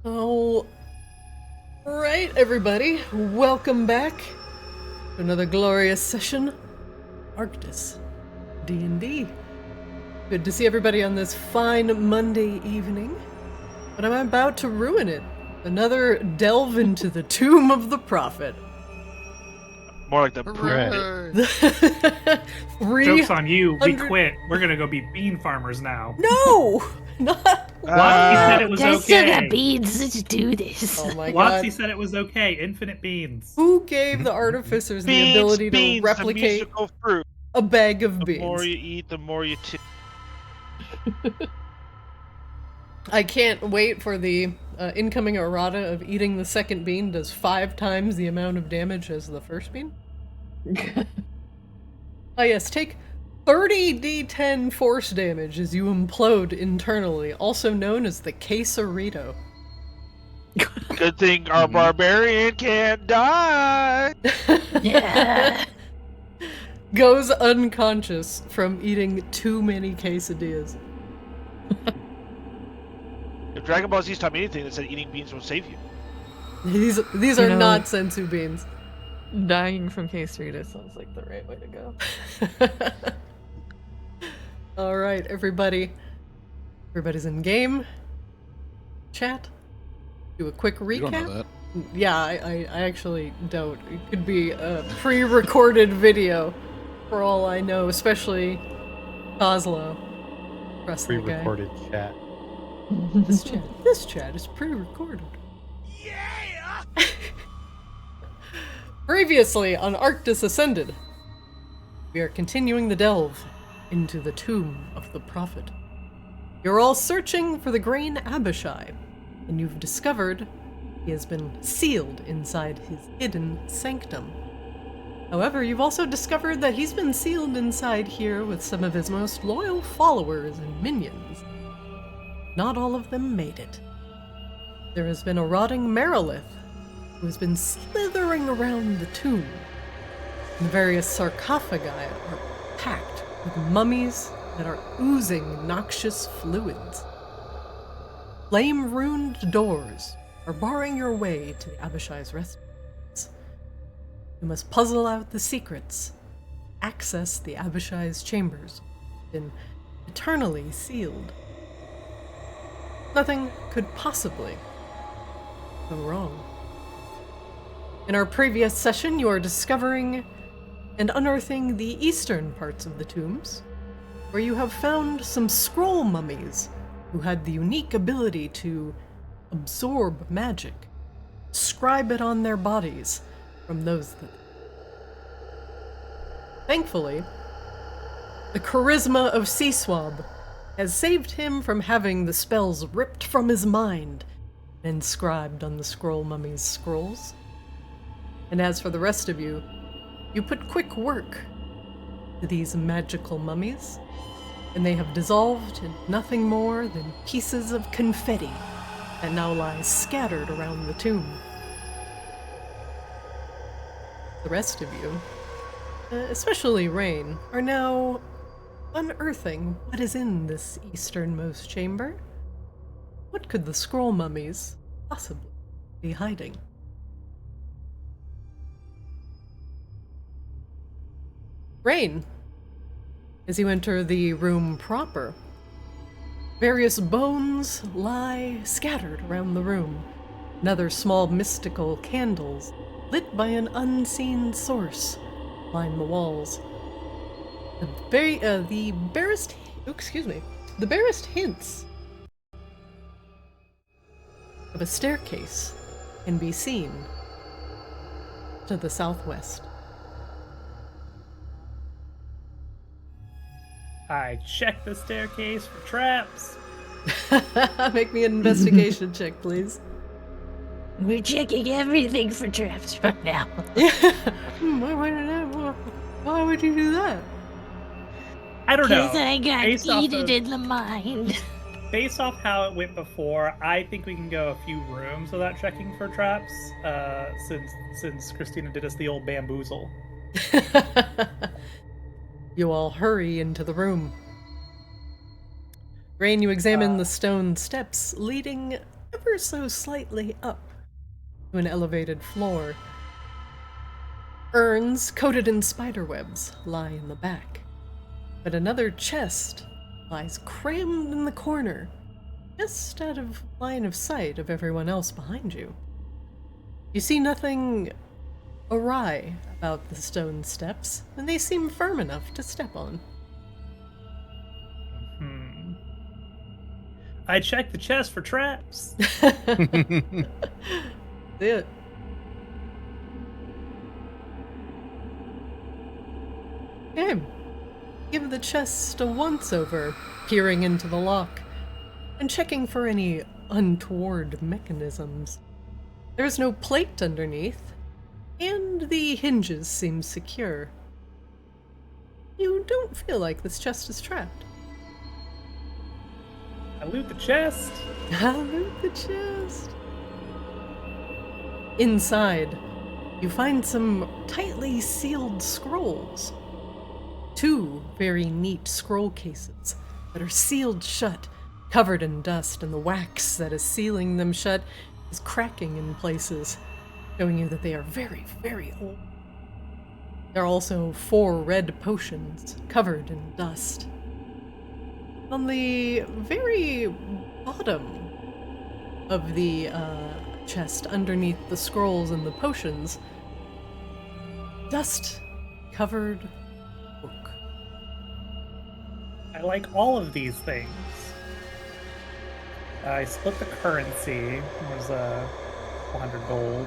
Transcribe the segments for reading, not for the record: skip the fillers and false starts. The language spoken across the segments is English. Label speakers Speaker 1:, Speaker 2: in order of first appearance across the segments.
Speaker 1: All right, everybody, welcome back to another glorious session, Arctis D&D. Good to see everybody on this fine Monday evening, but I'm about to ruin it. Another delve into the tomb of the prophet.
Speaker 2: More like the poop.
Speaker 3: Joke's on you. We quit. We're gonna go be bean farmers now.
Speaker 1: No! Not...
Speaker 3: Watsy said it was
Speaker 4: I still got
Speaker 3: okay.
Speaker 4: beans. Let's do this.
Speaker 1: Oh my god.
Speaker 3: Watsy said it was okay. Infinite beans.
Speaker 1: Who gave the artificers the ability to replicate
Speaker 2: fruit.
Speaker 1: a bag of
Speaker 2: The
Speaker 1: beans?
Speaker 2: more you eat, the more you
Speaker 1: I can't wait for the incoming errata of eating the second bean does 5 times the amount of damage as the first bean. Oh yes, take 30 d10 force damage as you implode internally, also known as the quesarito.
Speaker 2: Good thing our barbarian can't die.
Speaker 4: Yeah.
Speaker 1: Goes unconscious from eating too many quesadillas.
Speaker 2: If Dragon Ball Z's taught me anything, that said eating beans will save you.
Speaker 1: These are not sensu beans.
Speaker 5: Dying from quesarito sounds like the right way to go.
Speaker 1: Alright, everybody. Everybody's in game. Chat. Do a quick recap.
Speaker 6: You don't know that.
Speaker 1: Yeah, I actually don't. It could be a pre-recorded video, for all I know, especially Kozlo. Trust that guy.
Speaker 6: Pre-recorded chat.
Speaker 1: This chat is pre-recorded. Yeah! Previously on Arctis Ascended, we are continuing the delve into the tomb of the prophet. You're all searching for the Green Abishai, and you've discovered he has been sealed inside his hidden sanctum. However, you've also discovered that he's been sealed inside here with some of his most loyal followers and minions. Not all of them made it. There has been a rotting Merilith who has been slithering around the tomb. And the various sarcophagi are packed with mummies that are oozing noxious fluids. Flame-ruined doors are barring your way to the Abishai's residence. You must puzzle out the secrets, access the Abishai's chambers, been eternally sealed. Nothing could possibly go wrong. In our previous session, you are discovering and unearthing the eastern parts of the tombs, where you have found some scroll mummies who had the unique ability to absorb magic, scribe it on their bodies from those that... Thankfully, the charisma of Seaswab has saved him from having the spells ripped from his mind and inscribed on the scroll mummy's scrolls. And as for the rest of you, you put quick work to these magical mummies, and they have dissolved in nothing more than pieces of confetti that now lie scattered around the tomb. The rest of you, especially Rain, are now unearthing what is in this easternmost chamber. What could the scroll mummies possibly be hiding? Rain, as you enter the room proper, various bones lie scattered around the room, and other small mystical candles lit by an unseen source line the walls. The barest hints of a staircase can be seen to the southwest.
Speaker 3: I checked the staircase for traps.
Speaker 1: Make me an investigation check, please.
Speaker 4: We're checking everything for traps right now.
Speaker 1: Why would you do that?
Speaker 3: I don't know.
Speaker 4: Because I got
Speaker 3: Based off
Speaker 4: eaten
Speaker 3: of-
Speaker 4: in the mind.
Speaker 3: Based off how it went before, I think we can go a few rooms without checking for traps, since Christina did us the old bamboozle.
Speaker 1: You all hurry into the room. Rain, you examine the stone steps leading ever so slightly up to an elevated floor. Urns coated in spiderwebs lie in the back, but another chest lies crammed in the corner, just out of line of sight of everyone else behind you. You see nothing awry about the stone steps, and they seem firm enough to step on.
Speaker 3: I checked the chest for traps.
Speaker 1: It. Okay. Give the chest a once-over, peering into the lock, and checking for any untoward mechanisms. There's no plate underneath, and the hinges seem secure. You don't feel like this chest is trapped.
Speaker 3: I loot the chest.
Speaker 1: Loot the chest. Inside, you find some tightly sealed scrolls. 2 very neat scroll cases that are sealed shut, covered in dust, and the wax that is sealing them shut is cracking in places, showing you that they are very, very old. There are also 4 red potions covered in dust. On the very bottom of the chest, underneath the scrolls and the potions, dust-covered book.
Speaker 3: I like all of these things. I split the currency. There's 100 gold.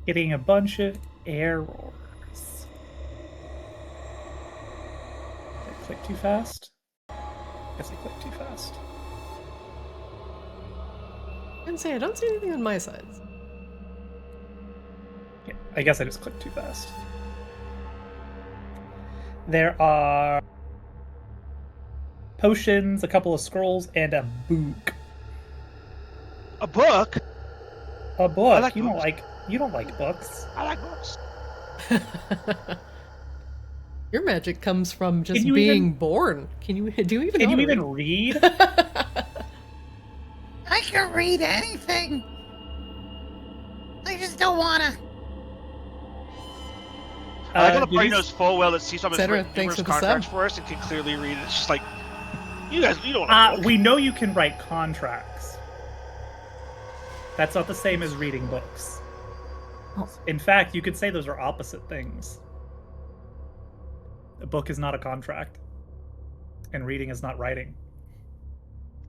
Speaker 3: Getting a bunch of errors. Did I click too fast? Guess I clicked too fast.
Speaker 1: I can say I don't see anything on my side.
Speaker 3: Yeah, I guess I just clicked too fast. There are potions, a couple of scrolls, and a book.
Speaker 2: A book?
Speaker 3: A book.
Speaker 2: I like
Speaker 3: you
Speaker 2: books.
Speaker 3: don't like books.
Speaker 2: I like books.
Speaker 1: Your magic comes from just
Speaker 3: Can you
Speaker 1: being
Speaker 3: even-
Speaker 1: born. Can you do you even
Speaker 3: Can
Speaker 1: know
Speaker 3: you
Speaker 1: how to
Speaker 3: even read?
Speaker 4: I can read anything. I just don't wanna.
Speaker 2: I like how the
Speaker 3: do
Speaker 2: party
Speaker 3: these-
Speaker 2: knows full well that Seesaw has
Speaker 1: Cetera,
Speaker 2: written
Speaker 1: thanks
Speaker 2: numerous
Speaker 1: for the
Speaker 2: contracts
Speaker 1: sub.
Speaker 2: for us and can clearly read it. It's just like, you guys, you don't want to
Speaker 3: We know you can write contracts. That's not the same as reading books.
Speaker 5: Oh.
Speaker 3: In fact, you could say those are opposite things. A book is not a contract, and reading is not writing.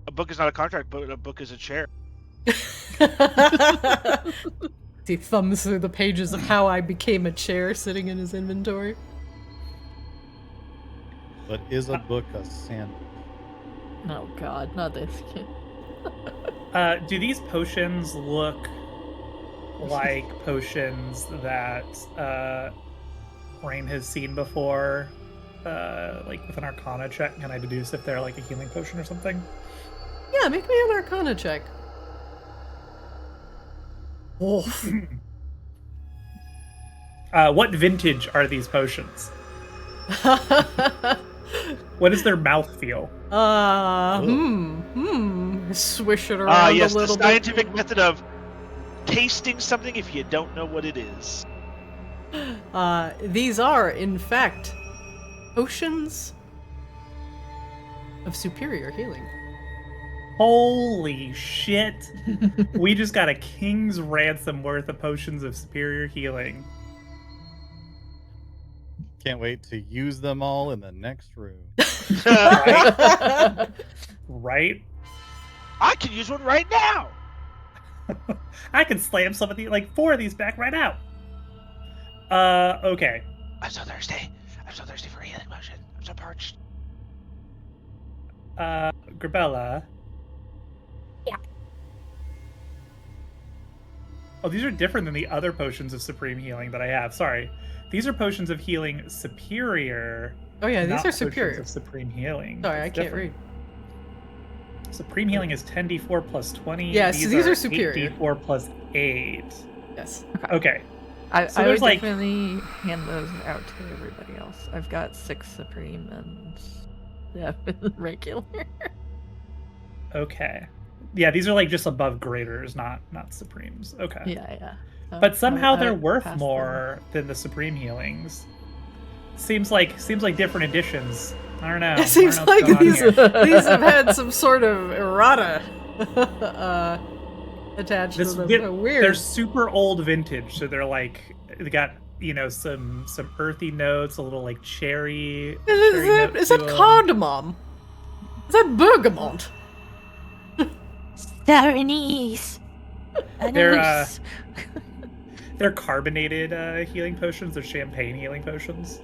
Speaker 2: A book is not a contract, but a book is a chair.
Speaker 1: He thumbs through the pages of how I became a chair sitting in his inventory.
Speaker 6: But is a book a sandwich?
Speaker 5: Oh god, not this kid.
Speaker 3: Do these potions look like potions that Rain has seen before? Like with an Arcana check, can I deduce if they're like a healing potion or something?
Speaker 1: Yeah, make me an Arcana check. Oh,
Speaker 3: What vintage are these potions? What does their mouth feel?
Speaker 1: Swish it around
Speaker 2: Yes,
Speaker 1: a
Speaker 2: the
Speaker 1: little bit.
Speaker 2: scientific method of tasting something if you don't know what it is.
Speaker 1: These are, in fact, potions of superior healing.
Speaker 3: Holy shit! We just got a king's ransom worth of potions of superior healing.
Speaker 6: Can't wait to use them all in the next room.
Speaker 3: Right?
Speaker 2: I can use one right now.
Speaker 3: I can slam some of these, like 4 of these back right out. Okay.
Speaker 2: I'm so thirsty. I'm so thirsty for a healing potion. I'm so parched.
Speaker 3: Grabella.
Speaker 4: Yeah.
Speaker 3: Oh, these are different than the other potions of supreme healing that I have. Sorry. These are potions of healing superior.
Speaker 1: Oh yeah, these
Speaker 3: not
Speaker 1: are
Speaker 3: potions
Speaker 1: superior.
Speaker 3: of supreme healing.
Speaker 1: Sorry,
Speaker 3: It's
Speaker 1: I can't
Speaker 3: different.
Speaker 1: read.
Speaker 3: Supreme healing is 10d4 plus 20.
Speaker 1: Yes, these are superior.
Speaker 3: 8d4 plus 8.
Speaker 1: Yes.
Speaker 3: Okay.
Speaker 5: I
Speaker 3: So
Speaker 5: would
Speaker 3: there's, like-
Speaker 5: definitely hand those out to everybody else. I've got 6 Supreme and 7 regular.
Speaker 3: Okay. Yeah, these are like just above graders, not supremes. Okay.
Speaker 5: Yeah. So
Speaker 3: But somehow
Speaker 5: I
Speaker 3: they're
Speaker 5: would
Speaker 3: worth
Speaker 5: pass them.
Speaker 3: more than the supreme healings. Seems like different editions. I don't know.
Speaker 1: It seems
Speaker 3: I don't know
Speaker 1: like
Speaker 3: what's going on here.
Speaker 1: these have had some sort of errata attached to them. They're weird.
Speaker 3: They're super old vintage, so they're like they got some earthy notes, a little like cherry.
Speaker 1: Is that cardamom? Is that bergamot?
Speaker 5: Sour anise.
Speaker 3: They're carbonated healing potions. They're champagne healing potions.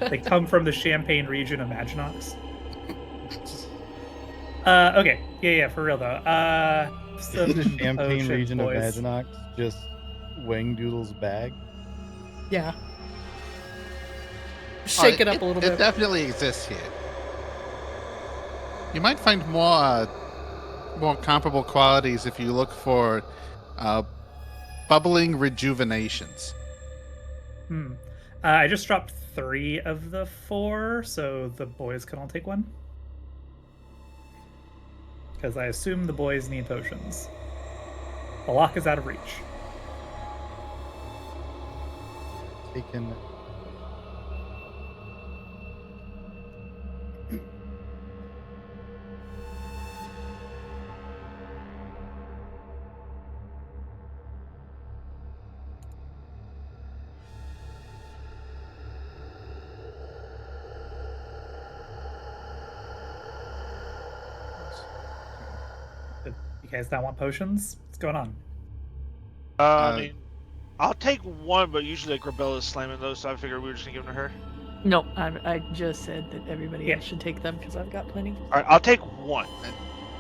Speaker 3: They come from the Champagne region of Maginox. Okay. Yeah, for real though.
Speaker 6: Isn't the Champagne
Speaker 3: potions,
Speaker 6: region
Speaker 3: boys.
Speaker 6: of Maginox just Wangdoodle's bag?
Speaker 1: Yeah. Shake it up a little
Speaker 7: It
Speaker 1: bit.
Speaker 7: definitely exists here. You might find more comparable qualities if you look for bubbling rejuvenations.
Speaker 3: I just dropped 3 of the 4, so the boys can all take one. Because I assume the boys need potions. The lock is out of reach.
Speaker 6: Taken.
Speaker 3: You guys not want potions? What's going on?
Speaker 2: I mean, I'll take one, but usually like Rebella's slamming those, so I figured we were just gonna give them to her.
Speaker 5: No, I just said that everybody
Speaker 3: Yeah.
Speaker 5: else should take them because I've got plenty.
Speaker 2: All right, I'll take one.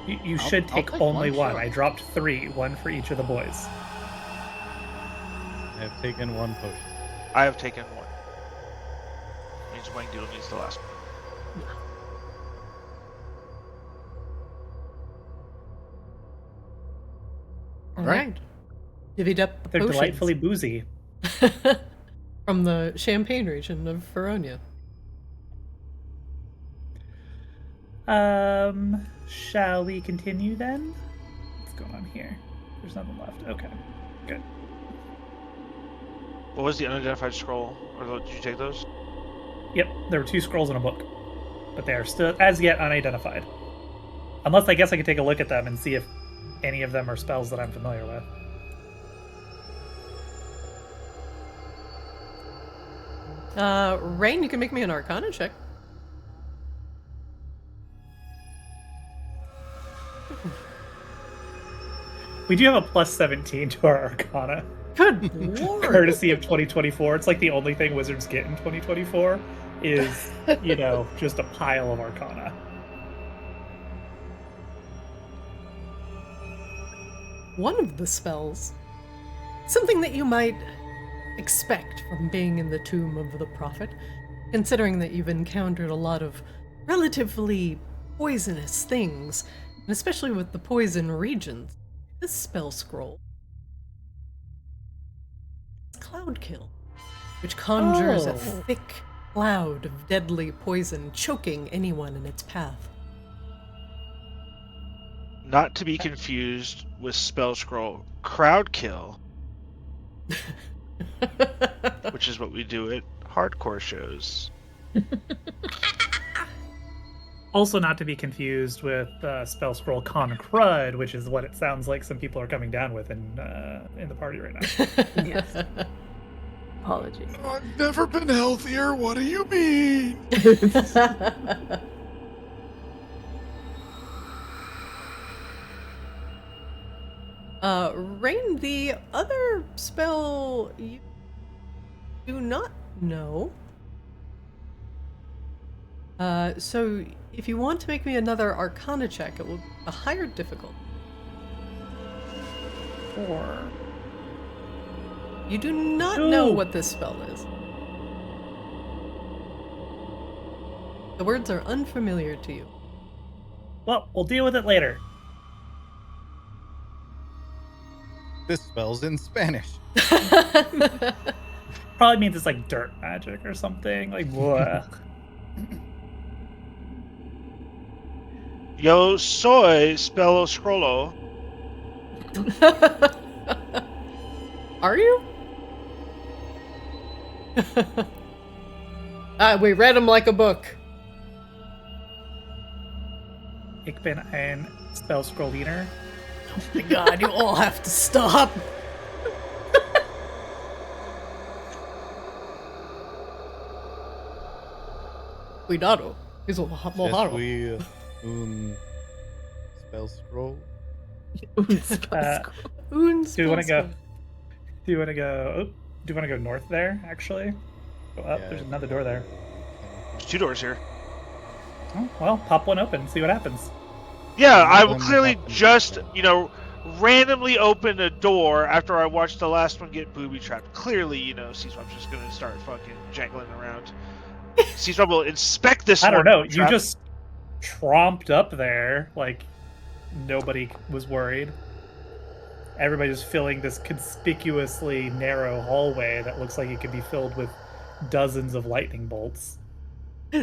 Speaker 3: You
Speaker 7: I'll-
Speaker 3: should
Speaker 7: I'll
Speaker 3: take
Speaker 7: take
Speaker 3: only
Speaker 7: one,
Speaker 3: one.
Speaker 7: sure.
Speaker 3: I dropped 3, one for each of the boys.
Speaker 6: I have taken one potion.
Speaker 2: I have taken one. Means Wangdoodle needs the last one.
Speaker 1: All
Speaker 7: Right.
Speaker 1: right. Divvied up the
Speaker 3: They're
Speaker 1: potions
Speaker 3: delightfully boozy.
Speaker 1: from the Champagne region of Feronia.
Speaker 3: Shall we continue then? What's going on here? There's nothing left. Okay, good.
Speaker 2: What was the unidentified scroll? Or did you take those?
Speaker 3: Yep, there were 2 scrolls in a book, but they are still as yet unidentified. Unless I guess I could take a look at them and see if any of them are spells that I'm familiar with.
Speaker 1: Rain, you can make me an Arcana check.
Speaker 3: We do have a plus 17 to our Arcana,
Speaker 1: Good lord.
Speaker 3: courtesy of 2024. It's like the only thing wizards get in 2024 is, just a pile of Arcana.
Speaker 1: One of the spells, something that you might expect from being in the tomb of the prophet, considering that you've encountered a lot of relatively poisonous things, and especially with the poison regions. This spell scroll is Cloud Kill, which conjures a
Speaker 3: Oh.
Speaker 1: thick cloud of deadly poison, choking anyone in its path.
Speaker 2: Not to be confused with spell scroll crowd kill, which is what we do at hardcore shows.
Speaker 3: Also not to be confused with spell scroll Con Crud, which is what it sounds like some people are coming down with in the party right now.
Speaker 5: Yes. Apology.
Speaker 7: I've never been healthier. What do you mean?
Speaker 1: Rain, the other spell you do not know. So if you want to make me another Arcana check, it will be a higher difficulty.
Speaker 3: 4.
Speaker 1: You do not know
Speaker 3: Ooh.
Speaker 1: what this spell is. The words are unfamiliar to you.
Speaker 3: Well, we'll deal with it later.
Speaker 6: This spell's in Spanish.
Speaker 3: Probably means it's like dirt magic or something. Like, what?
Speaker 2: Yo soy spello scrollo.
Speaker 1: Are you? We read them like a book.
Speaker 3: Ik ben een spellscrolliner.
Speaker 1: Oh my god, you all have to stop. Cuidado. Es un
Speaker 6: Yes,
Speaker 1: mojado.
Speaker 6: we spell scroll.
Speaker 3: Do you want to go? Do you want to go? Oh, do you want to go north there? Actually, go up.
Speaker 6: Yeah.
Speaker 3: There's another door there.
Speaker 2: There's 2 doors here.
Speaker 3: Oh, well, pop one open. See what happens.
Speaker 2: Yeah, I will
Speaker 6: Them
Speaker 2: clearly
Speaker 6: happen.
Speaker 2: just, randomly open a door after I watched the last one get booby trapped. Clearly, C-Swap's just gonna start fucking jangling around. C-Swap will inspect this
Speaker 3: I don't
Speaker 2: one
Speaker 3: know.
Speaker 2: booby
Speaker 3: You
Speaker 2: trap.
Speaker 3: just tromped up there like nobody was worried. Everybody's filling this conspicuously narrow hallway that looks like it could be filled with dozens of lightning bolts.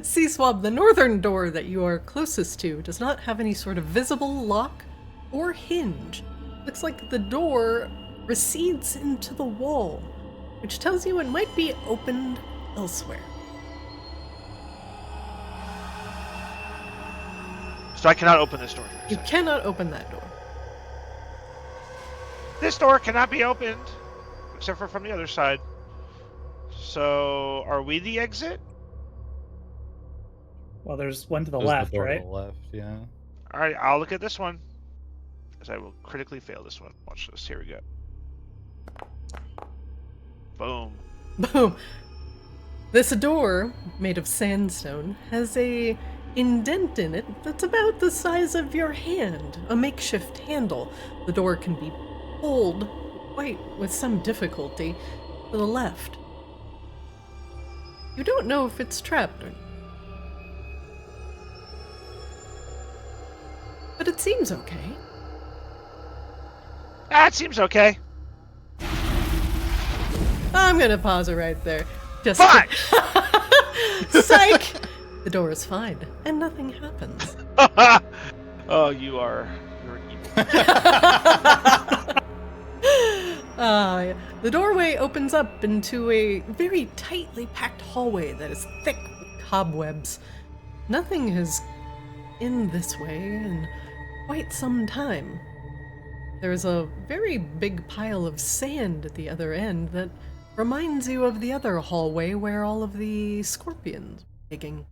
Speaker 1: C-Swab, the northern door that you are closest to does not have any sort of visible lock or hinge. Looks like the door recedes into the wall, which tells you it might be opened elsewhere.
Speaker 2: So I cannot open this door.
Speaker 1: You cannot open that door.
Speaker 2: This door cannot be opened, except for from the other side. So, are we the exit?
Speaker 3: Well, there's one to the
Speaker 6: There's
Speaker 3: left,
Speaker 6: the door
Speaker 3: right?
Speaker 6: to the left, yeah.
Speaker 2: Alright, I'll look at this one. As I will critically fail this one. Watch this. Here we go. Boom.
Speaker 1: Boom. This door, made of sandstone, has a indent in it that's about the size of your hand, a makeshift handle. The door can be pulled, quite with some difficulty, to the left. You don't know if it's trapped or not. But it seems okay.
Speaker 2: That seems okay.
Speaker 1: I'm gonna pause it right there. Just
Speaker 2: Fine!
Speaker 1: Psych! The door is fine, and nothing happens.
Speaker 2: Oh, you're an evil.
Speaker 1: Yeah. The doorway opens up into a very tightly packed hallway that is thick with cobwebs. Nothing has in this way in quite some time. There's a very big pile of sand at the other end that reminds you of the other hallway where all of the scorpions were digging.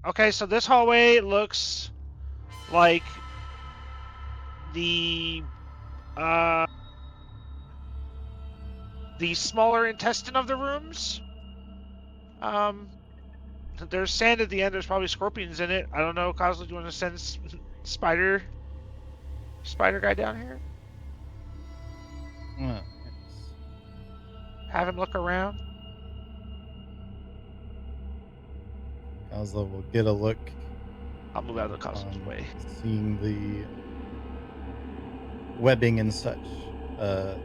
Speaker 2: Okay, so this hallway looks like the smaller intestine of the rooms. There's sand at the end. There's probably scorpions in it. I don't know. Cosmo, do you want to send spider guy down here?
Speaker 6: Well,
Speaker 2: Have him look around.
Speaker 6: Oslo will get a look
Speaker 2: I'll move out of the Cosmo's way.
Speaker 6: seeing the webbing and such.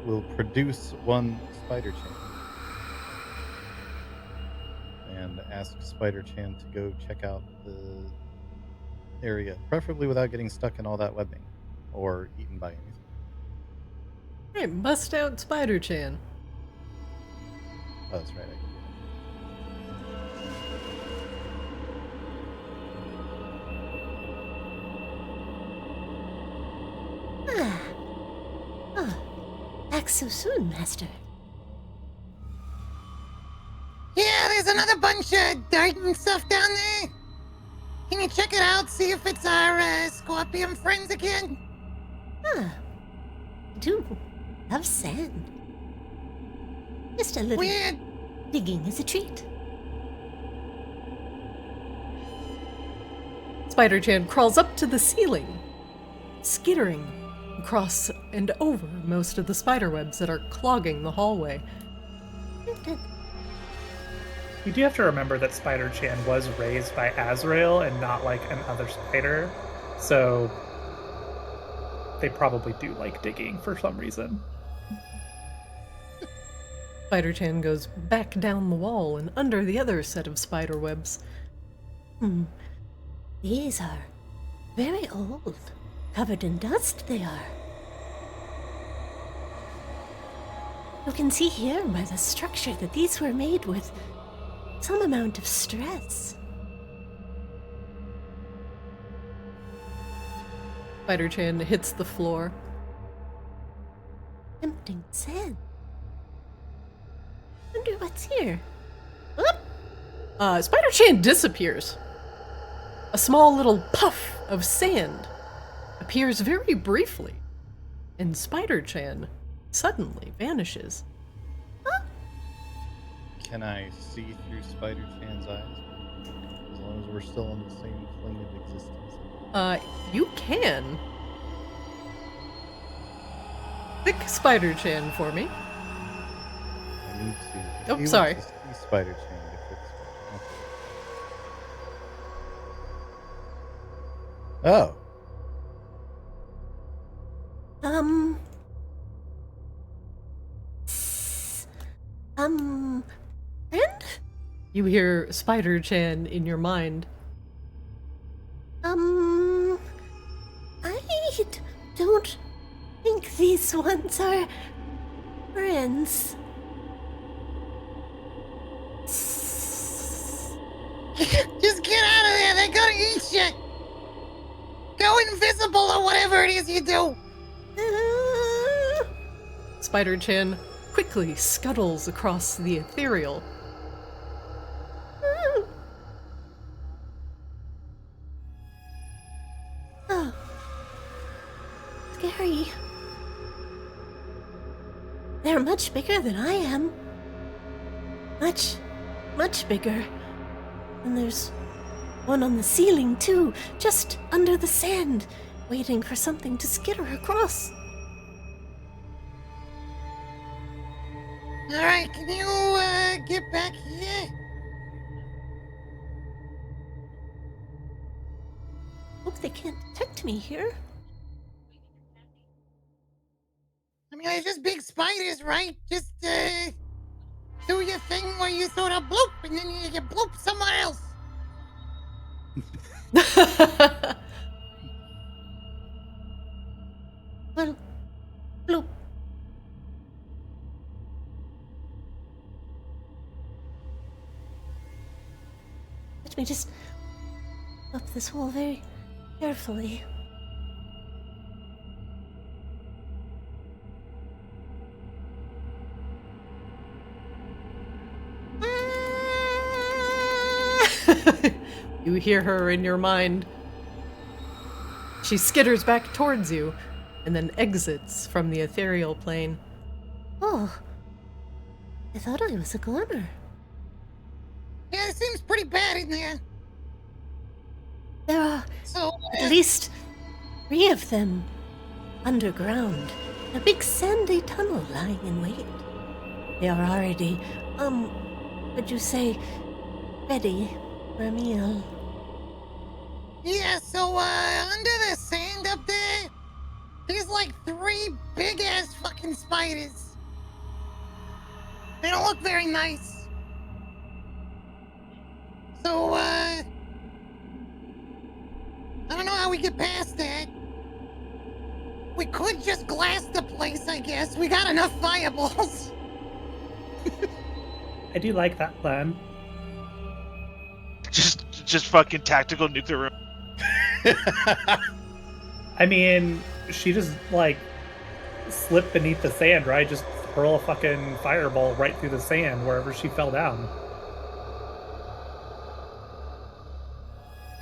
Speaker 6: Will produce one spider chain and ask Spider Chan to go check out the area, preferably without getting stuck in all that webbing or eaten by anything.
Speaker 1: Hey, bust out Spider Chan.
Speaker 6: Oh, that's right.
Speaker 4: Back so soon, Master. Yeah, there's another bunch of dirt and stuff down there. Can you check it out, see if it's our scorpion friends again? Huh. Do love sand. Just a little weird. Digging is a treat.
Speaker 1: Spider Chan crawls up to the ceiling, skittering across and over most of the spider webs that are clogging the hallway.
Speaker 3: You do have to remember that Spider Chan was raised by Azrael and not like another spider. So they probably do like digging for some reason.
Speaker 1: Spider-Chan goes back down the wall and under the other set of spider webs.
Speaker 4: These are very old. Covered in dust they are. You can see here by the structure that these were made with some amount of stress.
Speaker 1: Spider-Chan hits the floor.
Speaker 4: Tempting sand. Wonder what's here.
Speaker 1: Spider-Chan disappears. A small little puff of sand appears very briefly, and Spider-Chan suddenly vanishes.
Speaker 6: Can I see through Spider-Chan's eyes? As long as we're still on the same plane of existence.
Speaker 1: You can. Pick Spider-Chan for me.
Speaker 6: I need to.
Speaker 1: Oh,
Speaker 6: If you
Speaker 1: sorry.
Speaker 6: want to see Spider-Chan to fix it. Okay. Oh.
Speaker 4: Friend?
Speaker 1: You hear Spider-Chan in your mind.
Speaker 4: I don't think these ones are friends. Just get out of there, they're gonna eat you! Go invisible or whatever it is you do!
Speaker 1: Spider-Chan quickly scuttles across the ethereal.
Speaker 4: Oh. Scary. They're much bigger than I am. Much, much bigger. And there's one on the ceiling, too, just under the sand, waiting for something to skitter across. Alright, can you, get back here? Hope they can't detect me here. I mean, they're just big spiders, right? Just, do your thing where you sort of bloop, and then you get bloop somewhere else. Well, bloop. Let me just up this hole very carefully.
Speaker 1: You hear her in your mind. She skitters back towards you and then exits from the ethereal plane.
Speaker 4: Oh, I thought I was a goner. Yeah, it seems pretty bad in there. There are at least 3 of them underground. A big sandy tunnel lying in wait. They are already, would you say, ready for a meal. Yeah, so, under the sand up there, there's like 3 big-ass fucking spiders. They don't look very nice. So, I don't know how we get past that. We could just glass the place, I guess. We got enough fireballs.
Speaker 3: I do like that plan.
Speaker 2: Just fucking tactical nuclear.
Speaker 3: I mean, she just, like, slipped beneath the sand, right? Just hurl a fucking fireball right through the sand wherever she fell down.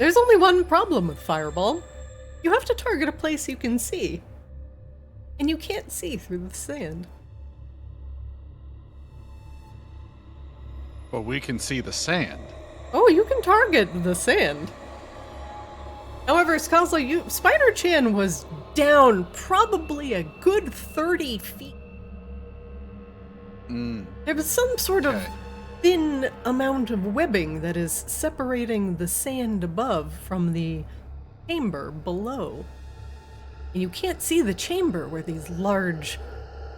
Speaker 1: There's only one problem with Fireball. You have to target a place you can see. And you can't see through the sand.
Speaker 7: But we can see the sand.
Speaker 1: Oh, you can target the sand. However, Skazla, Spider-Chan was down probably a good 30 feet. There was some sort of thin amount of webbing that is separating the sand above from the chamber below. And you can't see the chamber where these large,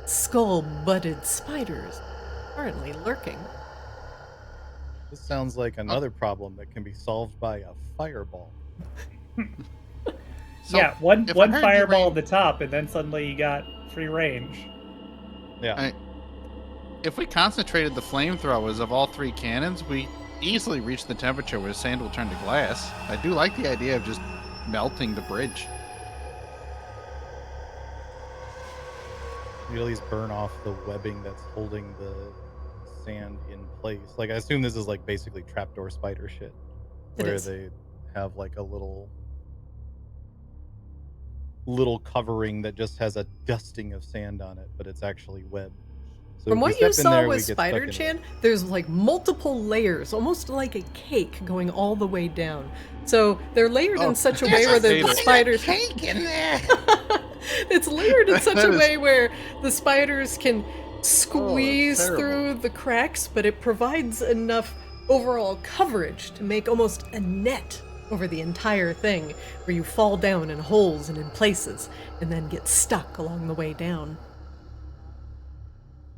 Speaker 1: skull-butted spiders are currently lurking.
Speaker 6: This sounds like another problem that can be solved by a fireball.
Speaker 7: So,
Speaker 3: yeah, one
Speaker 7: if I heard you
Speaker 3: fireball
Speaker 7: right-
Speaker 3: at the top, and then suddenly you got free range.
Speaker 6: Yeah.
Speaker 7: If we concentrated the flamethrowers of all 3 cannons, we easily reach the temperature where sand will turn to glass. I do like the idea of just melting the bridge.
Speaker 6: You at least burn off the webbing that's holding the sand in place. Like, I assume this is like basically trapdoor spider shit,
Speaker 1: It
Speaker 6: where
Speaker 1: is.
Speaker 6: they have like a little covering that just has a dusting of sand on it, but it's actually web. So
Speaker 1: From
Speaker 6: if we
Speaker 1: what you
Speaker 6: step in
Speaker 1: saw
Speaker 6: there, we
Speaker 1: with
Speaker 6: get stuck in
Speaker 1: Spider-Chan,
Speaker 6: it.
Speaker 1: there's like multiple layers, almost like a cake going all the way down. So they're layered in such a way where the
Speaker 7: There's a
Speaker 1: spiders...
Speaker 4: cake in there.
Speaker 1: It's layered in such
Speaker 7: That
Speaker 1: a
Speaker 7: is-
Speaker 1: way where the spiders can squeeze
Speaker 7: terrible.
Speaker 1: through the cracks, but it provides enough overall coverage to make almost a net over the entire thing, where you fall down in holes and in places, and then get stuck along the way down.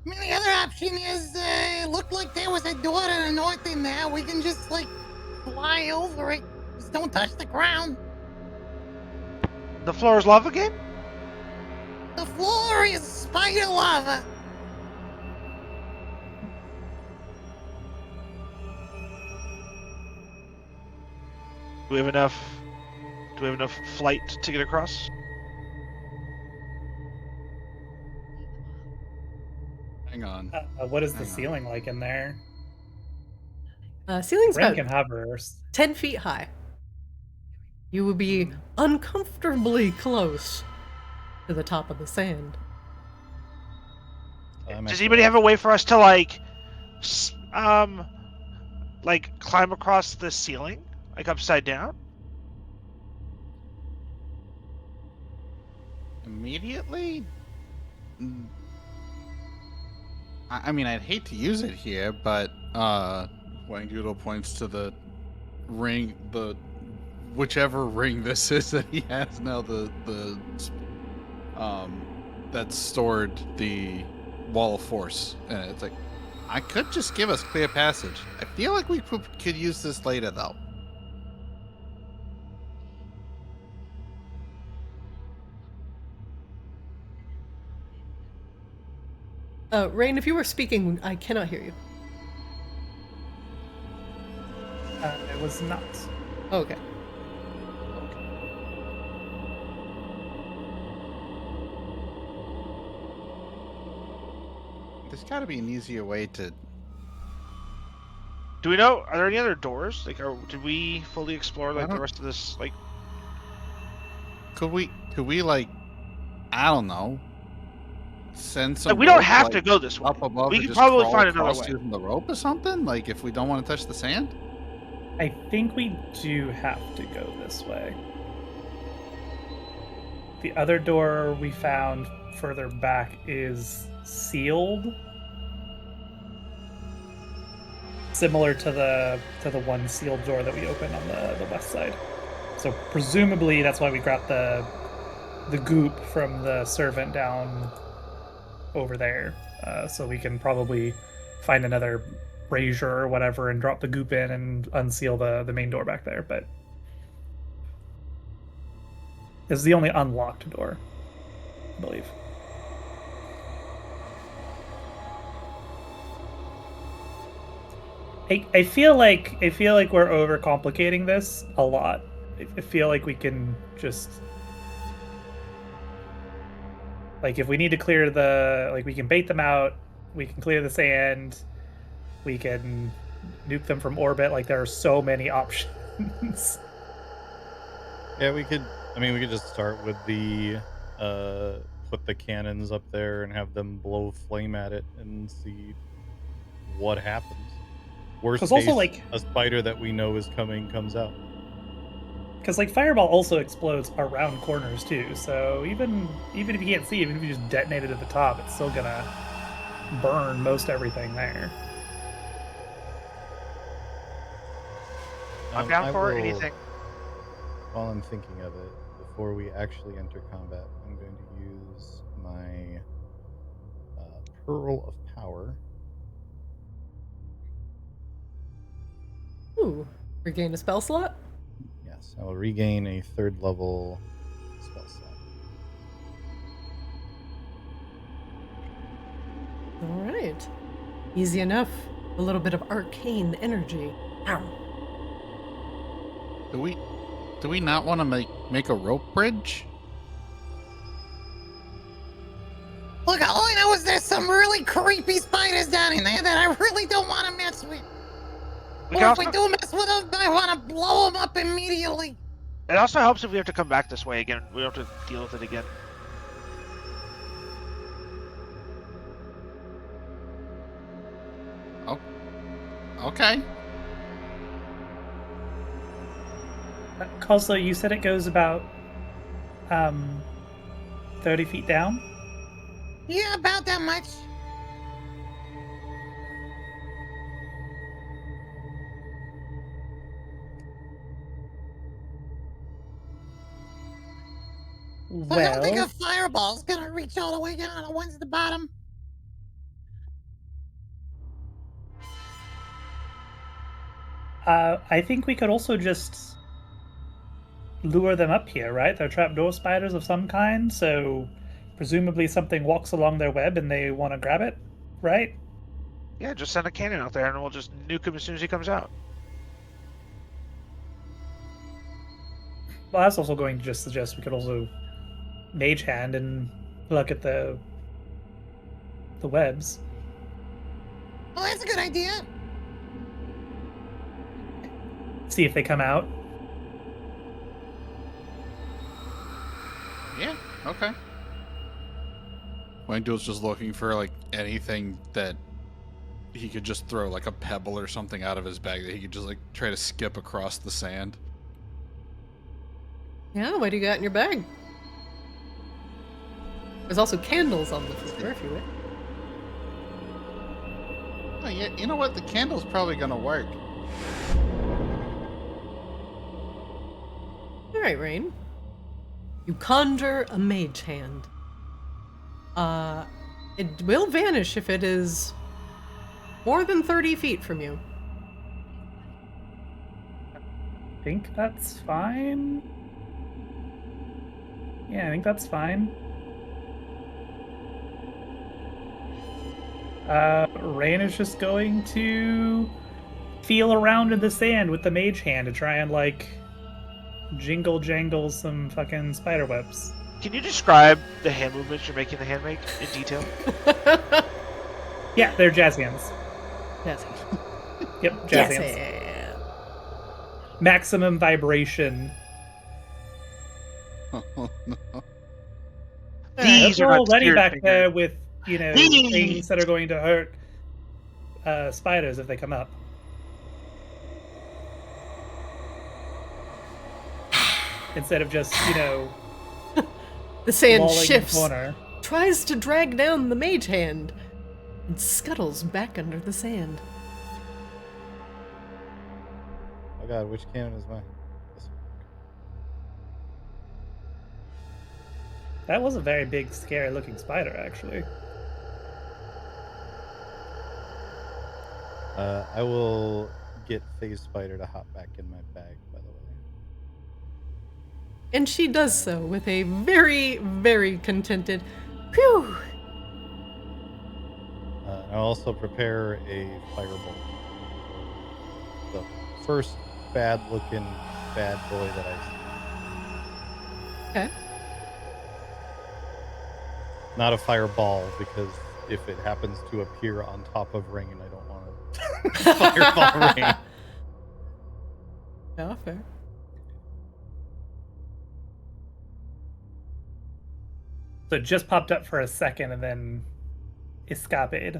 Speaker 4: I mean, the other option is, it looked like there was a door to the north in there. We can just, like, fly over it. Just don't touch the ground.
Speaker 2: The floor is lava again?
Speaker 4: The floor is spider lava.
Speaker 2: Do we have enough flight to get across?
Speaker 7: Hang on.
Speaker 3: What is the
Speaker 7: Hang on.
Speaker 3: ceiling like in there?
Speaker 1: Ceiling's
Speaker 3: Ren
Speaker 1: about
Speaker 3: can hover.
Speaker 1: 10 feet high. You would be uncomfortably close to the top of the sand.
Speaker 2: Does anybody have a way for us to like climb across the ceiling, like upside down?
Speaker 7: Immediately? I mean, I'd hate to use it here, but Wangudo points to the ring, whichever ring this is that he has now, that's stored the wall of force, and it's like, I could just give us clear passage. I feel like we could use this later, though.
Speaker 1: Rain, if you were speaking, I cannot hear you.
Speaker 3: It was not.
Speaker 1: Okay.
Speaker 7: There's got to be an easier way to.
Speaker 2: Do we know? Are there any other doors? Like, did we fully explore like the
Speaker 7: don't-
Speaker 2: rest of this? Like,
Speaker 7: Could we like, I don't know, send some.
Speaker 2: we don't
Speaker 7: rope,
Speaker 2: have
Speaker 7: like,
Speaker 2: to go this way.
Speaker 7: up above.
Speaker 2: We
Speaker 7: and
Speaker 2: could
Speaker 7: just
Speaker 2: probably
Speaker 7: crawl
Speaker 2: find another
Speaker 7: across
Speaker 2: way.
Speaker 7: using the rope or something. Like, if we don't want to touch the sand.
Speaker 3: I think we do have to go this way. The other door we found further back is sealed, similar to the one sealed door that we opened on the west side. So presumably that's why we got the goop from the servant down over there. So we can probably find another brazier or whatever and drop the goop in and unseal the main door back there. But this is the only unlocked door, I believe. I feel like we're overcomplicating this a lot. I feel like we can just, like, if we need to clear we can bait them out, we can clear the sand, we can nuke them from orbit. Like, there are so many options.
Speaker 6: Yeah, we could just start with the put the cannons up there and have them blow flame at it and see what happens. Worst
Speaker 3: 'Cause
Speaker 6: case,
Speaker 3: also, like-
Speaker 6: a spider that we know is coming comes out.
Speaker 3: Because, like, fireball also explodes around corners too, so even if you can't see, even if you just detonate it at the top, it's still gonna burn most everything there.
Speaker 2: I'm down
Speaker 6: I
Speaker 2: for
Speaker 6: will-
Speaker 2: anything.
Speaker 6: while I'm thinking of it, before we actually enter combat, I'm going to use my Pearl of Power.
Speaker 1: Ooh, regain a spell slot?
Speaker 6: Yes, I will regain a 3rd level spell slot.
Speaker 1: Alright. Easy enough. A little bit of arcane energy. Ow.
Speaker 7: Do we not want to make a rope bridge?
Speaker 4: Look, all I know is there's some really creepy spiders down in there that I really don't want to mess with.
Speaker 2: We
Speaker 4: Or
Speaker 2: can
Speaker 4: if we
Speaker 2: also,
Speaker 4: do mess with them, I want to blow them up immediately.
Speaker 2: it also helps if we have to come back this way again. We don't have to deal with it again.
Speaker 7: Oh, okay.
Speaker 3: Also, you said it goes about 30 feet down?
Speaker 4: Yeah, about that much. So I don't think a
Speaker 3: Well,
Speaker 4: fireball's gonna reach all the way down to one's the bottom.
Speaker 3: I think we could also just lure them up here, right? They're trapdoor spiders of some kind, so presumably something walks along their web and they want to grab it, right?
Speaker 2: Yeah, just send a cannon out there and we'll just nuke him as soon as he comes out.
Speaker 3: Well, I was also going to just suggest we could also mage hand and look at the webs.
Speaker 4: Oh, that's a good idea.
Speaker 3: See if they come out.
Speaker 7: Yeah, okay. Wangdo's just looking for like anything that he could just throw, like a pebble or something out of his bag that he could just like try to skip across the sand.
Speaker 1: Yeah, what do you got in your bag? There's also candles on the floor if you wish.
Speaker 7: Oh, yeah, you know what? The candle's probably gonna work.
Speaker 1: Alright, Rain. You conjure a mage hand. It will vanish if it is more than 30 feet from you.
Speaker 3: I think that's fine. Yeah, I think that's fine. Rain is just going to feel around in the sand with the mage hand to try and, like, jingle jangle some fucking spider webs.
Speaker 2: Can you describe the hand movements you're making the hand make in detail?
Speaker 3: Yeah, they're jazz hands.
Speaker 1: Yes.
Speaker 3: Yep, jazz hands. Maximum vibration.
Speaker 7: Oh, no.
Speaker 2: These
Speaker 3: They're
Speaker 2: are not
Speaker 3: already
Speaker 2: spirit
Speaker 3: back
Speaker 2: fingers.
Speaker 3: there with, you know,
Speaker 2: These.
Speaker 3: things that are going to hurt spiders if they come up. Instead of just, you know,
Speaker 1: The sand
Speaker 3: lolling in the
Speaker 1: shifts,
Speaker 3: corner.
Speaker 1: tries to drag down the mage hand, and scuttles back under the sand.
Speaker 6: Oh god, which cannon is mine? This one.
Speaker 3: That was a very big, scary-looking spider, actually.
Speaker 6: I will get Phase Spider to hop back in my bag, by the way.
Speaker 1: And she does so with a very, very contented, phew.
Speaker 6: I'll also prepare a firebolt. The first bad-looking bad boy that I see.
Speaker 1: Okay.
Speaker 6: Not a fireball, because if it happens to appear on top of Rain, I don't want to fireball Rain.
Speaker 1: Yeah, fair.
Speaker 3: So it just popped up for a second and then escaped.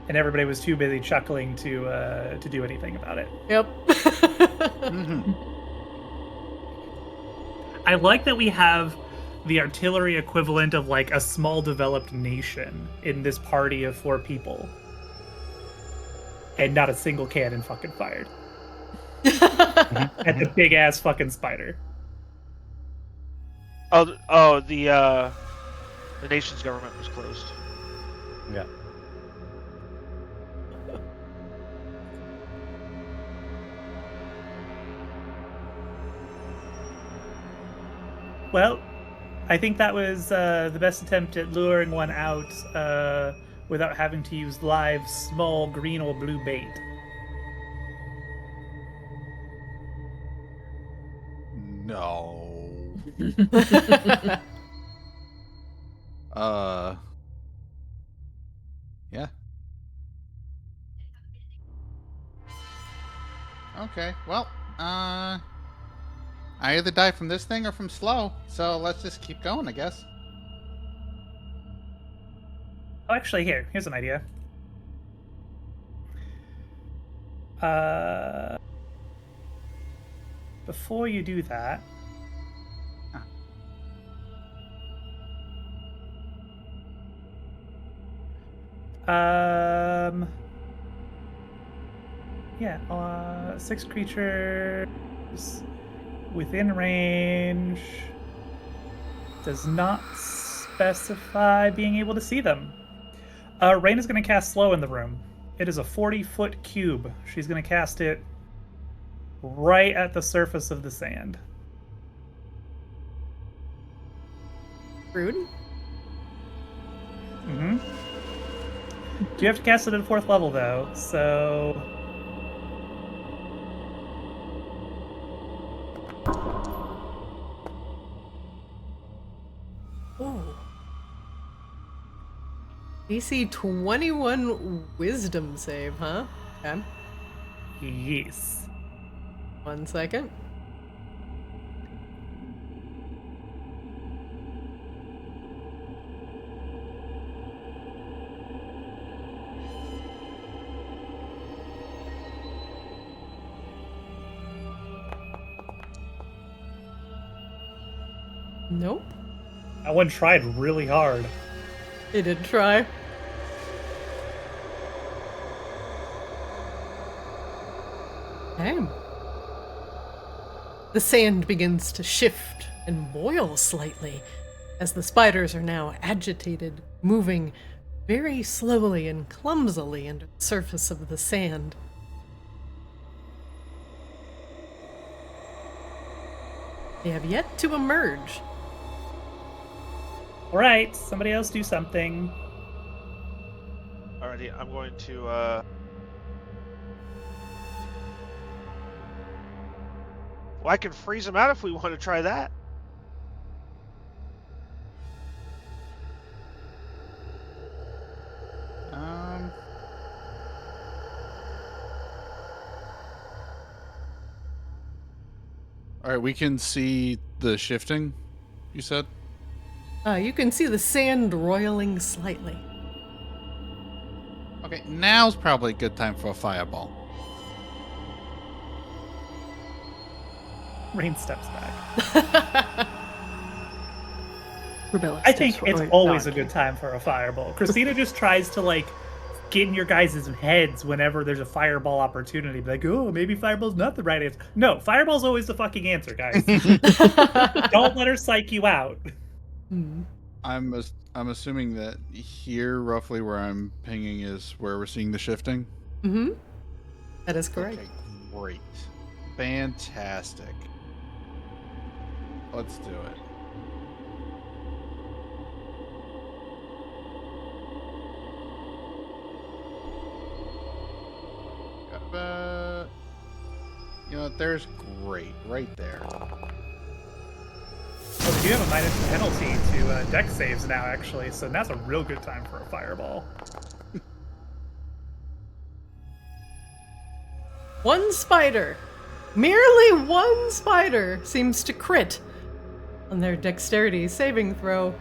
Speaker 3: And everybody was too busy chuckling to do anything about it.
Speaker 1: Yep.
Speaker 7: Mhm.
Speaker 3: I like that we have the artillery equivalent of like a small developed nation in this party of 4 people. and not a single cannon fucking fired at the big ass fucking spider.
Speaker 2: The nation's government was closed.
Speaker 6: Yeah.
Speaker 3: Well, I think that was the best attempt at luring one out without having to use live, small, green or blue bait.
Speaker 7: No. Yeah. Okay, well, I either die from this thing or from slow, so let's just keep going, I guess.
Speaker 3: Oh, actually, here's an idea. Before you do that, yeah, 6 creatures within range does not specify being able to see them. Rain is going to cast slow in the room. It is a 40-foot cube. She's going to cast it right at the surface of the sand.
Speaker 1: Rude.
Speaker 3: Mm-hmm. You have to cast it at a 4th level, though, so...
Speaker 1: Ooh. DC 21 wisdom save, huh? Okay.
Speaker 3: Yes.
Speaker 1: 1 second. Nope.
Speaker 3: That one tried really hard.
Speaker 1: They did try. Okay. The sand begins to shift and boil slightly as the spiders are now agitated, moving very slowly and clumsily under the surface of the sand. They have yet to emerge.
Speaker 3: Alright, somebody else do something.
Speaker 2: Alrighty, I'm going to well, I can freeze them out if we want to try that.
Speaker 7: Alright, we can see the shifting, you said?
Speaker 1: You can see the sand roiling slightly.
Speaker 7: Okay, now's probably a good time for a fireball.
Speaker 3: Rain steps back.
Speaker 5: Rebellious
Speaker 3: I think
Speaker 5: steps
Speaker 3: it's
Speaker 5: forward.
Speaker 3: always
Speaker 5: No,
Speaker 3: a good time for a fireball. Christina just tries to, like, get in your guys' heads whenever there's a fireball opportunity. Be like, oh, maybe fireball's not the right answer. No, fireball's always the fucking answer, guys. Don't let her psych you out.
Speaker 1: Hmm.
Speaker 7: I'm assuming that here, roughly where I'm pinging, is where we're seeing the shifting.
Speaker 1: Mm-hmm. That is correct.
Speaker 7: Okay, great. Fantastic. Let's do it. You know what, there's great right there.
Speaker 3: Well, we do have a minus penalty to dex saves now, actually, so now's a real good time for a fireball.
Speaker 1: One spider, merely one spider, seems to crit on their dexterity saving throw.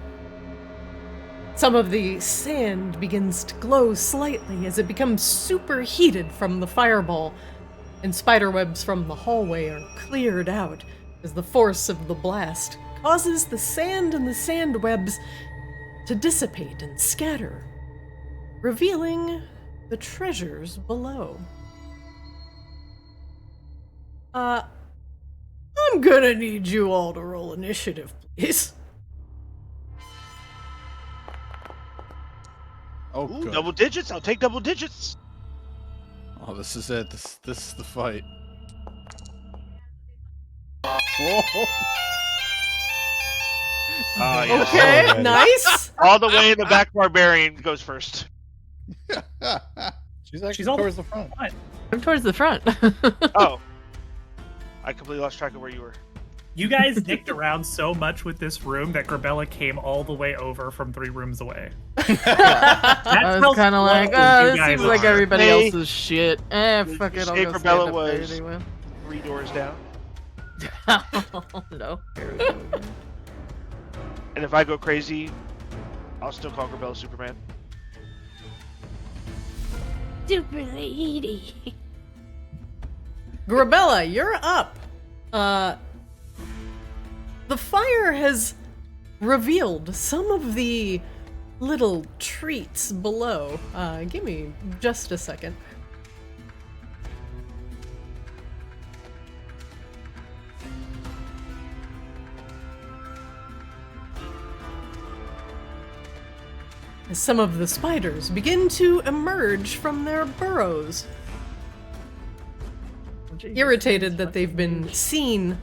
Speaker 1: Some of the sand begins to glow slightly as it becomes superheated from the fireball, and spiderwebs from the hallway are cleared out as the force of the blast causes the sand and the sand webs to dissipate and scatter, revealing the treasures below. I'm gonna need you all to roll initiative, please.
Speaker 7: Oh,
Speaker 2: Ooh,
Speaker 7: good.
Speaker 2: double digits. I'll take double digits.
Speaker 7: Oh, this is it. This is the fight. Oh.
Speaker 2: Yes.
Speaker 1: Okay,
Speaker 6: Alrighty.
Speaker 1: nice.
Speaker 2: All the way in the back. Barbarian goes first.
Speaker 6: She's actually
Speaker 3: She's all
Speaker 6: towards the front.
Speaker 5: I'm towards the front.
Speaker 2: Oh, I completely lost track of where you were.
Speaker 3: You guys dicked around so much with this room that Grabella came all the way over from 3 rooms away.
Speaker 5: I was kind of like, oh, this seems like everybody
Speaker 2: Hey.
Speaker 5: else's shit. Fuck
Speaker 2: Did
Speaker 5: it,
Speaker 2: you
Speaker 5: I'll
Speaker 2: say
Speaker 5: go stand
Speaker 2: Barbella
Speaker 5: up there
Speaker 2: was-
Speaker 5: anyway.
Speaker 2: 3 doors down.
Speaker 5: No. Here we go.
Speaker 2: And if I go crazy, I'll still call Grabella Superman.
Speaker 4: Super lady.
Speaker 1: Grabella, you're up. The fire has revealed some of the little treats below. Give me just a second. As some of the spiders begin to emerge from their burrows, irritated that they've been seen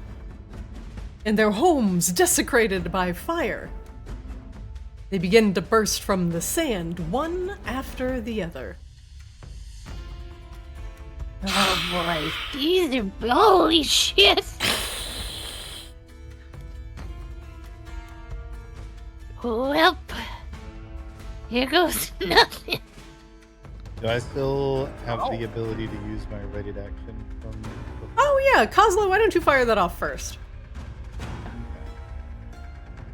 Speaker 1: and their homes desecrated by fire. They begin to burst from the sand, one after the other.
Speaker 4: Oh boy, these are holy shit. Well, here goes nothing.
Speaker 6: Do I still have the ability to use my ready to action from?
Speaker 1: Oh yeah, Kozlo, why don't you fire that off first?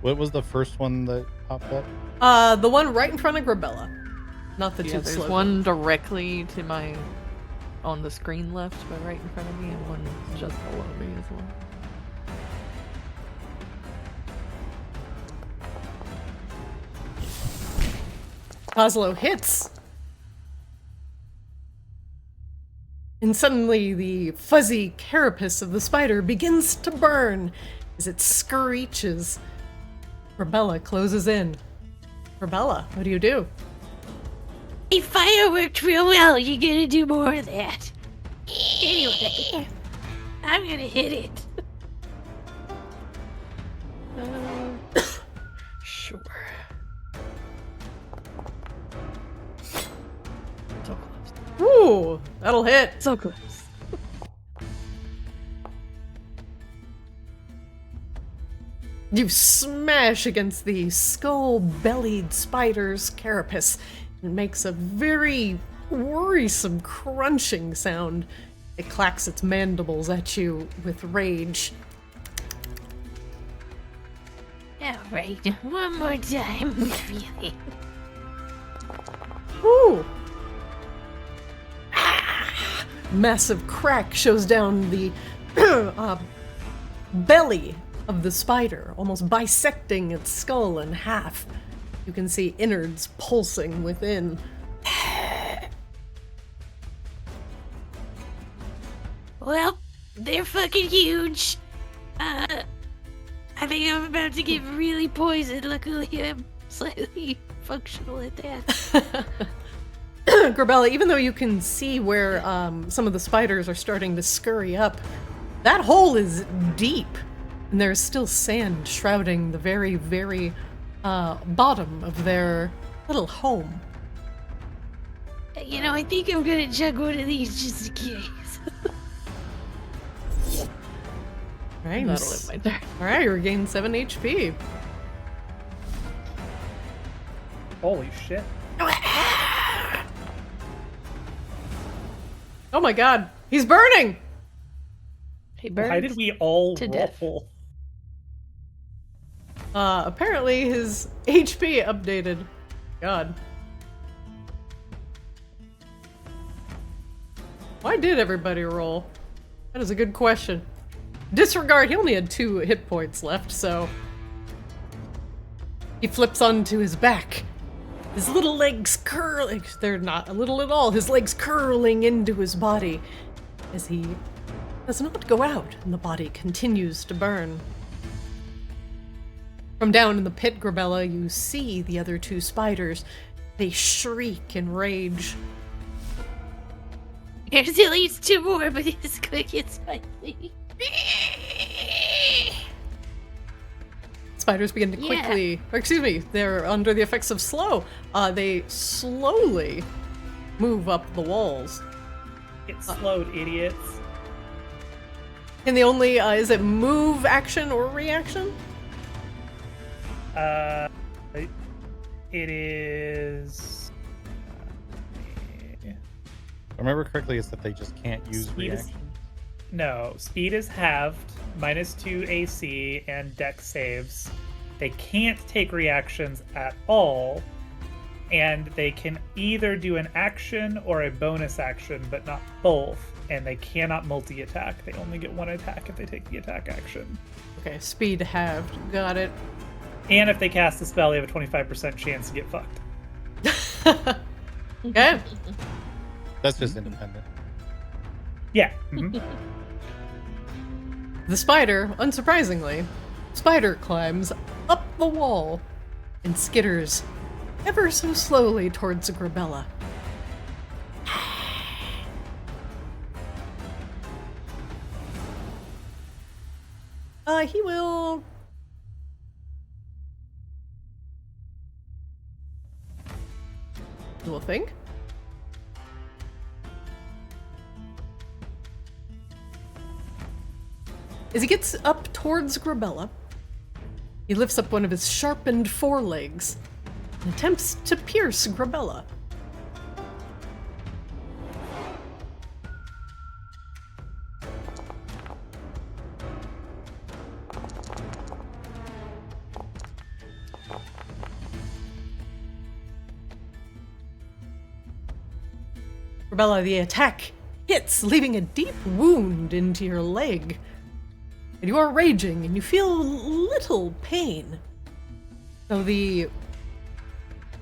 Speaker 6: What was the first one that popped up?
Speaker 1: The one right in front of Grabella. Not the
Speaker 5: Yeah,
Speaker 1: two
Speaker 5: there's
Speaker 1: slow
Speaker 5: one directly to my on the screen left, but right in front of me, and one just below me as well.
Speaker 1: Kozlo hits. And suddenly the fuzzy carapace of the spider begins to burn as it screeches. Grabella closes in. Grabella, what do you do?
Speaker 4: Hey, fire worked real well. You gotta do more of that. Anyway, I'm gonna hit it.
Speaker 5: Sure. So close.
Speaker 1: Ooh, that'll hit.
Speaker 5: So close.
Speaker 1: You smash against the skull-bellied spider's carapace. It makes a very worrisome crunching sound. It clacks its mandibles at you with rage.
Speaker 4: Alright, one more time. Really.
Speaker 1: Ooh! Massive crack shows down the belly of the spider, almost bisecting its skull in half. You can see innards pulsing within.
Speaker 4: Well, they're fucking huge. I think I'm about to get really poisoned. Luckily, I'm slightly functional at that.
Speaker 1: Grabella, even though you can see where some of the spiders are starting to scurry up, that hole is deep, and there's still sand shrouding the very, very bottom of their little home.
Speaker 4: You know, I think I'm gonna chug one of these just in case.
Speaker 1: Right,
Speaker 5: That'll hit my turn.
Speaker 1: all right, you regain 7 HP.
Speaker 3: Holy shit.
Speaker 1: Oh my god, he's burning!
Speaker 5: He burns.
Speaker 3: Why did we all
Speaker 5: to death.
Speaker 3: roll?
Speaker 1: Apparently his HP updated. God. Why did everybody roll? That is a good question. Disregard, he only had 2 hit points left, so... He flips onto his back. His little legs curling. They're not a little at all. His legs curling into his body as he does not go out, and the body continues to burn. From down in the pit, Grabella, you see the other two spiders. They shriek in rage.
Speaker 8: There's at least 2 more, but it's gonna get spicy.
Speaker 1: Spiders begin to quickly, or excuse me, they're under the effects of slow. They slowly move up the walls.
Speaker 3: Get slowed, idiots.
Speaker 1: And the only, is it move, action, or reaction?
Speaker 3: It is.
Speaker 6: If I remember correctly, it's that they just can't use
Speaker 3: Speed is-
Speaker 6: reaction.
Speaker 3: No, speed is halved, -2 AC, and dex saves. They can't take reactions at all, and they can either do an action or a bonus action, but not both. And they cannot multi-attack. They only get 1 attack if they take the attack action.
Speaker 1: Okay, speed halved. Got it.
Speaker 3: And if they cast a spell, they have a 25% chance to get fucked.
Speaker 1: Okay.
Speaker 6: That's just independent.
Speaker 3: Yeah. Mhm.
Speaker 1: The spider, unsurprisingly, spider climbs up the wall and skitters ever so slowly towards Grabella. He will... He will think. As he gets up towards Grabella, he lifts up one of his sharpened forelegs and attempts to pierce Grabella. Grabella, the attack hits, leaving a deep wound into your leg. And you are raging, and you feel little pain. So the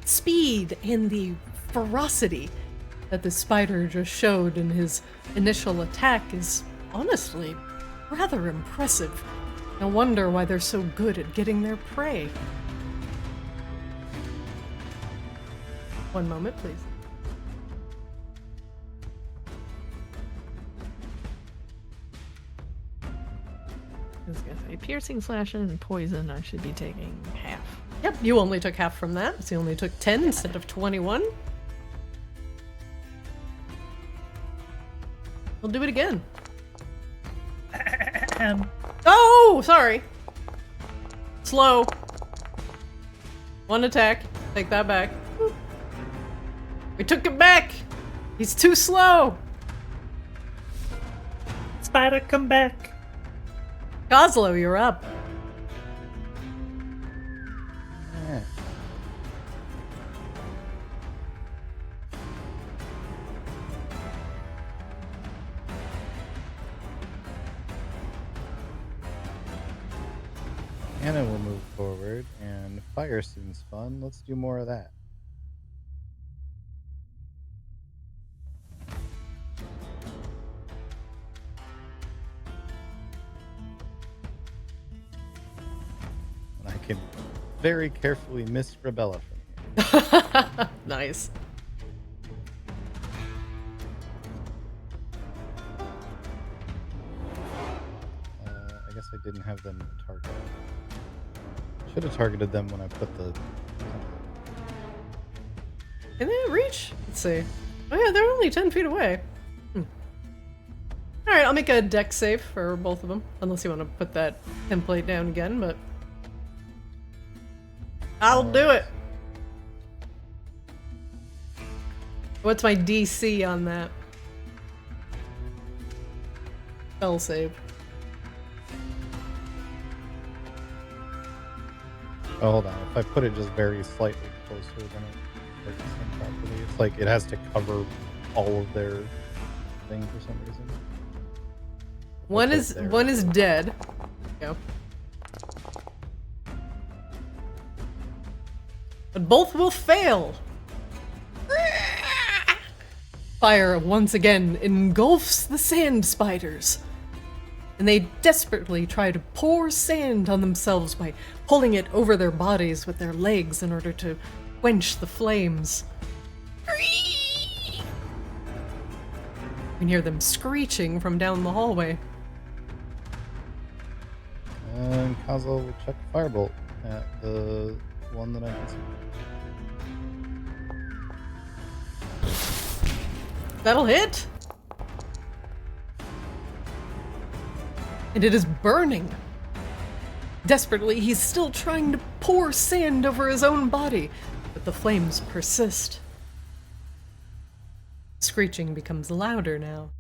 Speaker 1: speed and the ferocity that the spider just showed in his initial attack is honestly rather impressive. No wonder why they're so good at getting their prey. One moment, please.
Speaker 5: I was gonna say piercing, slashing, and poison. I should be taking half.
Speaker 1: Yep, you only took half from that, so you only took 10 instead of 21. We'll do it again. Oh, sorry. Slow. 1 attack. Take that back. We took it back. He's too slow.
Speaker 3: Spider, come back.
Speaker 1: Goslow, you're up.
Speaker 6: Eh. Anna will move forward, and fire seems fun. Let's do more of that. And I can very carefully miss Grabella from here.
Speaker 1: Nice.
Speaker 6: I guess I didn't have them targeted. Should have targeted them when I put the...
Speaker 1: Can they reach? Let's see. Oh yeah, they're only 10 feet away. Alright, I'll make a dex save for both of them. Unless you want to put that template down again, but... I'll do it! What's my DC on that? Spell save.
Speaker 6: Oh, hold on. If I put it just very slightly closer, then it works improperly. It's like it has to cover all of their thing for some reason.
Speaker 1: One
Speaker 6: put
Speaker 1: is
Speaker 6: it there.
Speaker 1: one is dead. Go. but both will fail. Fire once again engulfs the sand spiders, and they desperately try to pour sand on themselves by pulling it over their bodies with their legs in order to quench the flames. You can hear them screeching from down the hallway.
Speaker 6: And Kaza will check Firebolt at the one that I can see.
Speaker 1: That'll hit! And it is burning. Desperately, he's still trying to pour sand over his own body, but the flames persist. Screeching becomes louder now.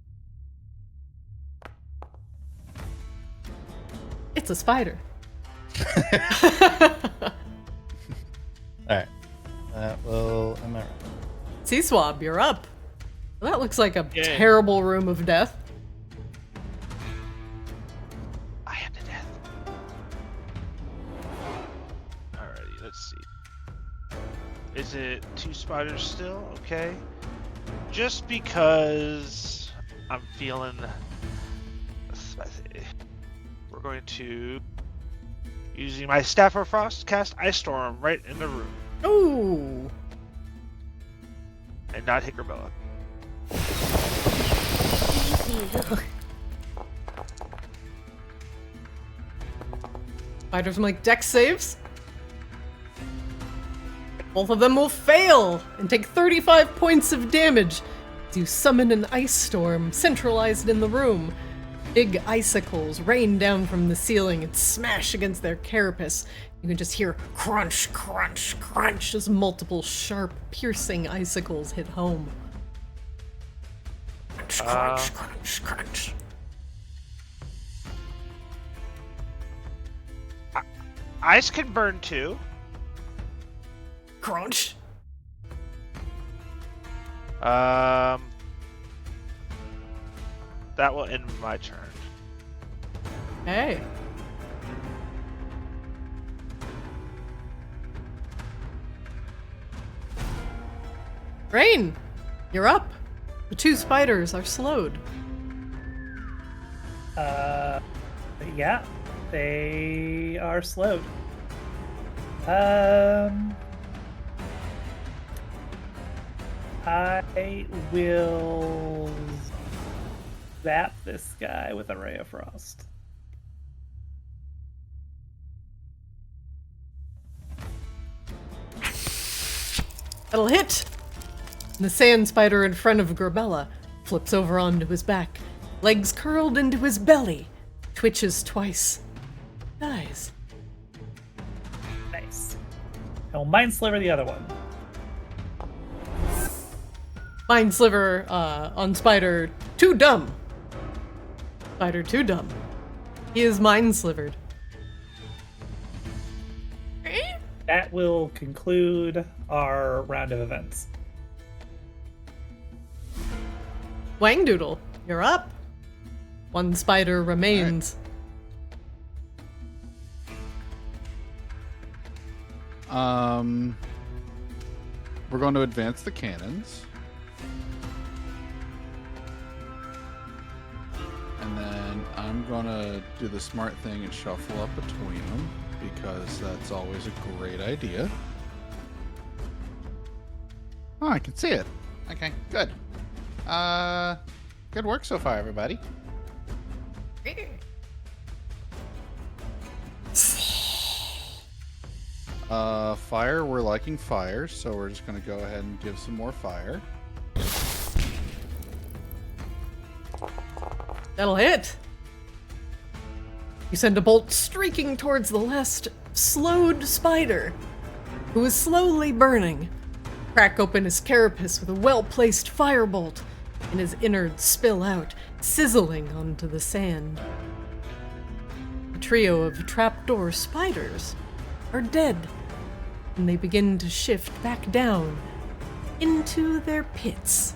Speaker 1: It's a spider.
Speaker 6: Alright. That will am I right?
Speaker 1: Sea-Swab, you're up. Well, that looks like a
Speaker 2: Yay.
Speaker 1: terrible room of death.
Speaker 2: I am to death. Alrighty, let's see. Is it 2 spiders still? Okay. Just because I'm feeling spicy, we're going to, using my Staff of Frost, cast Ice Storm right in the room
Speaker 1: Ooh.
Speaker 2: and not hit Grabella.
Speaker 1: Spiders make dex saves. Both of them will fail and take 35 points of damage as you summon an ice storm centralized in the room. Big icicles rain down from the ceiling and smash against their carapace. You can just hear crunch, crunch, crunch as multiple sharp, piercing icicles hit home. Crunch, crunch, crunch, crunch.
Speaker 2: Ice can burn too.
Speaker 1: Crunch.
Speaker 2: That will end my turn.
Speaker 1: Hey. Rain, you're up. The 2 spiders are slowed.
Speaker 3: Yeah, they are slowed. I will zap this guy with a ray of frost.
Speaker 1: That'll hit! The sand spider in front of Grabella flips over onto his back, legs curled into his belly, twitches twice, dies.
Speaker 3: Nice. I will mind sliver the other one.
Speaker 1: Mind sliver on Spider too dumb. Spider too dumb. He is mind slivered.
Speaker 3: That will conclude our round of events.
Speaker 1: Wangdoodle, you're up. 1 spider remains.
Speaker 7: We're going to advance the cannons. And then I'm going to do the smart thing and shuffle up between them, because that's always a great idea. Oh, I can see it. Okay, good. Good work so far, everybody. Fire, we're liking fire, so we're just going to go ahead and give some more fire.
Speaker 1: That'll hit. You send a bolt streaking towards the last slowed spider, who is slowly burning. Crack open his carapace with a well-placed firebolt, and his innards spill out, sizzling onto the sand. A trio of trapdoor spiders are dead, and they begin to shift back down into their pits.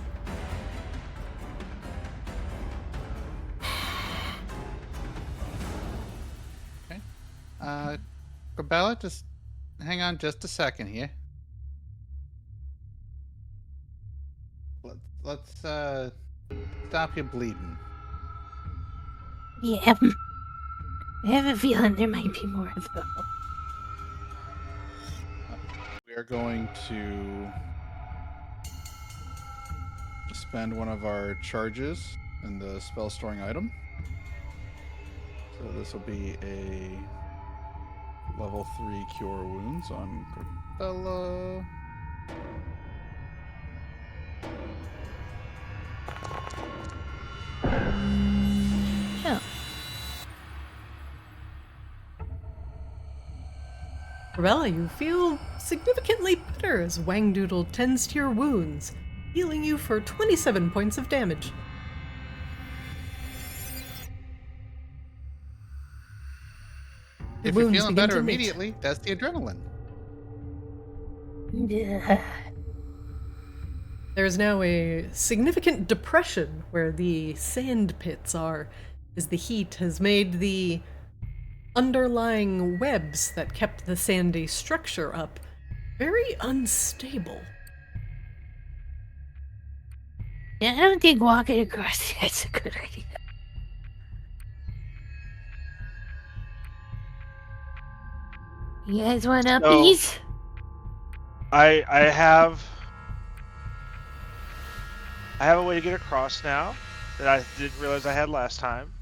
Speaker 7: Gabella, just hang on just a second here. let's stop you bleeding.
Speaker 8: Yeah. I have a feeling there might be more, though.
Speaker 7: We are going to spend one of our charges in the spell storing item. So this will be a level 3 cure wounds on Bella.
Speaker 8: Oh.
Speaker 1: Rebella, you feel significantly better as Wangdoodle tends to your wounds, healing you for 27 points of damage.
Speaker 7: If
Speaker 1: Wounds
Speaker 7: you're feeling
Speaker 1: begin
Speaker 7: better
Speaker 1: to knit.
Speaker 7: immediately, that's the adrenaline.
Speaker 8: Yeah.
Speaker 1: There is now a significant depression where the sand pits are, as the heat has made the underlying webs that kept the sandy structure up very unstable.
Speaker 8: Yeah, I don't think walking across that's a good idea. You guys want uppies?
Speaker 2: I have a way to get across now that I didn't realize I had last time.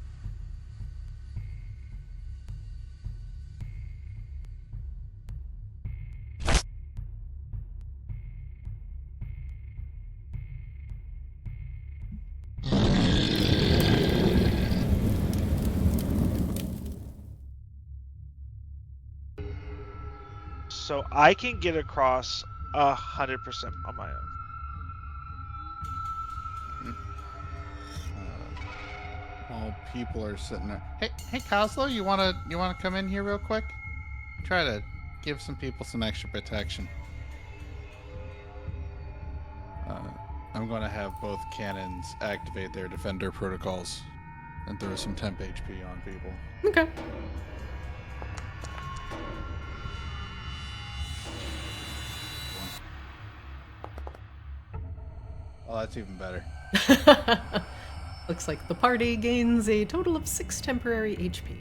Speaker 2: So I can get across 100% on my own.
Speaker 7: While people are sitting there. Hey, Coslow, you wanna come in here real quick? Try to give some people some extra protection. I'm gonna have both cannons activate their defender protocols and throw some temp HP on people.
Speaker 1: Okay.
Speaker 7: Oh, that's even better.
Speaker 1: Looks like the party gains a total of 6 temporary HP.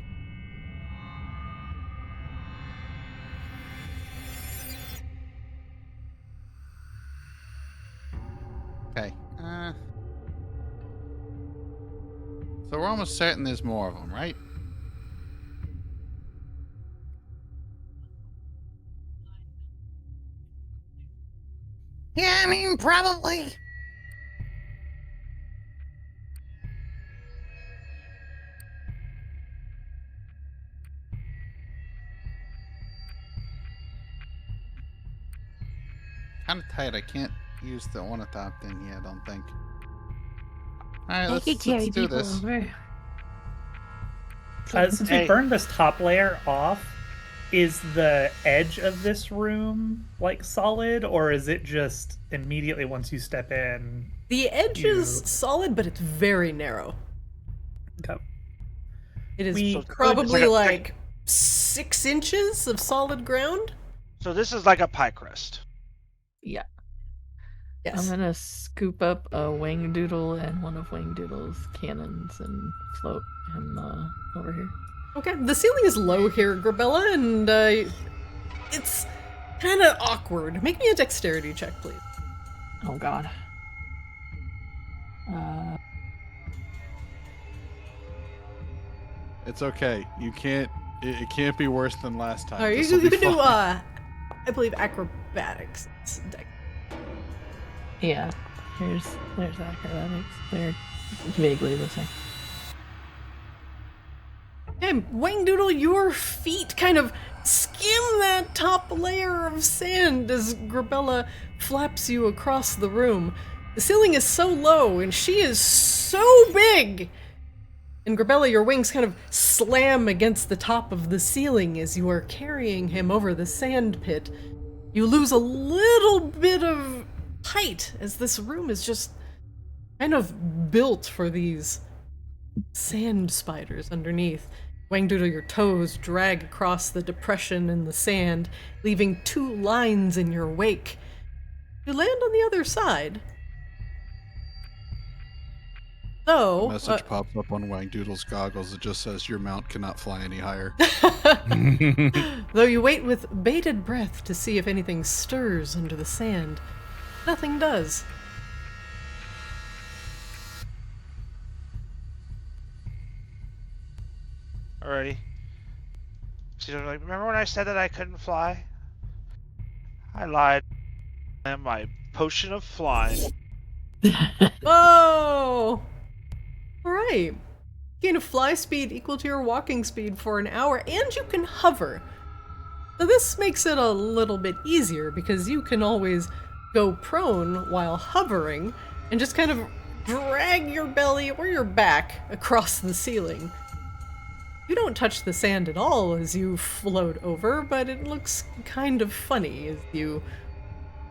Speaker 7: Okay. So we're almost certain there's more of them, right?
Speaker 4: Yeah, I mean, probably.
Speaker 7: Kind of tight. I can't use the ornithop thing here, I don't think. Alright,
Speaker 8: I
Speaker 7: let's
Speaker 8: could carry
Speaker 7: do
Speaker 8: people
Speaker 7: this.
Speaker 8: over.
Speaker 3: Since we
Speaker 2: Hey.
Speaker 3: burned this top layer off, is the edge of this room like solid, or is it just immediately once you step in?
Speaker 1: The edge
Speaker 3: You-
Speaker 1: is solid, but it's very narrow.
Speaker 3: Okay.
Speaker 1: It is
Speaker 3: We
Speaker 1: probably
Speaker 2: could-
Speaker 1: like 6 inches of solid ground.
Speaker 2: So this is like a pie crust.
Speaker 5: Yeah.
Speaker 1: Yes.
Speaker 5: I'm gonna scoop up a Wangdoodle and one of Wangdoodle's cannons and float him over here.
Speaker 1: Okay, the ceiling is low here, Grabella, and it's kind of awkward. Make me a dexterity check, please.
Speaker 5: Oh god.
Speaker 7: It's okay. You can't. It can't be worse than last time.
Speaker 1: All right,
Speaker 7: This'll
Speaker 1: you
Speaker 7: be
Speaker 1: can do,
Speaker 7: fine.
Speaker 1: I believe, acrobatics. It's
Speaker 5: Yeah. There's acrobatics. They're vaguely the same.
Speaker 1: Okay, Wangdoodle, your feet kind of skim that top layer of sand as Grabella flaps you across the room. The ceiling is so low, and she is so big! And Grabella, your wings kind of slam against the top of the ceiling as you are carrying him over the sand pit. You lose a little bit of height as this room is just kind of built for these sand spiders underneath. Wangdoodle, your toes drag across the depression in the sand, leaving 2 lines in your wake. You land on the other side. So,
Speaker 7: A message pops up on Wangdoodle's goggles. It just says your mount cannot fly any higher.
Speaker 1: though you wait with bated breath to see if anything stirs under the sand, nothing does.
Speaker 2: Alrighty. So you're like, remember when I said that I couldn't fly? I lied. And my potion of flying.
Speaker 1: Oh! Alright. Gain a fly speed equal to your walking speed for an hour, and you can hover. So this makes it a little bit easier because you can always go prone while hovering and just kind of drag your belly or your back across the ceiling. You don't touch the sand at all as you float over, but it looks kind of funny as you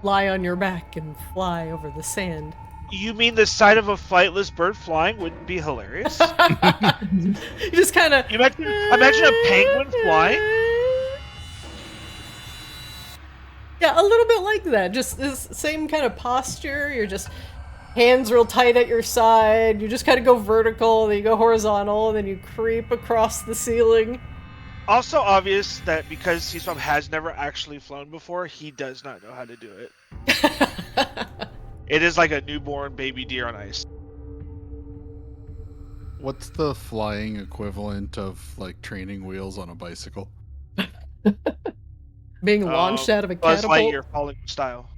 Speaker 1: lie on your back and fly over the sand.
Speaker 2: You mean the sight of a flightless bird flying wouldn't be hilarious?
Speaker 1: You just kind of...
Speaker 2: Imagine a penguin flying?
Speaker 1: Yeah, a little bit like that. Just this same kind of posture. You're just hands real tight at your side. You just kind of go vertical, then you go horizontal, and then you creep across the ceiling.
Speaker 2: Also obvious that because Seaswap has never actually flown before, he does not know how to do it. It is like a newborn baby deer on ice.
Speaker 7: What's the flying equivalent of like training wheels on a bicycle?
Speaker 1: Being launched out of a
Speaker 2: Buzz
Speaker 1: catapult.
Speaker 2: Lightyear falling style.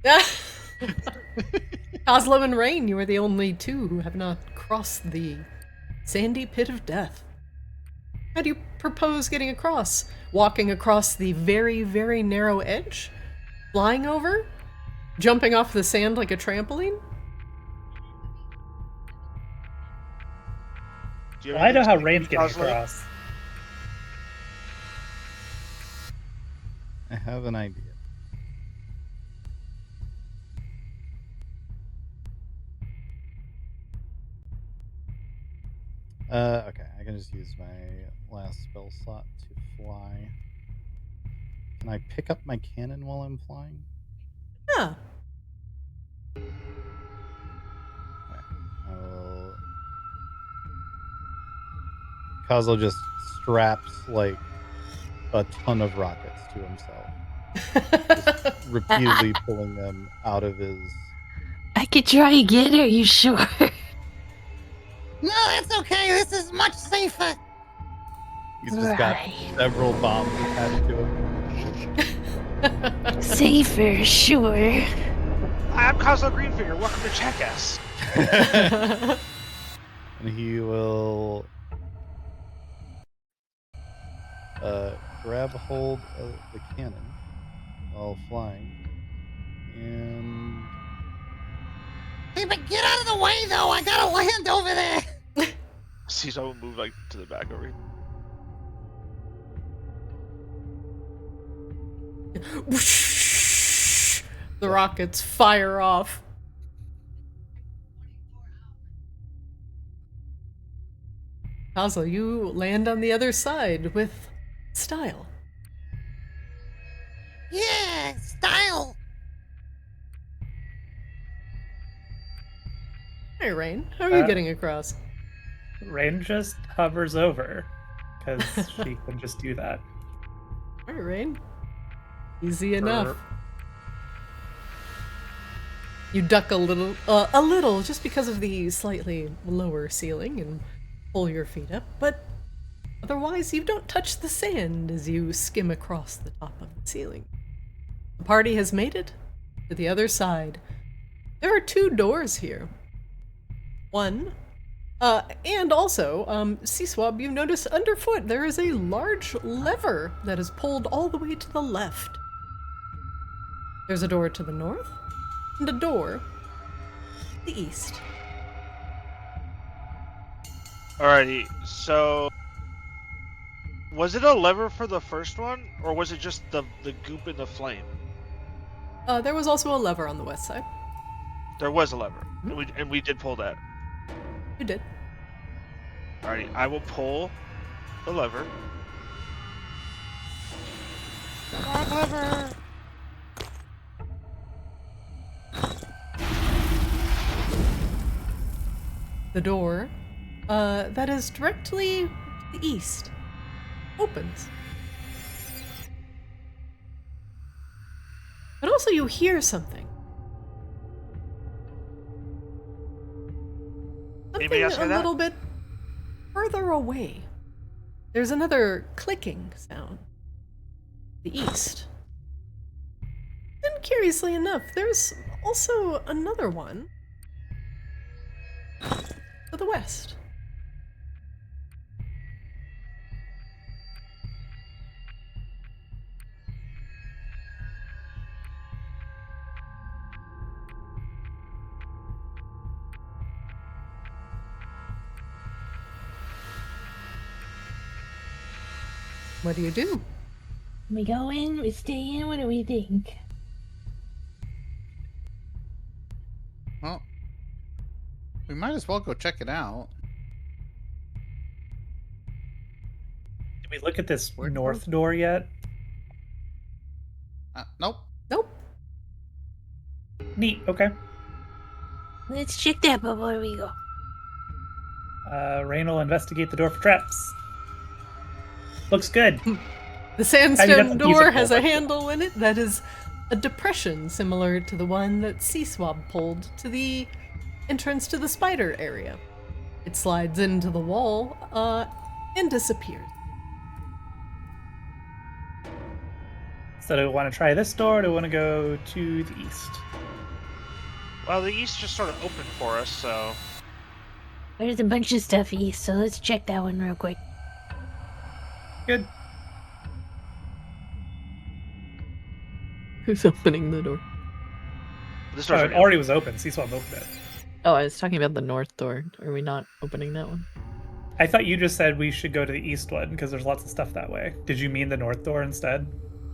Speaker 1: Oslo and Rain, you are the only two who have not crossed the sandy pit of death. How do you propose getting across? Walking across the very, very narrow edge? Flying over? Jumping off the sand like a trampoline?
Speaker 2: Do you have
Speaker 3: I know
Speaker 2: anything
Speaker 3: how
Speaker 2: to
Speaker 3: Rain's
Speaker 2: say,
Speaker 3: getting
Speaker 2: Oslo?
Speaker 3: across.
Speaker 6: I have an idea. Okay, I can just use my last spell slot to fly. Can I pick up my cannon while I'm flying?
Speaker 1: Yeah.
Speaker 6: Okay, I will... Kazo just straps like a ton of rockets to himself, just repeatedly pulling them out of his...
Speaker 8: I could try again, are you sure?
Speaker 4: No, that's okay. This is much safer.
Speaker 6: He's just got several bombs attached to him.
Speaker 8: Safer, sure.
Speaker 2: I'm Cosmo Greenfinger. Welcome to Jackass.
Speaker 6: And he will grab hold of the cannon while flying, and
Speaker 4: Hey, but get out of the way, though. I gotta land over there.
Speaker 2: Seaswap will move like to the back over here.
Speaker 1: Whoosh! The rockets fire off. Oslo, you land on the other side with style.
Speaker 4: Yeah, style.
Speaker 1: Hey, Rain, how are you
Speaker 3: Uh,
Speaker 1: getting across?
Speaker 3: Rain just hovers over because she can just do that.
Speaker 1: All right, Rain. Easy enough. You duck a little, just because of the slightly lower ceiling, and pull your feet up, but otherwise you don't touch the sand as you skim across the top of the ceiling. The party has made it to the other side. There are 2 doors here. One, and also, Seaswab, you notice underfoot there is a large lever that is pulled all the way to the left. There's a door to the north, and a door to the east.
Speaker 2: Alrighty, so was it a lever for the first one, or was it just the goop in the flame?
Speaker 1: There was also a lever on the west side.
Speaker 2: There was a lever, and we did pull that.
Speaker 1: You did.
Speaker 2: Alrighty, I will pull the lever. Wrong lever.
Speaker 1: The door that is directly to the east. Opens. But also you hear something.
Speaker 2: Anybody else hear
Speaker 1: A
Speaker 2: that?
Speaker 1: little bit further away. There's another clicking sound. The east. And curiously enough, there's also another one to the west. What do you do?
Speaker 8: We go in, we stay in, what do we think?
Speaker 7: Well, we might as well go check it out.
Speaker 3: Did we look at this
Speaker 7: Where-
Speaker 3: north door yet?
Speaker 7: Nope.
Speaker 1: Nope.
Speaker 3: Neat. Okay.
Speaker 8: Let's check that before we go.
Speaker 3: Rain will investigate the door for traps. Looks good.
Speaker 1: The
Speaker 3: I mean, that's
Speaker 1: sandstone door
Speaker 3: musical,
Speaker 1: has a
Speaker 3: but-
Speaker 1: handle in it that is a depression similar to the one that Sea Swab pulled to the entrance to the spider area. It slides into the wall, and disappears.
Speaker 3: So do we want to try this door or do we want to go to the east?
Speaker 2: Well, the east just sort of opened for us, so
Speaker 8: There's a bunch of stuff east, so let's check that one real quick.
Speaker 3: Good.
Speaker 5: Who's opening the door?
Speaker 2: this
Speaker 3: Oh,
Speaker 2: door's
Speaker 3: it already was open. Seaswap opened it.
Speaker 5: Oh, I was talking about the north door. Are we not opening that one?
Speaker 3: I thought you just said we should go to the east one because there's lots of stuff that way. Did you mean the north door instead?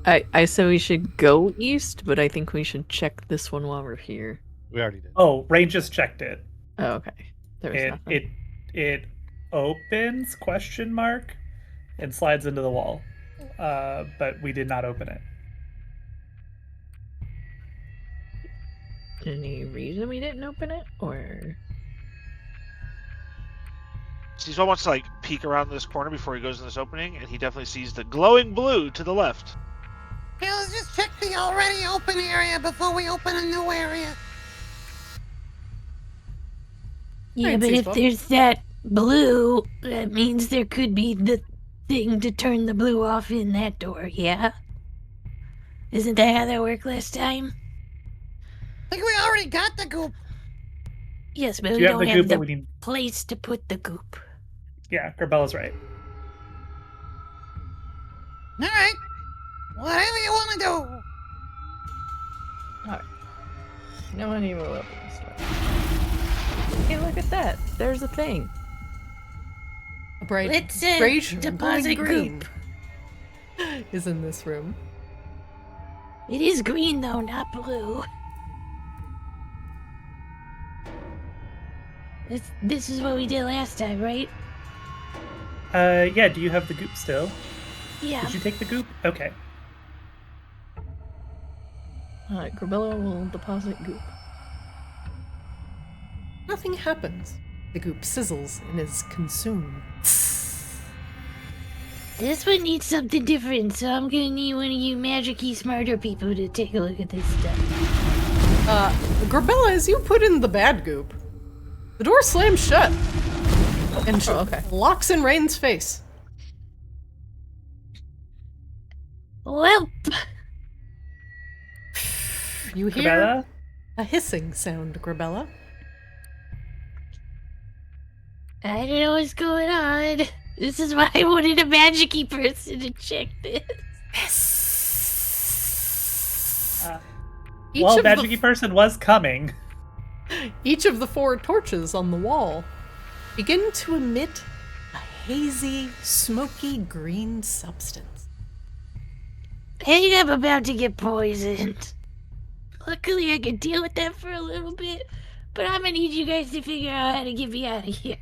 Speaker 5: I said we should go east, but I think we should check this one while we're here.
Speaker 6: We already did.
Speaker 3: Oh, Rain just checked it.
Speaker 5: Oh, okay. There was nothing.
Speaker 3: It opens ? And slides into the wall. But we did not open it.
Speaker 5: Any reason we didn't open it, or
Speaker 2: Seaswell wants to like peek around this corner before he goes in this opening, and he definitely sees the glowing blue to the left.
Speaker 4: Yeah, let's just check the already open area before we open a new area.
Speaker 8: Yeah,
Speaker 1: Alright,
Speaker 8: but if
Speaker 1: Seaswell.
Speaker 8: there's that blue, that means there could be the thing to turn the blue off in that door, yeah? Isn't that how that worked last time?
Speaker 4: I think we already got the goop.
Speaker 8: Yes, but
Speaker 3: Do
Speaker 8: we
Speaker 3: you have
Speaker 8: don't
Speaker 3: the
Speaker 8: have
Speaker 3: goop that
Speaker 8: the
Speaker 3: we need?
Speaker 8: place to put the goop.
Speaker 3: Yeah, Carbella's right.
Speaker 4: Alright. Whatever you want to do.
Speaker 5: no one even will open this door? Hey, look at that! There's a thing.
Speaker 1: A bright
Speaker 8: Let's
Speaker 1: brazier
Speaker 8: deposit
Speaker 1: glowing green
Speaker 8: goop.
Speaker 1: is in this room.
Speaker 8: It is green though, not blue. This is what we did last time, right?
Speaker 3: Yeah, do you have the goop still?
Speaker 8: Yeah.
Speaker 3: Did you take the goop? Okay.
Speaker 5: Alright, Corbella will deposit goop.
Speaker 1: Nothing happens. The goop sizzles and is consumed.
Speaker 8: This one needs something different, so I'm gonna need one of you magic-y smarter people to take a look at this stuff.
Speaker 1: Grabella, as you put in the bad goop, the door slams shut and
Speaker 5: okay.
Speaker 1: locks in Rain's face.
Speaker 8: Well,
Speaker 1: You hear
Speaker 3: Corbella?
Speaker 1: a hissing sound, Grabella.
Speaker 8: I don't know what's going on. This is why I wanted a magic-y person to check this.
Speaker 1: Each
Speaker 3: Well,
Speaker 1: of the-
Speaker 3: magic-y person was coming.
Speaker 1: Each of the 4 torches on the wall begin to emit a hazy, smoky green substance.
Speaker 8: I think I'm about to get poisoned. Luckily, I can deal with that for a little bit, but I'm gonna need you guys to figure out how to get me out of here.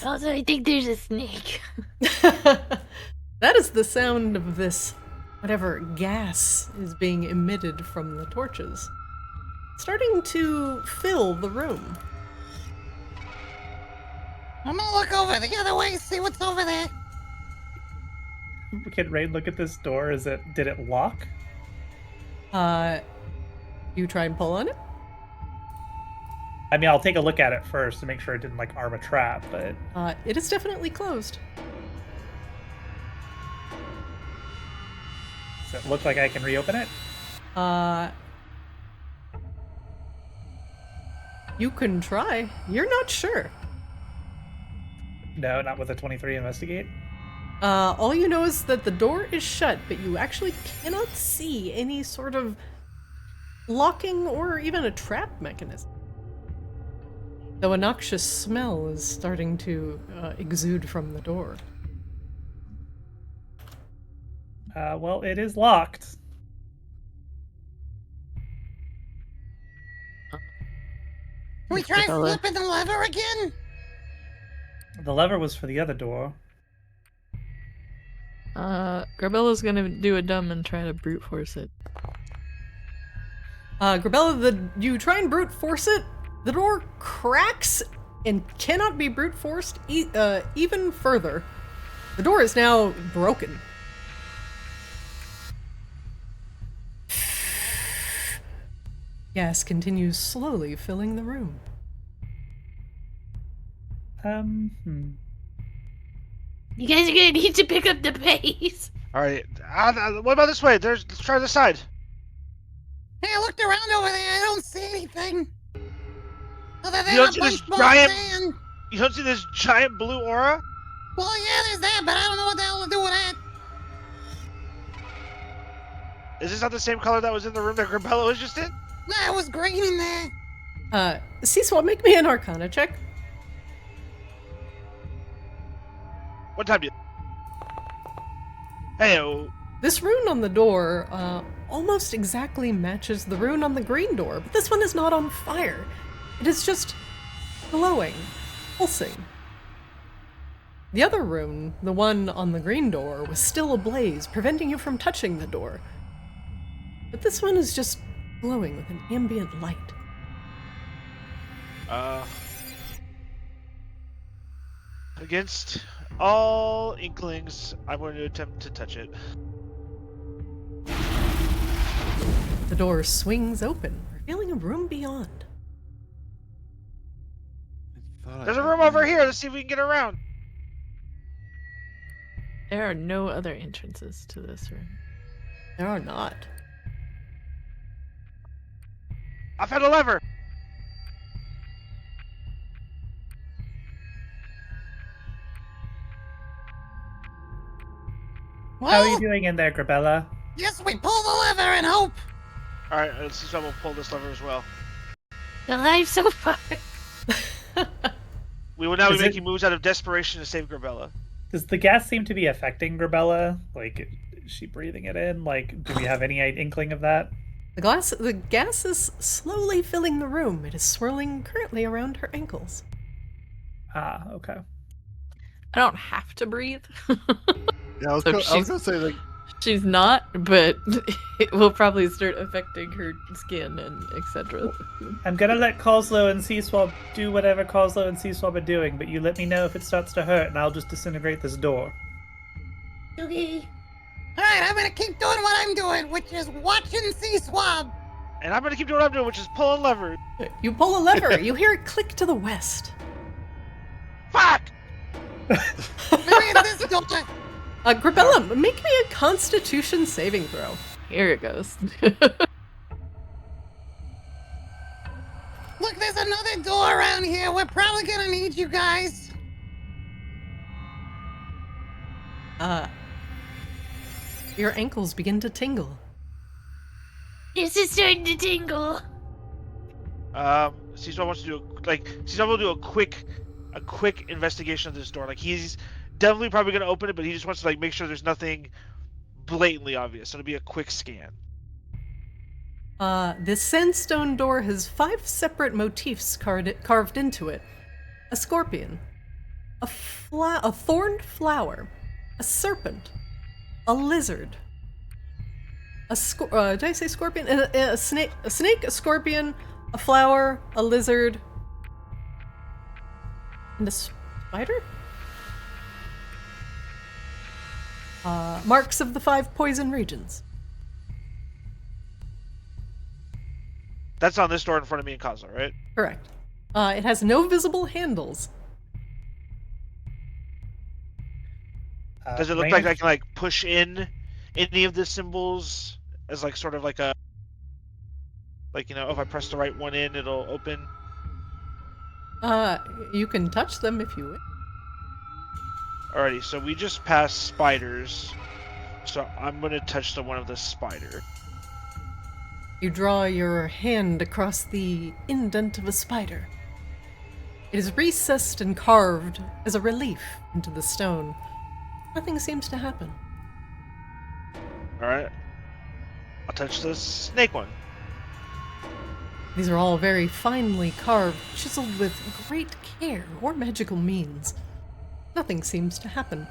Speaker 8: Also, I think there's a snake.
Speaker 1: That is the sound of this, whatever gas is being emitted from the torches. starting to fill the room.
Speaker 4: I'm gonna look over the other way, see what's over there.
Speaker 3: Can Rain look at this door? Did it lock?
Speaker 1: You try and pull on it?
Speaker 3: I mean, I'll take a look at it first to make sure it didn't like arm a trap, but
Speaker 1: It is definitely closed.
Speaker 3: does it look like I can reopen it?
Speaker 1: You can try. You're not sure.
Speaker 3: No, not with a 23 investigate.
Speaker 1: All you know is that the door is shut, but you actually cannot see any sort of locking or even a trap mechanism. Though a noxious smell is starting to exude from the door.
Speaker 3: Well, it is locked.
Speaker 4: Can we try flipping the lever again?
Speaker 3: The lever was for the other door.
Speaker 5: Grabella's gonna do a dumb and try to brute force it.
Speaker 1: Grabella, you try and brute force it. The door cracks and cannot be brute forced even further. The door is now broken. Gas continues slowly filling the room.
Speaker 8: You guys are gonna need to pick up the pace.
Speaker 2: All right. What about this way? Let's try this side.
Speaker 4: Hey, I looked around over there. I don't see anything. Other than
Speaker 2: You don't
Speaker 4: a
Speaker 2: see this
Speaker 4: bunch more
Speaker 2: giant-
Speaker 4: sand.
Speaker 2: You don't see this giant blue aura?
Speaker 4: Well, yeah, there's that, but I don't know what the hell to do with that.
Speaker 2: Is this not the same color that was in the room that Grabella was just in?
Speaker 4: Nah, it was green in there.
Speaker 1: Seaswap, make me an Arcana check.
Speaker 2: What time do you... Hey-oh.
Speaker 1: This rune on the door almost exactly matches the rune on the green door, but this one is not on fire. It is just glowing, pulsing. The other rune, the one on the green door, was still ablaze, preventing you from touching the door. But this one is just glowing with an ambient light.
Speaker 2: Against all inklings, I'm going to attempt to touch it.
Speaker 1: The door swings open, revealing a room beyond.
Speaker 2: There's a room over here. Let's see if we can get around.
Speaker 5: There are no other entrances to this room.
Speaker 1: There are not.
Speaker 2: I found a lever.
Speaker 3: How are
Speaker 4: Well,
Speaker 3: you doing in there, Grabella?
Speaker 4: yes, we pull the lever and hope.
Speaker 2: All right, let's see if we'll pull this lever as well.
Speaker 8: Alive so far.
Speaker 2: We will now be
Speaker 3: Is it-
Speaker 2: making moves out of desperation to save Grabella.
Speaker 3: Does the gas seem to be affecting Grabella? Like, is she breathing it in? Like, do we have any inkling of that?
Speaker 1: The gas is slowly filling the room. It is swirling currently around her ankles.
Speaker 3: Ah, okay.
Speaker 5: I don't have to breathe.
Speaker 7: Yeah, I was
Speaker 5: So
Speaker 7: gonna say like
Speaker 5: She's not, but it will probably start affecting her skin and etc.
Speaker 3: I'm gonna let Coslow and Seaswab do whatever Coslow and Seaswab are doing, but you let me know if it starts to hurt, and I'll just disintegrate this door.
Speaker 8: Okay.
Speaker 4: Alright, I'm gonna keep doing what I'm doing, which is watching Sea-Swab.
Speaker 2: And I'm going to keep doing what I'm doing, which is pulling levers.
Speaker 1: You pull a lever. You hear it click to the west.
Speaker 2: Fuck!
Speaker 4: Maybe it's this door.
Speaker 1: Grabella, make me a Constitution saving throw.
Speaker 5: Here it goes.
Speaker 4: Look, there's another door around here. We're probably gonna need you guys.
Speaker 1: Your ankles begin to tingle.
Speaker 8: This is starting to tingle.
Speaker 2: Caesar wants to do Caesar will do a quick investigation of this door. Like, he's definitely probably going to open it, but he just wants to make sure there's nothing blatantly obvious. So it'll be a quick scan.
Speaker 1: This sandstone door has 5 separate motifs carved into it. A scorpion, a thorned flower, a serpent, a lizard, did I say scorpion? A snake, a scorpion, a flower, a lizard, and a spider? Marks of the 5 poison regions.
Speaker 2: That's on this door in front of me and Kaza, right?
Speaker 1: Correct. It has no visible handles.
Speaker 2: Does it look
Speaker 3: Rain-
Speaker 2: like I can like push in any of the symbols as like sort of like a if I press the right one in, it'll open?
Speaker 1: You can touch them if you wish.
Speaker 2: Alrighty, so we just passed spiders, so I'm gonna touch the one of the spider.
Speaker 1: You draw your hand across the indent of a spider. It is recessed and carved as a relief into the stone. Nothing seems to happen.
Speaker 2: Alright. I'll touch the snake one.
Speaker 1: These are all very finely carved, chiseled with great care or magical means. Nothing seems to happen.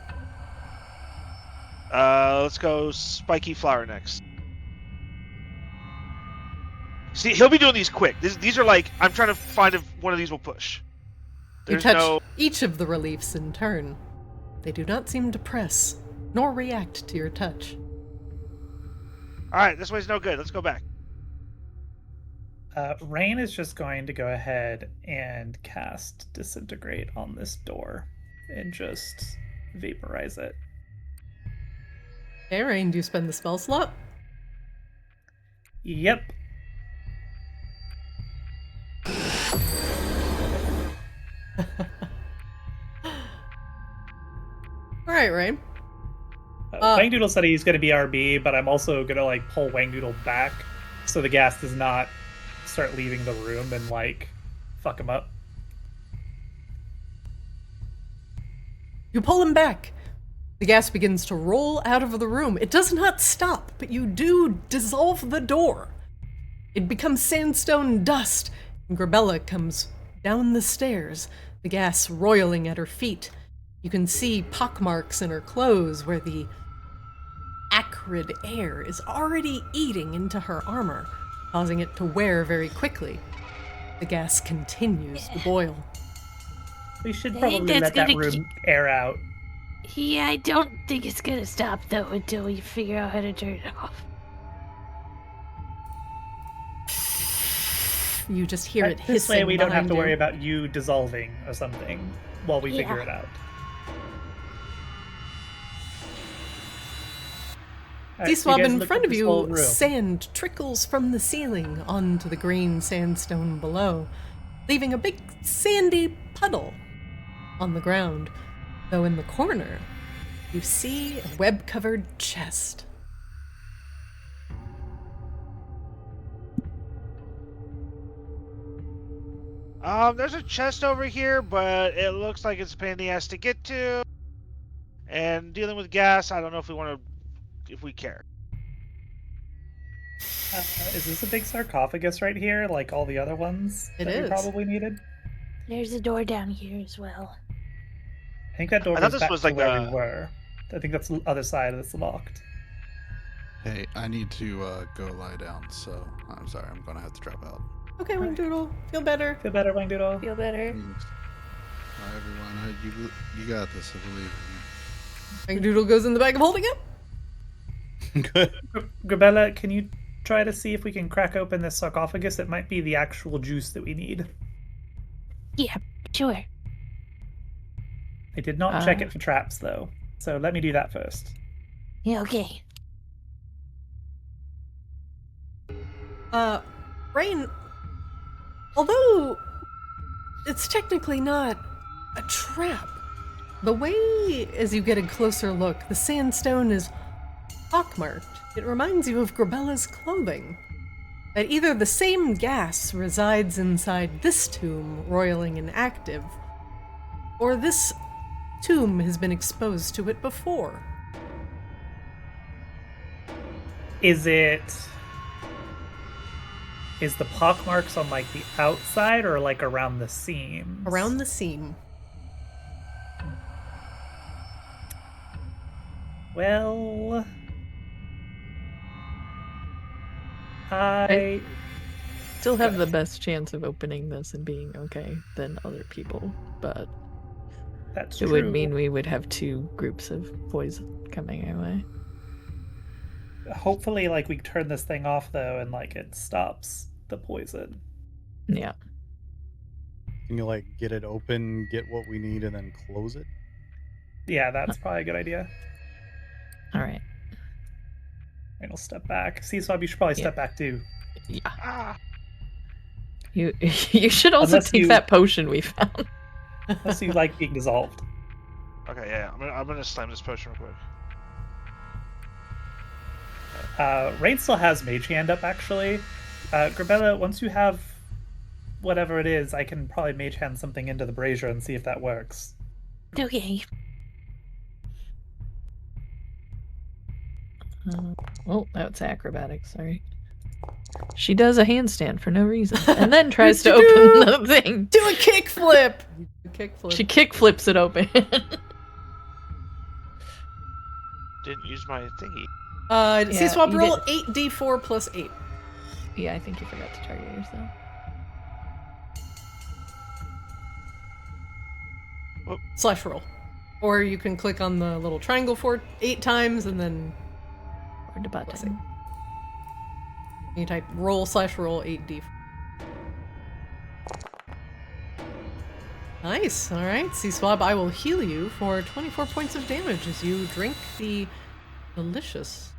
Speaker 2: Let's go spiky flower next. See, he'll be doing these quick. These are like, I'm trying to find if one of these will push.
Speaker 1: You
Speaker 2: There's
Speaker 1: touch
Speaker 2: no...
Speaker 1: each of the reliefs in turn. They do not seem to press, nor react to your touch.
Speaker 2: Alright, this way's no good. Let's go back.
Speaker 3: Rain is just going to go ahead and cast Disintegrate on this door and just vaporize it.
Speaker 1: Hey, Rain, do you spend the spell slot?
Speaker 3: Yep.
Speaker 1: Alright, Rain.
Speaker 3: Wangdoodle said he's going to be RB, but I'm also going to like pull Wangdoodle back so the gas does not start leaving the room and like fuck him up.
Speaker 1: You pull him back. The gas begins to roll out of the room. It does not stop, but you do dissolve the door. It becomes sandstone dust, and Grabella comes down the stairs, the gas roiling at her feet. You can see pockmarks in her clothes where the acrid air is already eating into her armor, causing it to wear very quickly. The gas continues to boil.
Speaker 3: We should
Speaker 8: I
Speaker 3: probably
Speaker 8: think that's
Speaker 3: let that
Speaker 8: gonna
Speaker 3: room air out.
Speaker 8: Yeah, I don't think it's gonna stop though until we figure out how to turn it off.
Speaker 1: You just hear it
Speaker 3: This
Speaker 1: hissing
Speaker 3: way we don't have
Speaker 1: behind
Speaker 3: to
Speaker 1: you.
Speaker 3: worry about you dissolving or something while we figure
Speaker 8: Yeah.
Speaker 3: it out. Alright,
Speaker 1: See,
Speaker 3: so
Speaker 1: Swab,
Speaker 3: guys
Speaker 1: in
Speaker 3: look
Speaker 1: front
Speaker 3: at
Speaker 1: of
Speaker 3: this whole
Speaker 1: you,
Speaker 3: room.
Speaker 1: sand trickles from the ceiling onto the green sandstone below, leaving a big sandy puddle on the ground. Though in the corner, you see a web-covered chest.
Speaker 2: There's a chest over here, but it looks like it's a pain in the ass to get to. And dealing with gas, I don't know if we care.
Speaker 3: Is this a big sarcophagus right here, like all the other ones
Speaker 1: It
Speaker 3: that we
Speaker 1: is.
Speaker 3: probably needed?
Speaker 8: There's a door down here as well.
Speaker 3: I think that door
Speaker 2: I thought
Speaker 3: goes
Speaker 2: this
Speaker 3: back
Speaker 2: was
Speaker 3: to
Speaker 2: like
Speaker 3: where
Speaker 2: the-
Speaker 3: we were. I think that's the other side that's locked.
Speaker 7: Hey, I need to go lie down, so I'm sorry, I'm gonna have to drop out.
Speaker 1: Okay, Wingdoodle, feel better.
Speaker 3: Feel better, Wangdoodle?
Speaker 5: Feel better.
Speaker 7: Thanks. Bye, everyone. You got this, I believe in you.
Speaker 1: Wingdoodle goes in the bag of holding it.
Speaker 6: Good.
Speaker 3: Grabella, can you try to see if we can crack open this sarcophagus? It might be the actual juice that we need.
Speaker 8: Yeah, sure.
Speaker 3: I did not check it for traps, though. So let me do that first.
Speaker 8: Yeah, okay.
Speaker 1: Rain, although it's technically not a trap, the way as you get a closer look, the sandstone is pockmarked. It reminds you of Grabella's clothing. That either the same gas resides inside this tomb, roiling and active, or this tomb has been exposed to it before.
Speaker 3: Is the pockmarks on like the outside or like around the seams?
Speaker 1: Around the seam.
Speaker 3: Well, I
Speaker 5: still have the best chance of opening this and being okay than other people, but
Speaker 3: That's
Speaker 5: it
Speaker 3: true.
Speaker 5: would mean we would have 2 groups of poison coming our way.
Speaker 3: Hopefully, like, we turn this thing off, though, and, like, it stops the poison.
Speaker 5: Yeah.
Speaker 6: Can you like get it open, get what we need, and then close it?
Speaker 3: Yeah, that's probably a good idea.
Speaker 5: All right.
Speaker 3: And I'll step back. Seaswab, you should probably step back, too.
Speaker 5: Yeah.
Speaker 2: Ah,
Speaker 5: You should also
Speaker 3: Unless
Speaker 5: take
Speaker 3: you-
Speaker 5: that potion we found.
Speaker 3: Unless you like being dissolved.
Speaker 2: okay, yeah. I'm gonna slam this potion real quick.
Speaker 3: Rain still has Mage Hand up, actually. Grabella, once you have whatever it is, I can probably Mage Hand something into the brazier and see if that works.
Speaker 8: Okay.
Speaker 5: Oh, that's acrobatics, sorry. She does a handstand for no reason, and then tries to open the thing.
Speaker 1: Do a kickflip! Kickflip.
Speaker 5: She kick flips it open.
Speaker 2: Didn't use my thingy.
Speaker 1: C swap
Speaker 5: you
Speaker 1: roll
Speaker 5: get-
Speaker 1: 8d4 plus 8.
Speaker 5: Yeah, I think you forgot to target yourself.
Speaker 1: Slash roll. Or you can click on the little triangle for 8 times and then
Speaker 5: Or the button.
Speaker 1: you type roll slash roll 8d. Nice. All right, C-Swab, I will heal you for 24 points of damage as you drink the delicious.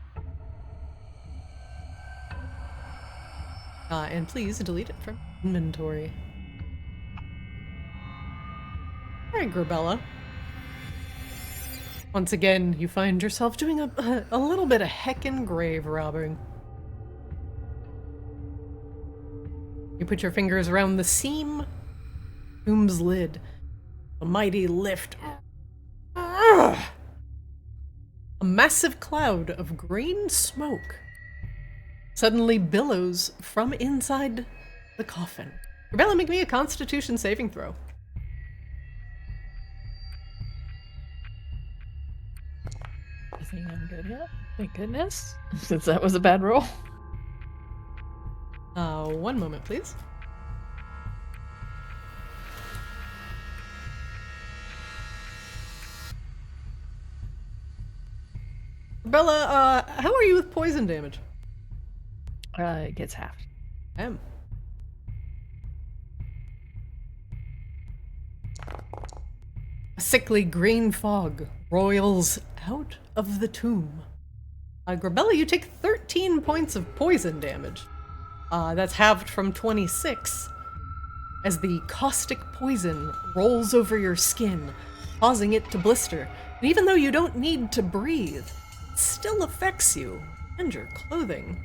Speaker 1: And please delete it from inventory. All right, Grabella. Once again, you find yourself doing a little bit of heckin' grave robbing. You put your fingers around the seam, tomb's lid, a mighty lift. A massive cloud of green smoke suddenly billows from inside the coffin. Grabella, make me a Constitution saving throw.
Speaker 5: I think I'm good yet. Thank goodness. Since that was a bad roll.
Speaker 1: 1 moment, please. Bella, how are you with poison damage?
Speaker 5: It gets halved.
Speaker 1: A sickly green fog roils out of the tomb. Grabella, you take 13 points of poison damage. That's halved from 26. As the caustic poison rolls over your skin, causing it to blister. And even though you don't need to breathe, it still affects you and your clothing.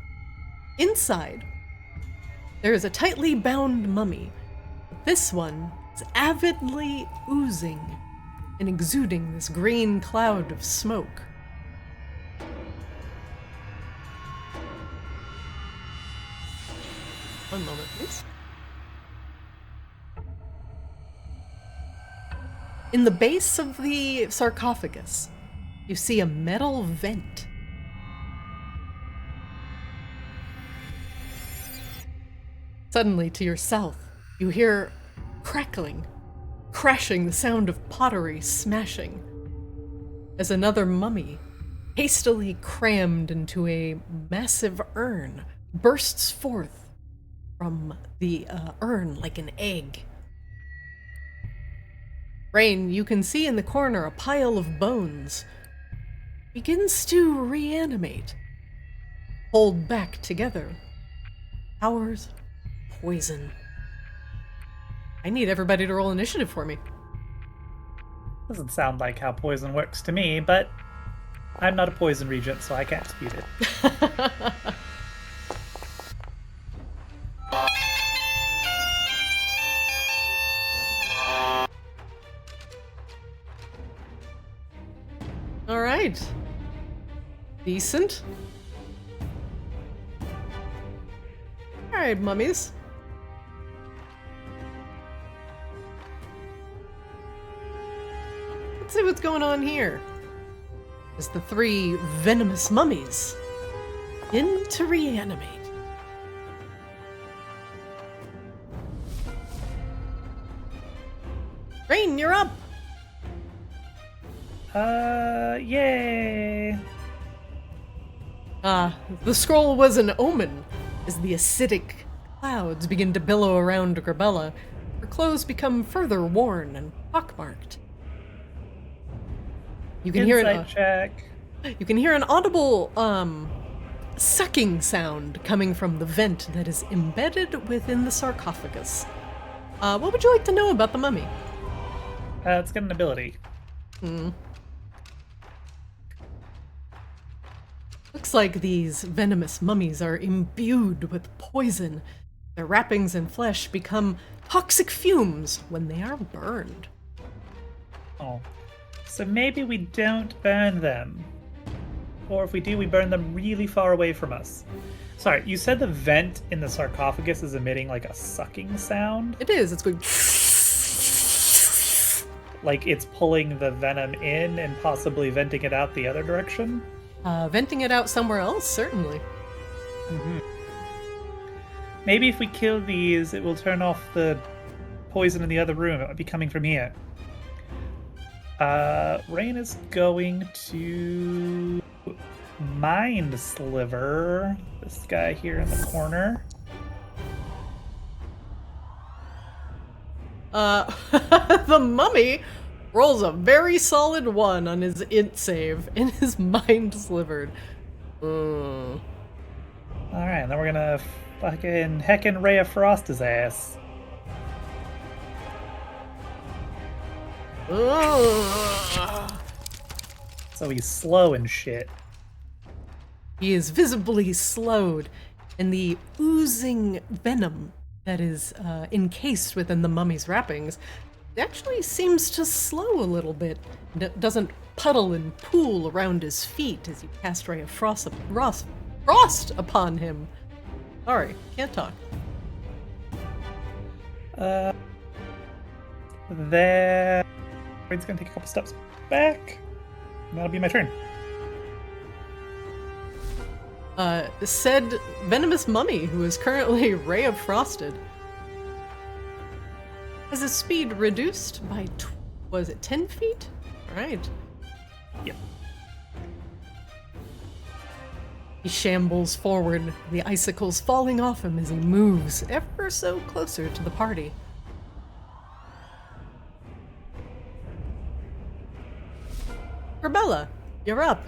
Speaker 1: Inside, there is a tightly bound mummy. This one is avidly oozing and exuding this green cloud of smoke. One moment, please. In the base of the sarcophagus, you see a metal vent. Suddenly, to your south, you hear crackling, crashing, the sound of pottery smashing, as another mummy, hastily crammed into a massive urn, bursts forth from the urn like an egg. Rain, you can see in the corner a pile of bones begins to reanimate, hold back together. Powers, poison. I need everybody to roll initiative for me.
Speaker 3: Doesn't sound like how poison works to me, but I'm not a poison regent, so I can't dispute it.
Speaker 1: All right. Decent. All right, mummies. Let's see what's going on here. As the 3 venomous mummies begin to reanimate. Rain, you're up!
Speaker 3: Yay!
Speaker 1: The scroll was an omen. As the acidic clouds begin to billow around Grabella, her clothes become further worn and pockmarked. You can
Speaker 3: Insight check.
Speaker 1: You can hear an audible, sucking sound coming from the vent that is embedded within the sarcophagus. What would you like to know about the mummy?
Speaker 3: It's got an ability.
Speaker 1: Looks like these venomous mummies are imbued with poison. Their wrappings and flesh become toxic fumes when they are burned.
Speaker 3: Oh. So maybe we don't burn them. Or if we do, we burn them really far away from us. Sorry, you said the vent in the sarcophagus is emitting like a sucking sound?
Speaker 1: It is, it's going...
Speaker 3: Like it's pulling the venom in and possibly venting it out the other direction?
Speaker 1: Venting it out somewhere else, certainly.
Speaker 3: Maybe if we kill these, it will turn off the poison in the other room. It might be coming from here. Rain is going to Mind Sliver this guy here in the corner.
Speaker 1: The mummy rolls a very solid 1 on his int save and is mind slivered.
Speaker 3: Alright, then we're gonna fucking heckin' Ray of Frost his ass. So he's slow and shit.
Speaker 1: He is visibly slowed, and the oozing venom that is encased within the mummy's wrappings actually seems to slow a little bit. It doesn't puddle and pool around his feet as you cast Ray of Frost upon him. Sorry, can't talk.
Speaker 3: Then Rain's gonna take a couple steps back, and that'll be my turn.
Speaker 1: Said Venomous Mummy, who is currently Ray of Frosted, has his speed reduced by, was it 10 feet? Alright.
Speaker 3: Yep.
Speaker 1: He shambles forward, the icicles falling off him as he moves ever so closer to the party. Grabella, you're up.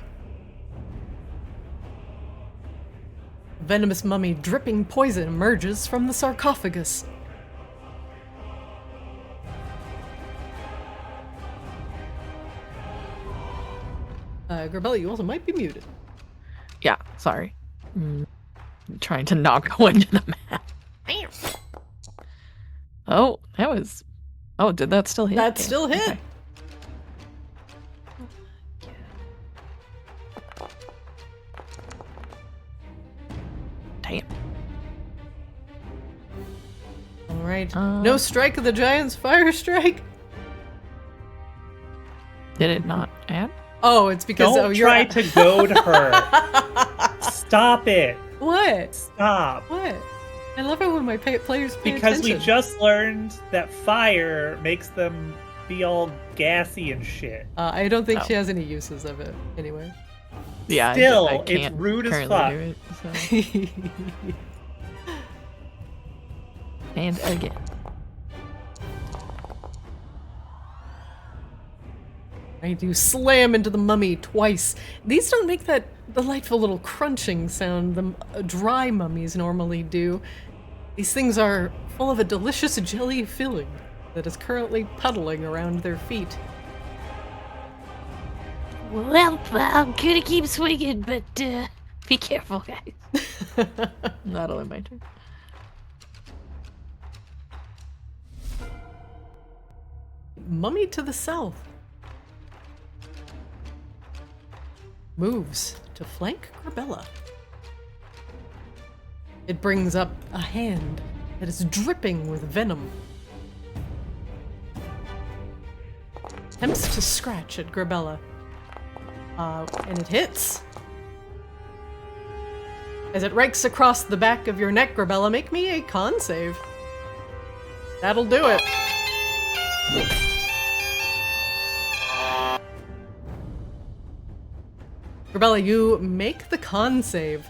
Speaker 1: Venomous Mummy dripping poison emerges from the sarcophagus. Grabella, you also might be muted.
Speaker 5: Yeah, sorry. Trying to not go into the map. Oh, that was... Oh, did that still hit?
Speaker 1: That
Speaker 5: Yeah,
Speaker 1: still hit.
Speaker 5: okay. Damn.
Speaker 1: Alright. No strike of the giant's fire strike?
Speaker 5: Did it not add?
Speaker 1: Oh, it's because
Speaker 3: Don't
Speaker 1: you're
Speaker 3: try to goad her. Stop it.
Speaker 1: What?
Speaker 3: Stop.
Speaker 1: What? I love it when my players pay
Speaker 3: Because
Speaker 1: attention.
Speaker 3: we just learned that fire makes them be all gassy and shit.
Speaker 1: I don't think
Speaker 5: Oh.
Speaker 1: she has any uses of it, anyway.
Speaker 5: Yeah,
Speaker 3: Still,
Speaker 5: I
Speaker 3: it's
Speaker 5: can't
Speaker 3: rude as
Speaker 5: currently
Speaker 3: fuck.
Speaker 5: do it, so. And again.
Speaker 1: I do slam into the mummy twice. These don't make that delightful little crunching sound the dry mummies normally do. These things are full of a delicious jelly filling that is currently puddling around their feet.
Speaker 8: Well, I'm gonna keep swinging, but be careful, guys.
Speaker 5: That'll end my turn.
Speaker 1: Mummy to the south moves to flank Grabella. It brings up a hand that is dripping with venom. Attempts to scratch at Grabella. And it hits. As it rakes across the back of your neck, Grabella, make me a con save. That'll do it. Rebella, you make the con save,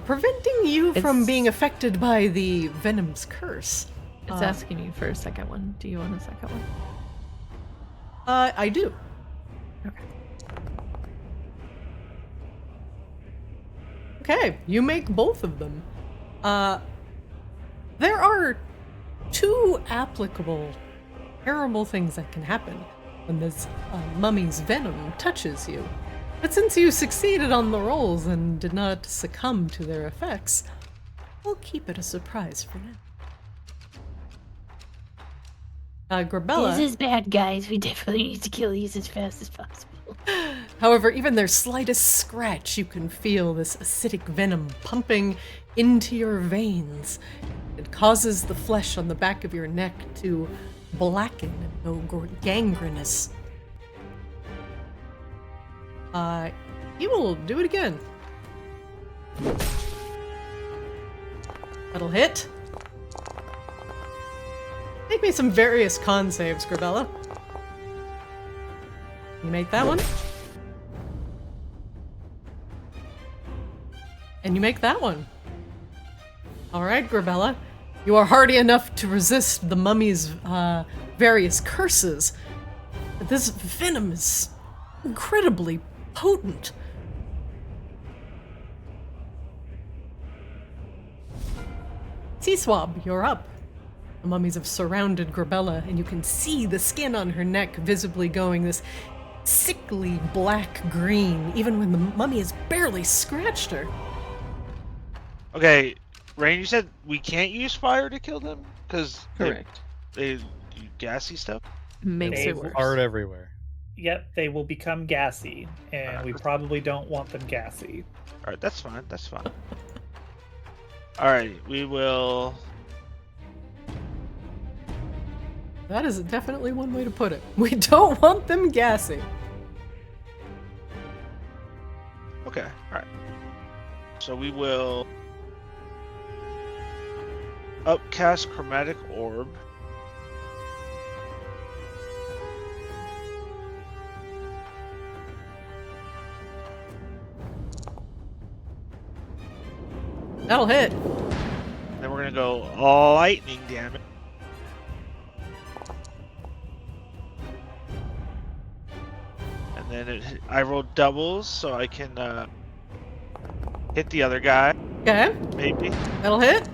Speaker 1: preventing you from
Speaker 5: It's-
Speaker 1: being affected by the Venom's curse.
Speaker 5: It's asking you for a second one. Do you want a second one?
Speaker 1: I do.
Speaker 5: Okay.
Speaker 1: Okay, you make both of them. There are two applicable terrible things that can happen when this mummy's venom touches you. But since you succeeded on the rolls and did not succumb to their effects, we'll keep it a surprise for now. Grabella,
Speaker 8: This is bad, guys. We definitely need to kill these as fast as possible.
Speaker 1: however, even their slightest scratch, you can feel this acidic venom pumping into your veins. It causes the flesh on the back of your neck to blacken and go gangrenous. He will do it again. That'll hit. Make me some various con saves, Grabella. You make that one. And you make that one. Alright, Grabella. You are hardy enough to resist the mummy's various curses. But this venom is incredibly potent. Sea Swab, you're up. The mummies have surrounded Grabella, and you can see the skin on her neck visibly going this sickly black-green, even when the mummy has barely scratched her.
Speaker 2: Okay, Rain, you said we can't use fire to kill them? Because
Speaker 5: Correct.
Speaker 2: they do gassy stuff?
Speaker 5: Makes
Speaker 3: They
Speaker 5: it worse.
Speaker 6: Art everywhere.
Speaker 3: Yep, they will become gassy, and we probably don't want them gassy.
Speaker 2: Alright, that's fine, that's fine. Alright, we will...
Speaker 1: That is definitely one way to put it. We don't want them gassy.
Speaker 2: Okay, alright. So we will... upcast Chromatic Orb.
Speaker 1: That'll hit.
Speaker 2: Then we're gonna go lightning damage. And then I rolled doubles so I can hit the other guy,
Speaker 1: Okay,
Speaker 2: maybe.
Speaker 1: that'll hit.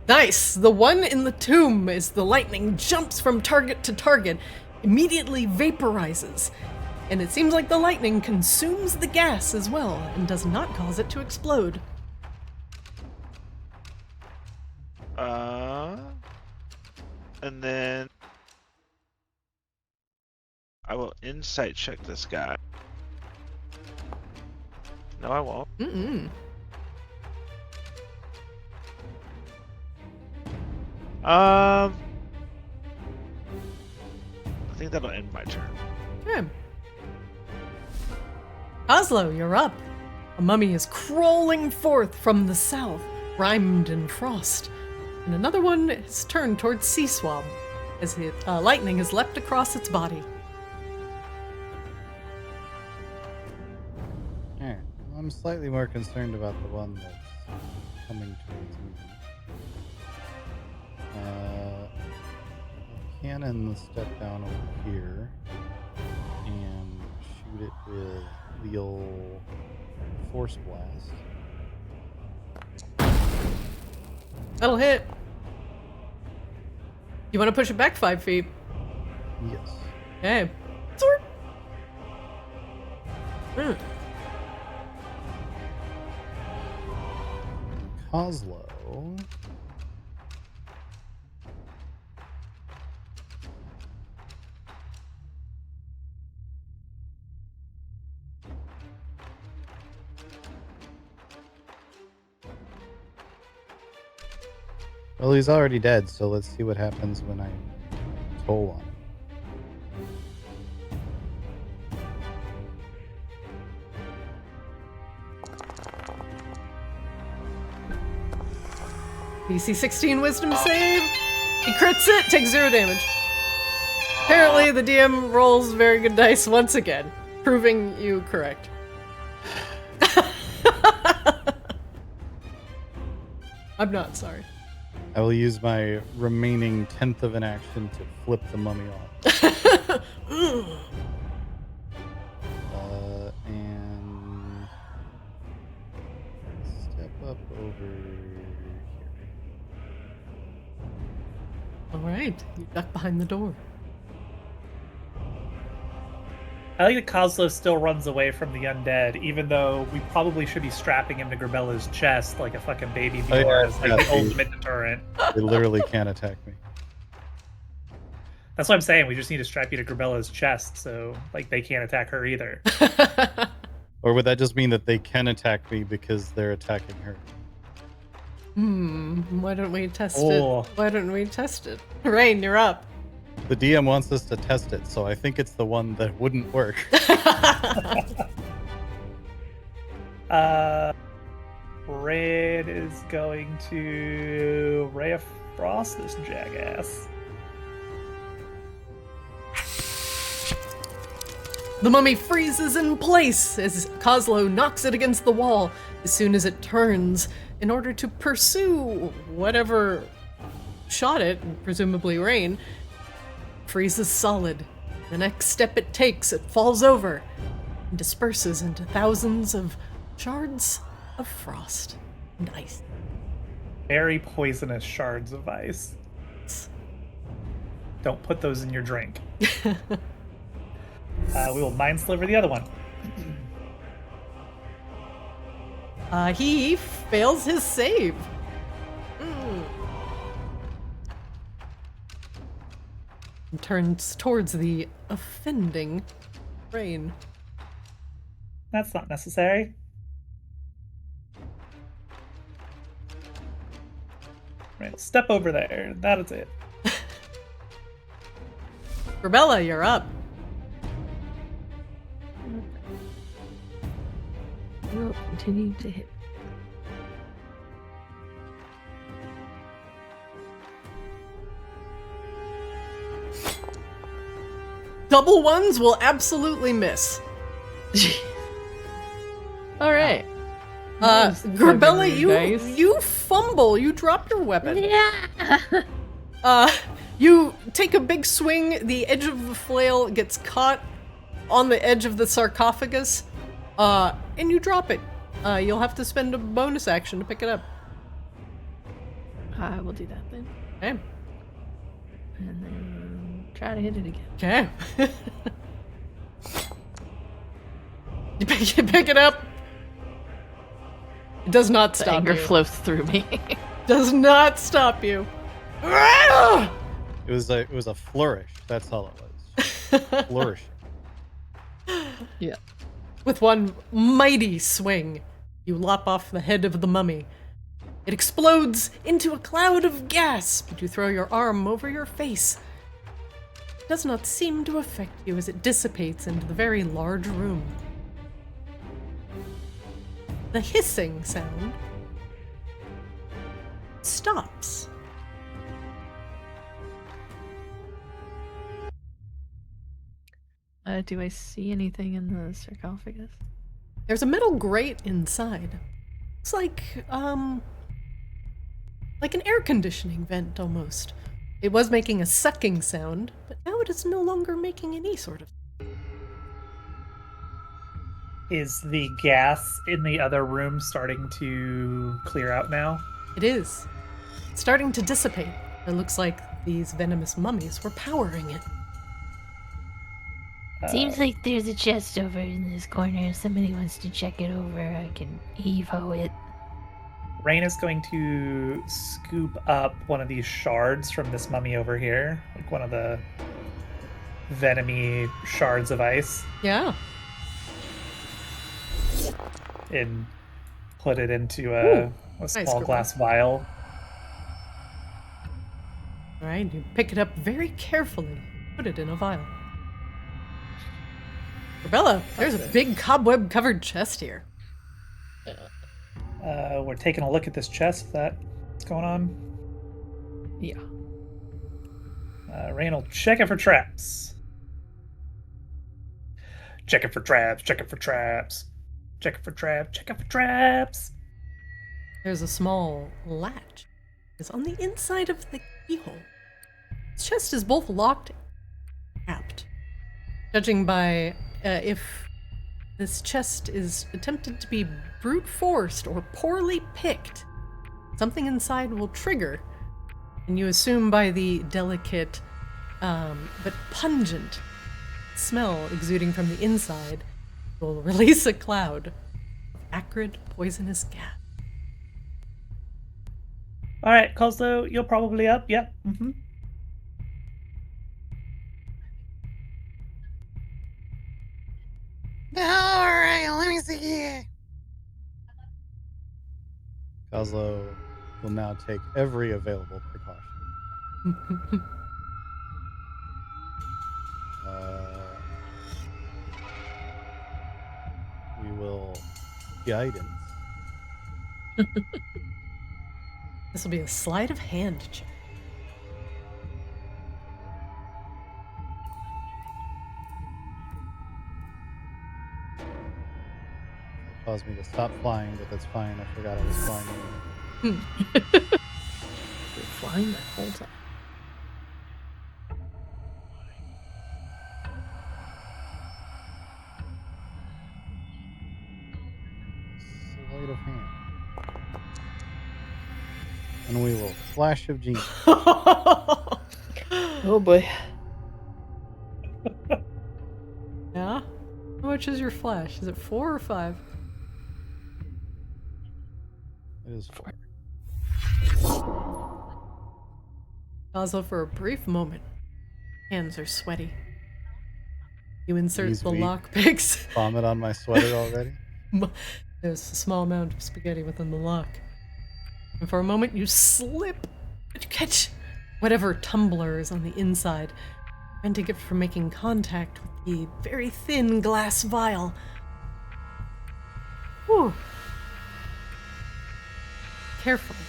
Speaker 1: Nice! The one in the tomb, as the lightning jumps from target to target, immediately vaporizes. And it seems like the lightning consumes the gas as well, and does not cause it to explode.
Speaker 2: And then I will insight check this guy. No, I won't.
Speaker 1: Mm-mm.
Speaker 2: I think that'll end my turn.
Speaker 1: Okay. Oslo, you're up. A mummy is crawling forth from the south, rimed in frost. And another one is turned towards Sea Swab, as lightning has leapt across its body.
Speaker 6: Alright. I'm slightly more concerned about the one that's coming towards me. Cannon step down over here and shoot it with the old force blast.
Speaker 1: That'll hit. You want to push it back 5 feet?
Speaker 6: Yes.
Speaker 1: Okay. Sword. Mm.
Speaker 6: Coslow. Well, he's already dead, so let's see what happens when I toll on him.
Speaker 1: DC 16 wisdom save. He crits it, takes 0 damage. Apparently, the DM rolls very good dice once again, proving you correct. I'm not sorry.
Speaker 6: I will use my remaining 10th of an action to flip the mummy off. And step up over here.
Speaker 1: All right, you duck behind the door.
Speaker 3: I like that Kozlo still runs away from the undead, even though we probably should be strapping him to Grabella's chest like a fucking baby
Speaker 6: Oh, yeah,
Speaker 3: Bjorn as like
Speaker 6: yeah,
Speaker 3: the
Speaker 6: they-
Speaker 3: ultimate deterrent.
Speaker 6: They literally can't attack me.
Speaker 3: That's what I'm saying. We just need to strap you to Grabella's chest, so like they can't attack her either.
Speaker 6: Or would that just mean that they can attack me because they're attacking her?
Speaker 1: Why don't we test
Speaker 3: Oh.
Speaker 1: it? Why don't we test it? Rain, you're up.
Speaker 6: The DM wants us to test it, so I think it's the one that wouldn't work.
Speaker 3: Red is going to Ray of Frost this jackass.
Speaker 1: The mummy freezes in place as Kozlo knocks it against the wall as soon as it turns in order to pursue whatever shot it, presumably Rain. Freezes solid. The next step it takes, it falls over and disperses into thousands of shards of frost and ice.
Speaker 3: Very poisonous shards of ice. Don't put those in your drink. We will mind sliver the other one.
Speaker 1: He fails his save. And turns towards the offending Rain.
Speaker 3: That's not necessary. Right, step over there. That is it.
Speaker 1: Grabella, you're up.
Speaker 5: Will continue to hit.
Speaker 1: Double ones will absolutely miss.
Speaker 5: All right.
Speaker 1: Grabella,
Speaker 5: Nice.
Speaker 1: you fumble. You drop your weapon.
Speaker 8: Yeah.
Speaker 1: You take a big swing. The edge of the flail gets caught on the edge of the sarcophagus, and you drop it. You'll have to spend a bonus action to pick it up.
Speaker 5: I will do that then.
Speaker 1: Okay.
Speaker 5: And then try to hit it again.
Speaker 1: Okay. you pick it up. It does not
Speaker 5: The
Speaker 1: stop
Speaker 5: anger
Speaker 1: you.
Speaker 5: flows through me.
Speaker 1: Does not stop you.
Speaker 6: It was a flourish. That's all it was. Flourish.
Speaker 5: Yeah.
Speaker 1: With one mighty swing, you lop off the head of the mummy. It explodes into a cloud of gas, but you throw your arm over your face. It does not seem to affect you as it dissipates into the very large room. The hissing sound stops.
Speaker 5: Do I see anything in the sarcophagus?
Speaker 1: There's a metal grate inside. It's like an air conditioning vent almost. It was making a sucking sound, but now it is no longer making any sort of.
Speaker 3: Is the gas in the other room starting to clear out now?
Speaker 1: It is. It's starting to dissipate. It looks like these venomous mummies were powering it.
Speaker 8: Seems like there's a chest over in this corner. If somebody wants to check it over, I can heave-ho it.
Speaker 3: Rain is going to scoop up one of these shards from this mummy over here, like one of the venomy shards of ice,
Speaker 1: Yeah.
Speaker 3: and put it into a small
Speaker 1: Grabella.
Speaker 3: glass vial.
Speaker 1: All right, you pick it up very carefully. Put it in a vial. Grabella, there's a big cobweb-covered chest here.
Speaker 3: We're taking a look at this chest. That's going on.
Speaker 5: Yeah.
Speaker 3: Rain will check it for traps. Check it for traps. Check it for traps. Check it for traps. Check it for traps.
Speaker 1: There's a small latch. It's on the inside of the keyhole. This chest is both locked and trapped. Judging by if this chest is attempted to be brute forced or poorly picked, something inside will trigger, and you assume by the delicate but pungent smell exuding from the inside will release a cloud of acrid, poisonous gas.
Speaker 3: All right, Coslo, you're probably up. Yep. Mm-hmm.
Speaker 4: Alright, let me see here.
Speaker 6: Kozlo will now take every available precaution. We will guidance.
Speaker 1: This will be a sleight of hand check.
Speaker 6: Caused me to stop flying, but that's fine. I forgot I was flying anyway.
Speaker 5: You're flying that whole time.
Speaker 6: Sleight of hand. And we will flash of genius.
Speaker 5: Oh boy.
Speaker 1: Yeah? How much is your flash? Is it 4 or 5?
Speaker 6: It is 4.
Speaker 1: Also, for a brief moment, hands are sweaty. You insert
Speaker 6: Knees
Speaker 1: the
Speaker 6: weak.
Speaker 1: lockpicks.
Speaker 6: Vomit on my sweater already.
Speaker 1: There's a small amount of spaghetti within the lock. And for a moment, you slip and you catch whatever tumbler is on the inside, preventing it from making contact with the very thin glass vial. Whew. Carefully,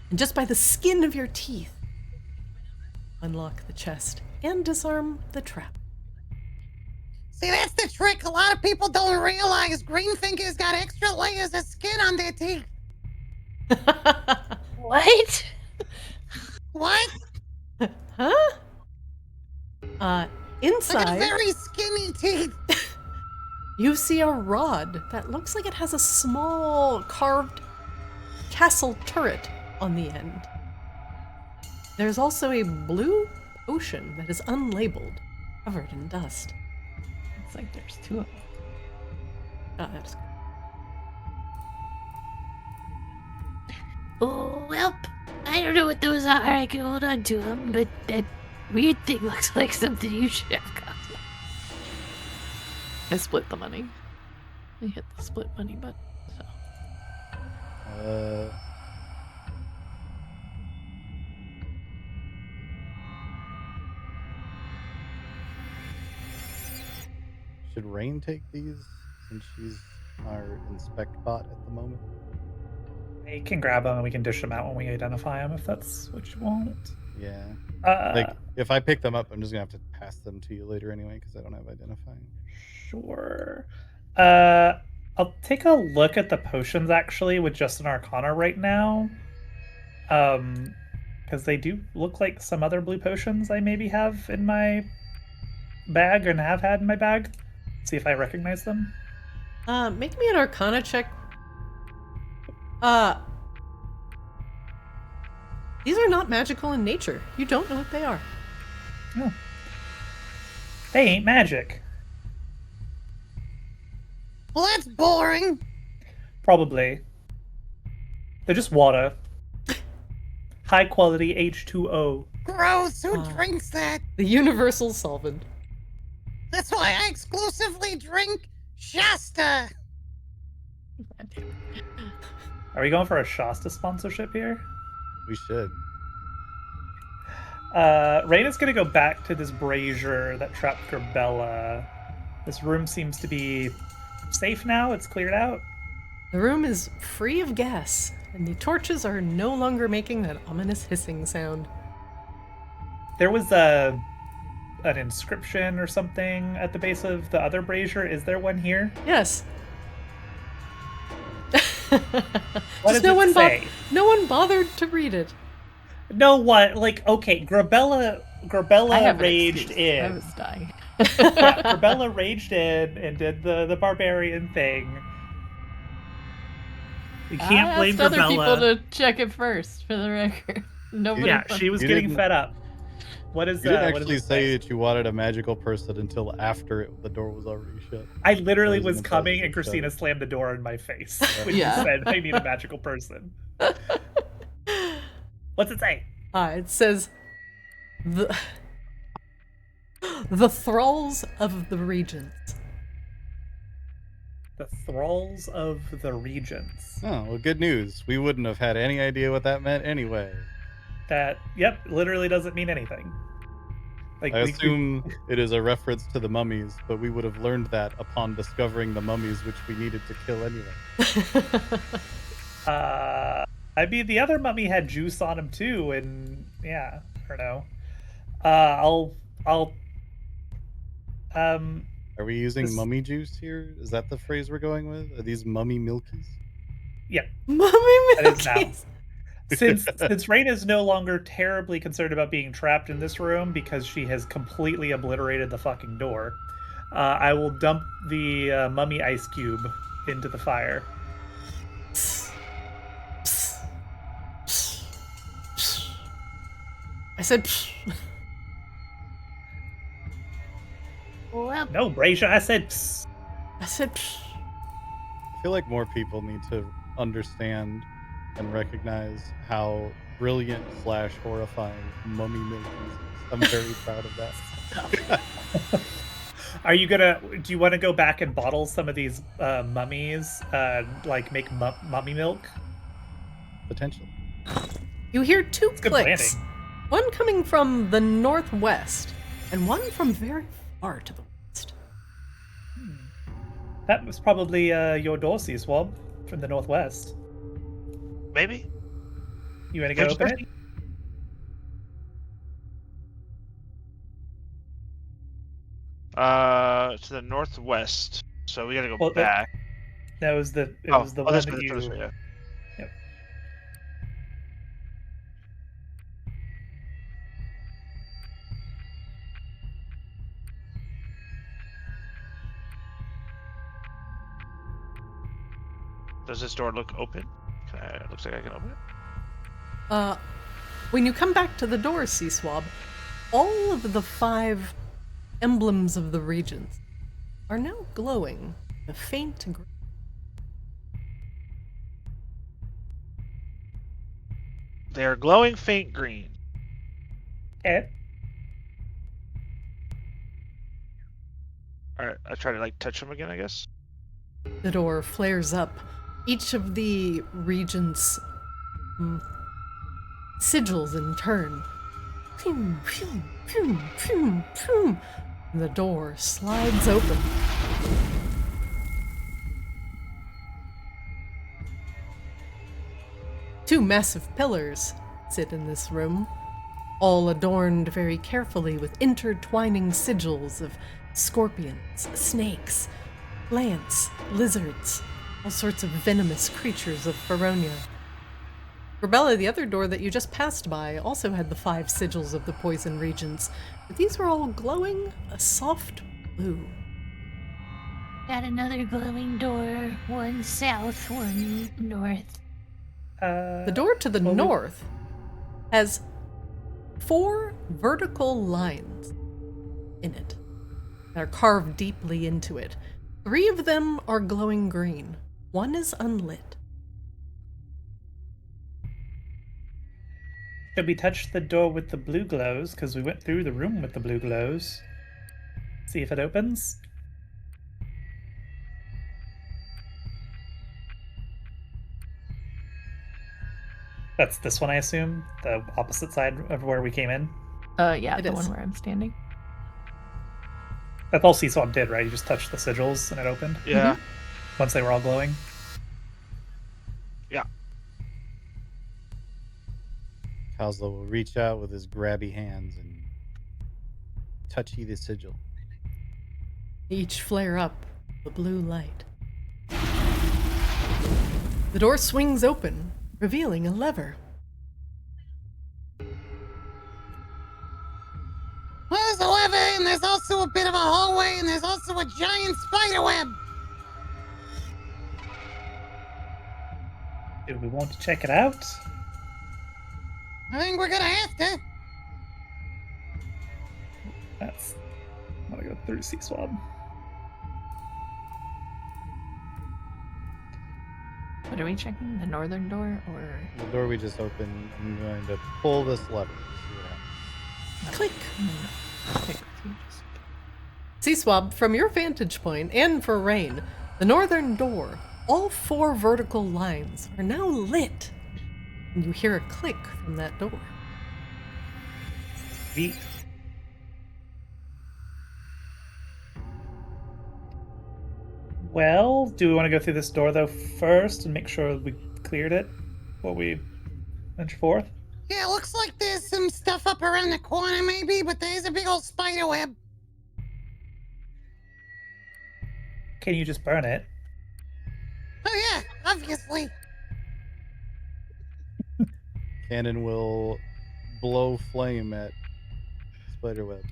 Speaker 1: and just by the skin of your teeth, unlock the chest and disarm the trap.
Speaker 4: See, that's the trick. A lot of people don't realize Greenfinger's got extra layers of skin on their teeth.
Speaker 8: What?
Speaker 4: What?
Speaker 1: Huh?
Speaker 4: I got
Speaker 1: Inside,
Speaker 4: very skinny teeth.
Speaker 1: you see a rod that looks like it has a small carved castle turret on the end. There's also a blue potion that is unlabeled, covered in dust.
Speaker 5: It's like there's 2 of them.
Speaker 1: That's
Speaker 8: Oh, well, I don't know what those are. I can hold on to them, but that weird thing looks like something you should have got.
Speaker 5: I split the money. I hit the split money button. So.
Speaker 6: Should Rain take these since she's our inspect bot at the moment?
Speaker 3: We can grab them and we can dish them out when we identify them if that's what you want.
Speaker 6: Yeah.
Speaker 3: Uh,
Speaker 6: Like, if I pick them up, I'm just gonna have to pass them to you later anyway because I don't have identifying.
Speaker 3: Sure. I'll take a look at the potions actually with just an Arcana right now. Because they do look like some other blue potions I maybe have in my bag and have had in my bag. See if I recognize them.
Speaker 1: make me an Arcana check. These are not magical in nature. You don't know what they are.
Speaker 3: Oh. They ain't magic.
Speaker 4: Well, that's boring.
Speaker 3: Probably. They're just water. High quality H2O.
Speaker 4: Gross. Who drinks that?
Speaker 1: The universal solvent.
Speaker 4: That's why I exclusively drink Shasta.
Speaker 3: Are we going for a Shasta sponsorship here?
Speaker 6: We should.
Speaker 3: Raina's gonna go back to this brazier that trapped Gerbella. This room seems to be safe now. It's cleared out.
Speaker 1: The room is free of gas, and the torches are no longer making that ominous hissing sound.
Speaker 3: There was an inscription or something at the base of the other brazier. Is there one here?
Speaker 1: Yes.
Speaker 3: What
Speaker 1: Just
Speaker 3: does it say?
Speaker 1: no one bothered to read it.
Speaker 3: No, what? Like, okay, Grabella
Speaker 5: I have an
Speaker 3: raged
Speaker 5: excuse.
Speaker 3: in.
Speaker 5: I was dying.
Speaker 3: Yeah, Grabella raged in and did the barbarian thing. You can't blame
Speaker 5: I asked other people
Speaker 3: Grabella.
Speaker 5: to check it first, for the record. Nobody.
Speaker 3: Yeah, she was
Speaker 6: You
Speaker 3: getting
Speaker 6: didn't-
Speaker 3: fed up. What is
Speaker 6: You didn't
Speaker 3: what does
Speaker 6: actually
Speaker 3: it
Speaker 6: say that you wanted a magical person until after the door was already shut.
Speaker 3: I literally
Speaker 6: Or is it
Speaker 3: was
Speaker 6: in the
Speaker 3: coming
Speaker 6: process
Speaker 3: and
Speaker 6: of
Speaker 3: Christina
Speaker 6: shutting?
Speaker 3: slammed the door in my face when
Speaker 5: Yeah.
Speaker 3: you said I need a magical person. What's it say?
Speaker 1: It says the thralls of the regions.
Speaker 3: The Thralls of the Regions.
Speaker 6: Oh, well, good news. We wouldn't have had any idea what that meant anyway.
Speaker 3: That, yep, literally doesn't mean anything. Like,
Speaker 6: I assume it is a reference to the mummies, but we would have learned that upon discovering the mummies, which we needed to kill anyway.
Speaker 3: I mean, the other mummy had juice on him too, and yeah, I don't know.
Speaker 6: Are we using
Speaker 3: This-
Speaker 6: mummy juice here? Is that the phrase we're going with? Are these mummy milkies?
Speaker 3: yeah,
Speaker 1: Mummy
Speaker 3: that is now.
Speaker 1: milkies.
Speaker 3: Since Rain is no longer terribly concerned about being trapped in this room because she has completely obliterated the fucking door, I will dump the mummy ice cube into the fire.
Speaker 1: I said,
Speaker 8: Well,
Speaker 3: No, Brazier, I said. Psst.
Speaker 1: I said,
Speaker 6: I feel like more people need to understand and recognize how brilliant / horrifying mummy milkies is. I'm very proud of that.
Speaker 3: Are you gonna? Do you want to go back and bottle some of these mummies, like make mummy milk?
Speaker 6: Potentially.
Speaker 1: you hear two
Speaker 3: good
Speaker 1: clicks.
Speaker 3: planning.
Speaker 1: One coming from the northwest, and one from very far to the west.
Speaker 3: That was probably your Dorsey swab from the northwest.
Speaker 2: Maybe.
Speaker 3: You want to go
Speaker 2: Which
Speaker 3: open it?
Speaker 2: Dorsey? To the northwest. So we gotta go
Speaker 3: Well,
Speaker 2: back.
Speaker 3: That was the. It
Speaker 2: Oh,
Speaker 3: was the
Speaker 2: oh,
Speaker 3: one
Speaker 2: this
Speaker 3: that
Speaker 2: way,
Speaker 3: you.
Speaker 2: this way, yeah.
Speaker 3: Yep.
Speaker 2: Does this door look open? It looks like I can open it.
Speaker 1: When you come back to the door, C-Swab, all of the 5 emblems of the regions are now glowing a faint green.
Speaker 2: They are glowing faint green.
Speaker 3: Okay.
Speaker 2: Alright, I try to touch them again, I guess.
Speaker 1: The door flares up. Each of the regions sigils in turn. Phew, phew, phew, phew, phew. And the door slides open. Two massive pillars sit in this room, all adorned very carefully with intertwining sigils of scorpions, snakes, plants, lizards, all sorts of venomous creatures of Feronia. Rebella, the other door that you just passed by, also had the 5 sigils of the poison regions, but these were all glowing a soft blue.
Speaker 8: got another glowing door. One south, one north.
Speaker 1: The door to the north has 4 vertical lines in it that are carved deeply into it. 3 of them are glowing green. 1 is unlit.
Speaker 3: Should we touch the door with the blue glows? Because we went through the room with the blue glows. See if it opens. That's this one, I assume? The opposite side of where we came in?
Speaker 5: Yeah,
Speaker 1: It
Speaker 5: the
Speaker 1: is.
Speaker 5: one where I'm standing.
Speaker 3: That's all C-Swab did, right? You just touched the sigils and it opened?
Speaker 2: Yeah.
Speaker 3: Once they were all glowing?
Speaker 2: Yeah.
Speaker 6: Kozlo will reach out with his grabby hands and touchy the sigil.
Speaker 1: Each flare up the blue light. The door swings open, revealing a lever.
Speaker 4: Well, there's a lever, and there's also a bit of a hallway, and there's also a giant spider web.
Speaker 3: Do we want to check it out?
Speaker 4: I think we're gonna have to.
Speaker 3: I'm gonna go through C-Swab.
Speaker 5: What are we checking? The northern door or
Speaker 6: The door we just opened, I'm going to pull this lever. See what happens.
Speaker 1: Click.
Speaker 5: Click with you, just-
Speaker 1: C-Swab, from your vantage point, and for Rain, the northern door, all 4 vertical lines are now lit. And you hear a click from that door.
Speaker 3: Sweet. Well, do we want to go through this door though first and make sure we cleared it before we venture forth?
Speaker 4: Yeah, looks like there's some stuff up around the corner maybe, but there's a big old spider web.
Speaker 3: Can you just burn it?
Speaker 4: Oh yeah, obviously.
Speaker 6: Cannon will blow flame at spiderweb.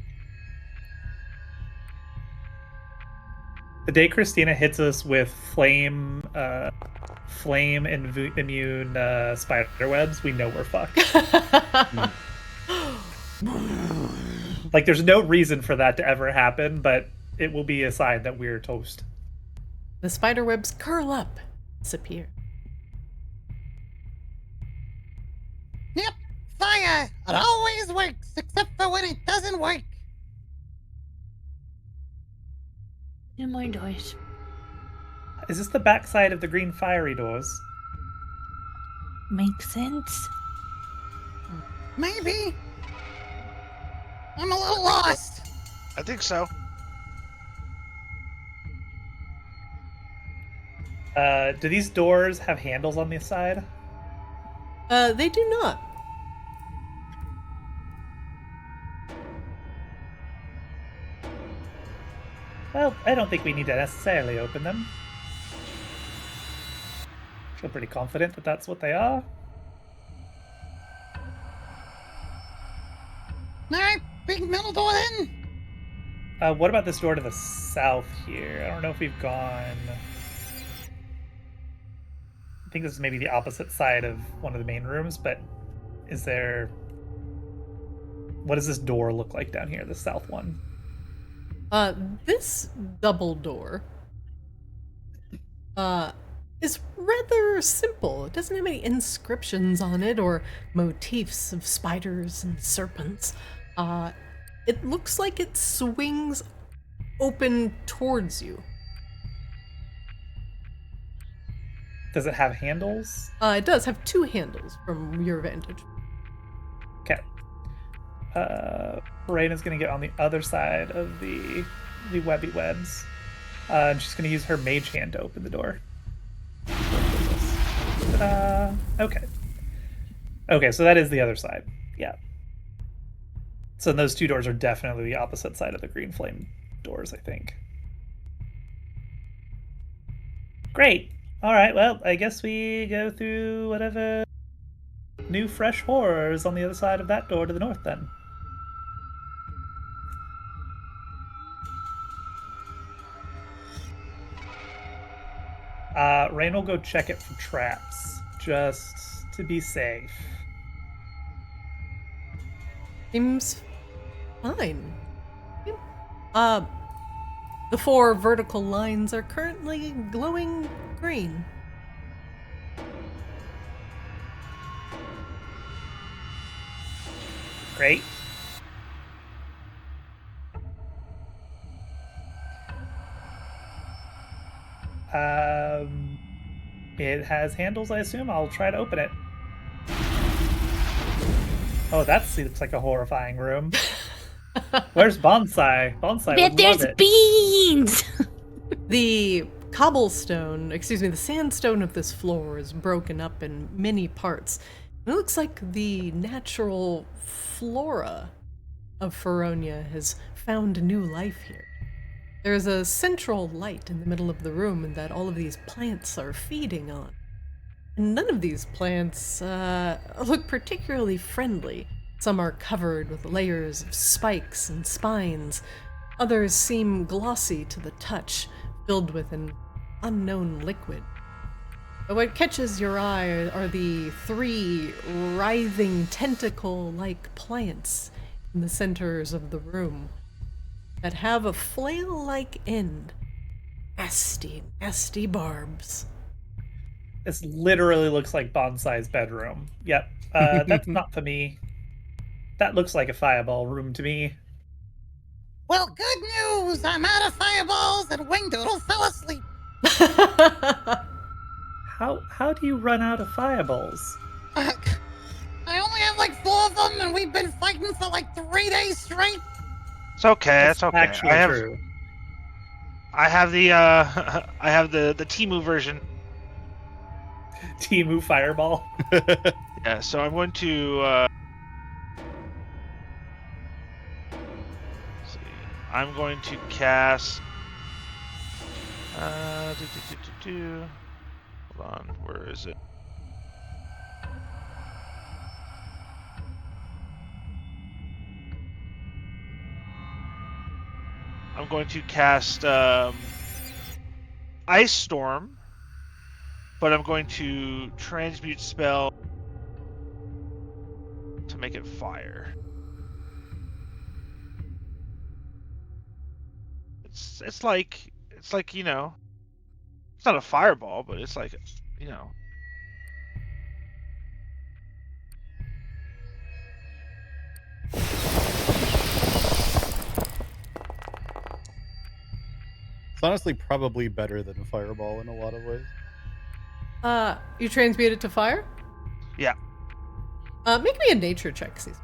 Speaker 3: The day Christina hits us with flame immune spider webs, we know we're fucked. Like, there's no reason for that to ever happen, but it will be a sign that we're toast.
Speaker 1: The spider webs curl up, disappear.
Speaker 4: Yep, fire. It always works, except for when it doesn't work.
Speaker 8: 2 more doors.
Speaker 3: Is this the backside of the green fiery doors?
Speaker 8: Makes sense.
Speaker 4: Maybe. I'm a little lost.
Speaker 2: I think so.
Speaker 3: Do these doors have handles on the side?
Speaker 1: They do not.
Speaker 3: Well, I don't think we need to necessarily open them. I feel pretty confident that that's what they are.
Speaker 4: Alright, big middle door then.
Speaker 3: What about this door to the south here? I don't know if we've gone... I think this is maybe the opposite side of one of the main rooms, but is there... What does this door look like down here, the south one?
Speaker 1: This double door, is rather simple. It doesn't have any inscriptions on it or motifs of spiders and serpents. It looks like it swings open towards you.
Speaker 3: Does it have handles?
Speaker 1: It does have 2 handles from your vantage.
Speaker 3: Okay. Rain is going to get on the other side of the webby webs. And she's going to use her mage hand to open the door. Ta-da! Okay. Okay, so that is the other side. Yeah. So those 2 doors are definitely the opposite side of the green flame doors, I think. Great. All right, well, I guess we go through whatever new fresh horrors on the other side of that door to the north then. Rain will go check it for traps, just to be safe.
Speaker 1: Seems fine. The 4 vertical lines are currently glowing green.
Speaker 3: Great. It has handles, I assume. I'll try to open it. Oh, that looks like a horrifying room. Where's Bonsai? Bonsai
Speaker 8: Bet
Speaker 3: would
Speaker 8: there's
Speaker 3: love it.
Speaker 8: beans!
Speaker 1: The the sandstone of this floor is broken up in many parts. It looks like the natural flora of Feronia has found new life here. There is a central light in the middle of the room that all of these plants are feeding on. And none of these plants look particularly friendly. Some are covered with layers of spikes and spines. Others seem glossy to the touch, filled with an unknown liquid. But what catches your eye are the 3 writhing tentacle-like plants in the centers of the room that have a flail-like end. Nasty barbs.
Speaker 3: This literally looks like Bonsai's bedroom. Yep, that's not for me. That looks like a fireball room to me.
Speaker 4: Well, good news! I'm out of fireballs and Wingdoodle fell asleep.
Speaker 3: How do you run out of fireballs?
Speaker 4: I only have like 4 of them, and we've been fighting for like 3 days straight.
Speaker 2: It's okay. It's okay.
Speaker 3: Actually true.
Speaker 2: I have the I have the Temu version.
Speaker 3: Temu fireball.
Speaker 2: Yeah. So I'm going to. Let's see. I'm going to cast. Hold on. Where is it? I'm going to cast Ice Storm, but I'm going to transmute spell to make it fire. It's like you know, it's not a fireball, but it's like you know.
Speaker 6: It's honestly probably better than Fireball in a lot of ways.
Speaker 1: You transmute it to fire?
Speaker 2: Yeah.
Speaker 1: Make me a nature check, Cecil.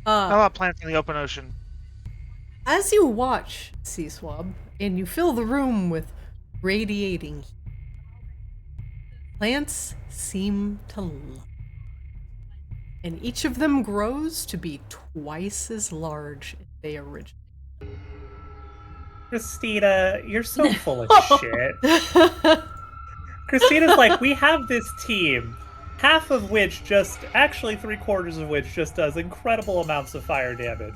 Speaker 2: How about plants in the open ocean?
Speaker 1: As you watch Sea Swab, and you fill the room with radiating heat, plants seem to love. And each of them grows to be twice as large as they originally.
Speaker 3: Christina, you're so full of shit. Christina's like, we have this team, half of which actually 3/4 of which just does incredible amounts of fire damage.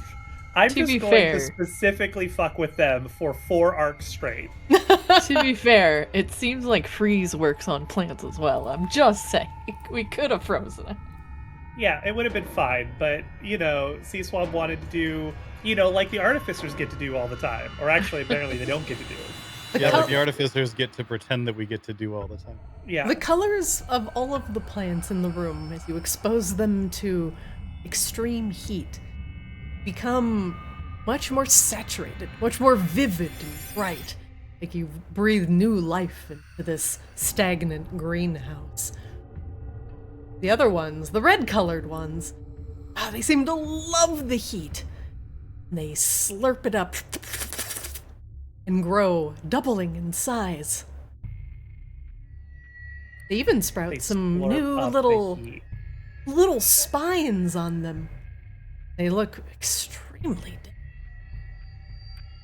Speaker 3: I'm
Speaker 5: To
Speaker 3: just
Speaker 5: be
Speaker 3: going
Speaker 5: fair.
Speaker 3: to specifically fuck with them for 4 arcs straight.
Speaker 5: To be fair, it seems like freeze works on plants as well. I'm just saying. We could have frozen it.
Speaker 3: Yeah, it would have been fine, but, you know, Sea Swab wanted to do, you know, like the Artificers get to do all the time. Or actually, apparently they don't get to do.
Speaker 6: Yeah, like the Artificers get to pretend that we get to do all the time.
Speaker 3: Yeah.
Speaker 1: The colors of all of the plants in the room, as you expose them to extreme heat, become much more saturated, much more vivid and bright. Like you breathe new life into this stagnant greenhouse. The other ones, the red-colored ones, they seem to love the heat. And they slurp it up and grow, doubling in size. They even sprout
Speaker 3: They
Speaker 1: some
Speaker 3: slurp
Speaker 1: new
Speaker 3: up the
Speaker 1: little spines on them. They look extremely dead.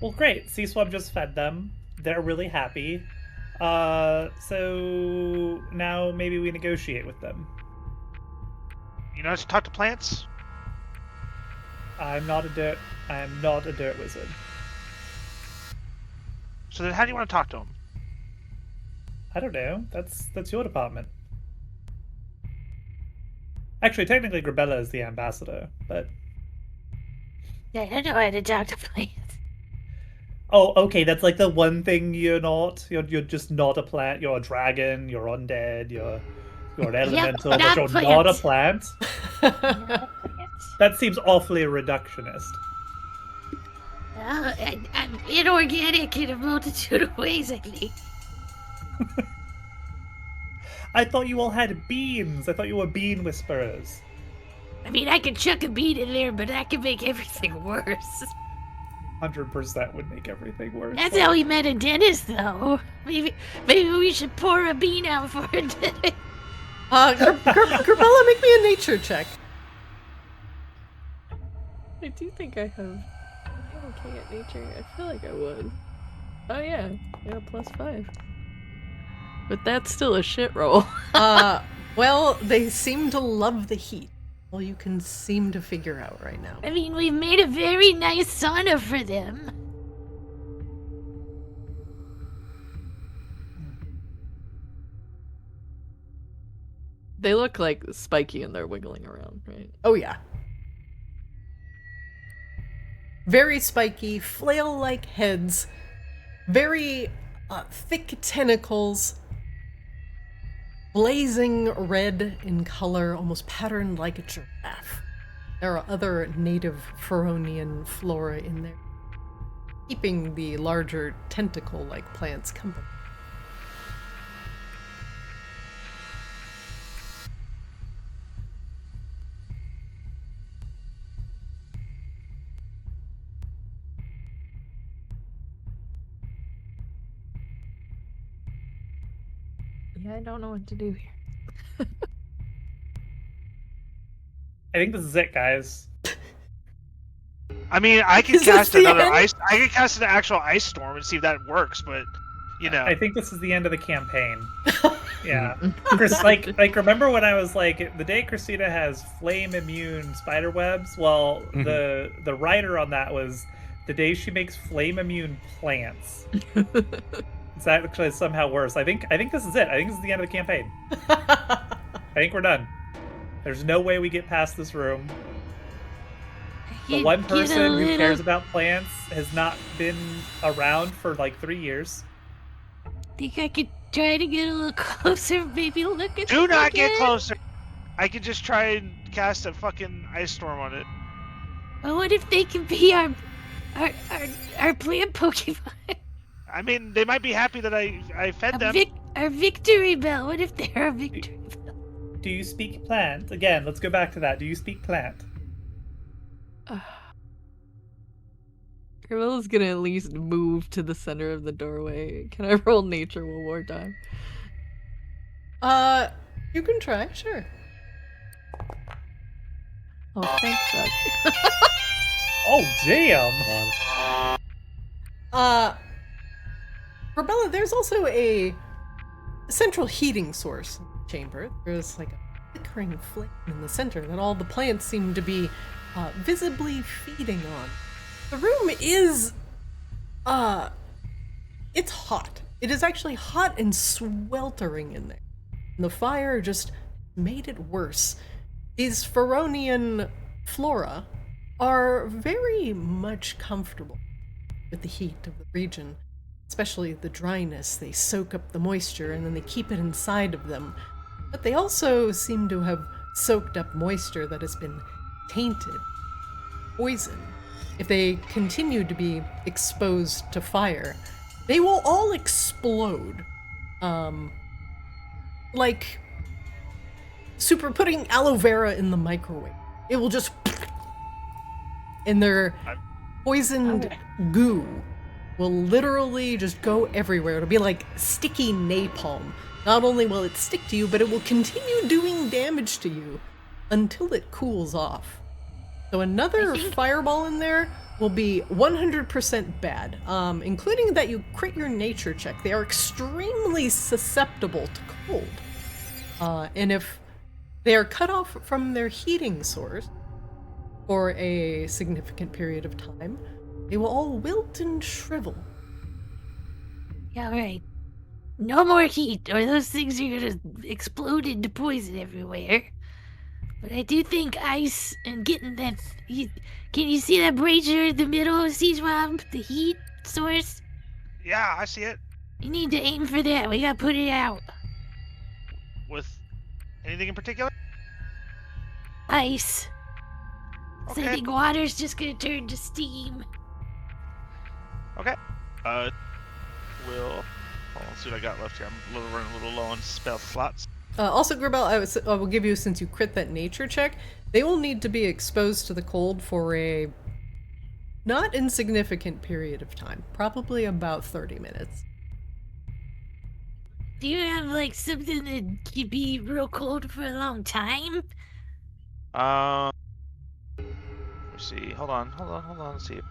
Speaker 3: Well, great. Sea Swab just fed them. They're really happy. So now maybe we negotiate with them.
Speaker 2: You know how to talk to plants?
Speaker 3: I am not a dirt wizard.
Speaker 2: So then how do you want to talk to them?
Speaker 3: I don't know. That's your department. Actually, technically, Grabella is the ambassador, but...
Speaker 8: I don't know how to talk to plants.
Speaker 3: Oh, okay, that's like the one thing you're not. You're just not a plant. You're a dragon, you're undead, you're an elemental, but you're not a plant. That seems awfully reductionist.
Speaker 8: I'm inorganic in a multitude of ways, I think.
Speaker 3: I thought you all had beans. I thought you were bean whisperers.
Speaker 8: I mean, I could chuck a bean in there, but that could make everything worse.
Speaker 3: 100% would make everything worse.
Speaker 8: That's how we met a dentist, though. Maybe we should pour a bean out for a dentist.
Speaker 1: Grabella, make me a nature check.
Speaker 5: I do think I have. Am I okay at nature? I feel like I was. Oh yeah, +5. But that's still a shit roll.
Speaker 1: Well, they seem to love the heat. All you can seem to figure out right now.
Speaker 8: I mean, we've made a very nice sauna for them.
Speaker 5: They look like spiky and they're wiggling around, right?
Speaker 1: Oh yeah. Very spiky, flail-like heads, very thick tentacles, blazing red in color, almost patterned like a giraffe. There are other native Feronian flora in there, keeping the larger tentacle-like plants company.
Speaker 5: Yeah, I don't know what to do here.
Speaker 3: I think this is it, guys.
Speaker 2: I mean, I could
Speaker 1: Is this
Speaker 2: cast
Speaker 1: the
Speaker 2: another
Speaker 1: end?
Speaker 2: ice. I could cast an actual ice storm and see if that works. But you know,
Speaker 3: I think this is the end of the campaign. Yeah. Like remember when I was like, the day Christina has flame immune spider webs? Well, the writer on that was the day she makes flame immune plants. It's actually somehow worse. I think this is it. I think this is the end of the campaign. I think we're done. There's no way we get past this room. The one person who cares about plants has not been around for like 3 years.
Speaker 8: Think I could try to get a little closer, maybe look at
Speaker 2: do
Speaker 8: them
Speaker 2: not get
Speaker 8: again?
Speaker 2: closer. I could just try and cast a fucking ice storm on it.
Speaker 8: Well, what if they can be our plant Pokemon?
Speaker 2: I mean, they might be happy that I fed them.
Speaker 8: Our victory bell. What if they're our victory bell?
Speaker 3: Do you speak plant? Again, let's go back to that. Do you speak plant?
Speaker 5: Carmella's gonna at least move to the center of the doorway. Can I roll nature one more time?
Speaker 1: You can try, sure.
Speaker 5: Oh, thanks, Doug.
Speaker 3: Oh, damn!
Speaker 1: Rebella, there's also a central heating source in the chamber. There's like a flickering flame in the center that all the plants seem to be visibly feeding on. The room is, it's hot. It is actually hot and sweltering in there. And the fire just made it worse. These Feronian flora are very much comfortable with the heat of the region, especially the dryness. They soak up the moisture and then they keep it inside of them. But they also seem to have soaked up moisture that has been tainted, poisoned. If they continue to be exposed to fire, they will all explode. Like putting aloe vera in the microwave. It will just... And their poisoned goo will literally just go everywhere. It'll be like sticky napalm. Not only will it stick to you, but it will continue doing damage to you until it cools off. So another fireball in there will be 100% bad, including that you crit your nature check. They are extremely susceptible to cold. And if they are cut off from their heating source for a significant period of time, they will all wilt and shrivel.
Speaker 8: Yeah, right. No more heat, or those things are gonna explode into poison everywhere. But I do think ice and getting that... Can you see that brazier in the middle of Siege Rob? The heat source?
Speaker 2: Yeah, I see it.
Speaker 8: You need to aim for that. We gotta put it out.
Speaker 2: With anything in particular?
Speaker 8: Ice. So I
Speaker 2: Okay.
Speaker 8: think water's just gonna turn to steam.
Speaker 2: Okay. Let's see what I got left here. I'm running a little low on spell slots.
Speaker 1: Also, Gribel, I will give you, since you crit that nature check, they will need to be exposed to the cold for a not insignificant period of time, probably about 30 minutes.
Speaker 8: Do you have like something that could be real cold for a long time?
Speaker 2: Let me see. Hold on. Let's see.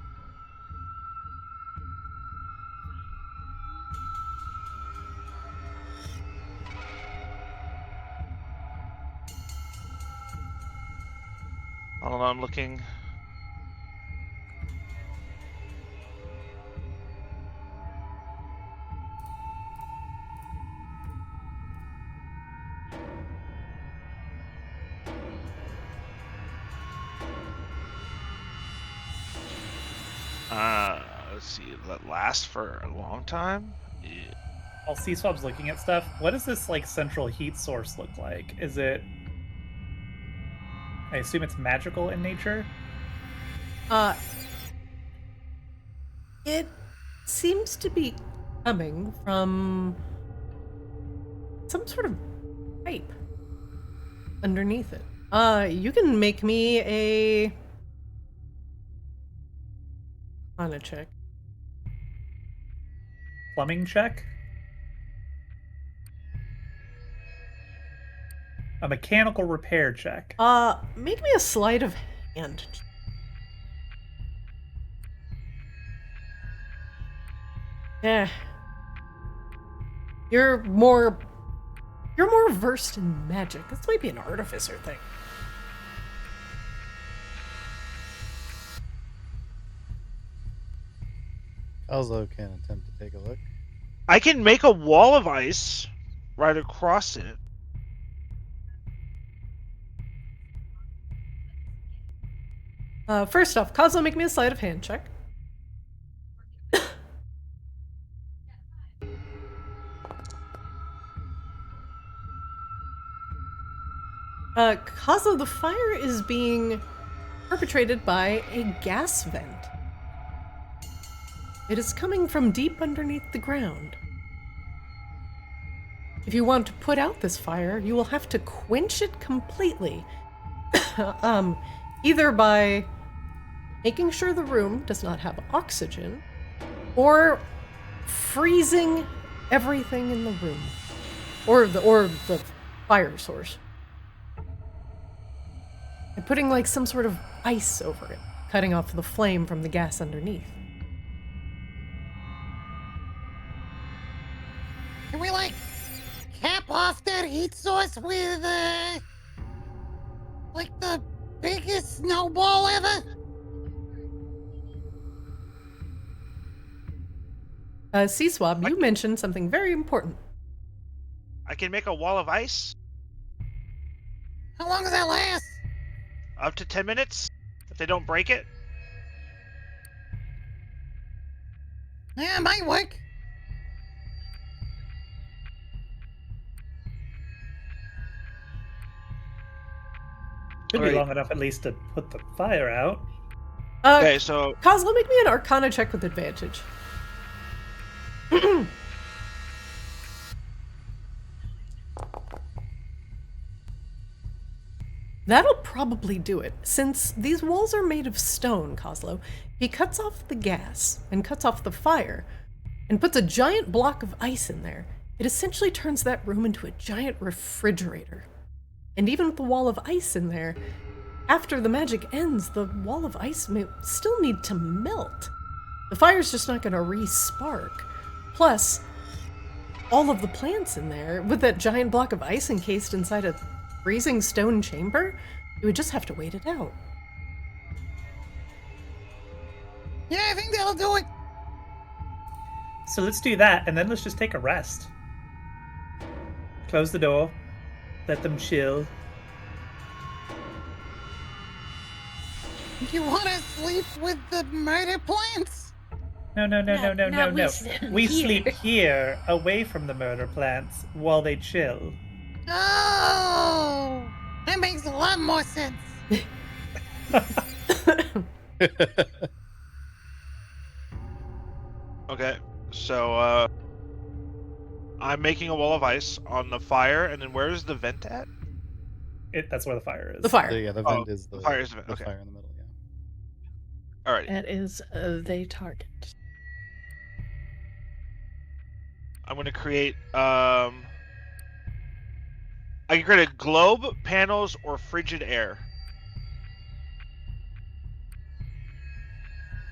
Speaker 2: Hold on, I'm looking. Let's see. That lasts for a long time. Yeah.
Speaker 3: While C-Swab's looking at stuff, what does this like central heat source look like? Is it? I assume it's magical in nature.
Speaker 1: It seems to be coming from some sort of pipe underneath it. You can make me a check.
Speaker 3: Plumbing check. A mechanical repair check.
Speaker 1: Make me a sleight of hand. Yeah. You're more versed in magic. This might be an artificer thing.
Speaker 6: Alzo can attempt to take a look.
Speaker 2: I can make a wall of ice right across it.
Speaker 1: First off, Kazuo, make me a sleight of hand check. Kazuo, the fire is being perpetrated by a gas vent. It is coming from deep underneath the ground. If you want to put out this fire, you will have to quench it completely. Either by making sure the room does not have oxygen, or freezing everything in the room, or the fire source, and putting like some sort of ice over it, cutting off the flame from the gas underneath.
Speaker 4: Can we, like, cap off that heat source with, like the biggest snowball ever?
Speaker 1: C-Swab, you mentioned something very important.
Speaker 2: I can make a wall of ice.
Speaker 4: How long does that last?
Speaker 2: Up to 10 minutes, if they don't break it.
Speaker 4: Yeah, it might work.
Speaker 3: Could be long enough at least to put the fire out.
Speaker 2: Okay, so
Speaker 1: Kazuo, make me an Arcana check with advantage. That'll probably do it. Since these walls are made of stone, Kozlo, he cuts off the gas and cuts off the fire and puts a giant block of ice in there. It essentially turns that room into a giant refrigerator. And even with the wall of ice in there, after the magic ends, the wall of ice may still need to melt. The fire's just not going to re-spark. Plus, all of the plants in there, with that giant block of ice encased inside a freezing stone chamber, you would just have to wait it out.
Speaker 4: Yeah, I think that'll do it.
Speaker 3: So let's do that, and then let's just take a rest. Close the door. Let them chill.
Speaker 4: You want to sleep with the murder plants?
Speaker 3: No. We
Speaker 8: here.
Speaker 3: sleep here, away from the murder plants, while they chill.
Speaker 4: Oh, that makes a lot more sense.
Speaker 2: okay, so I'm making a wall of ice on the fire, and then where's the vent at?
Speaker 3: That's where the fire is.
Speaker 1: The fire.
Speaker 6: Yeah, the vent is
Speaker 2: the fire is the vent.
Speaker 6: the
Speaker 2: Okay.
Speaker 6: fire in the middle. Yeah.
Speaker 2: Alrighty.
Speaker 5: That is they target.
Speaker 2: I'm gonna create I can create a globe, panels, or frigid air.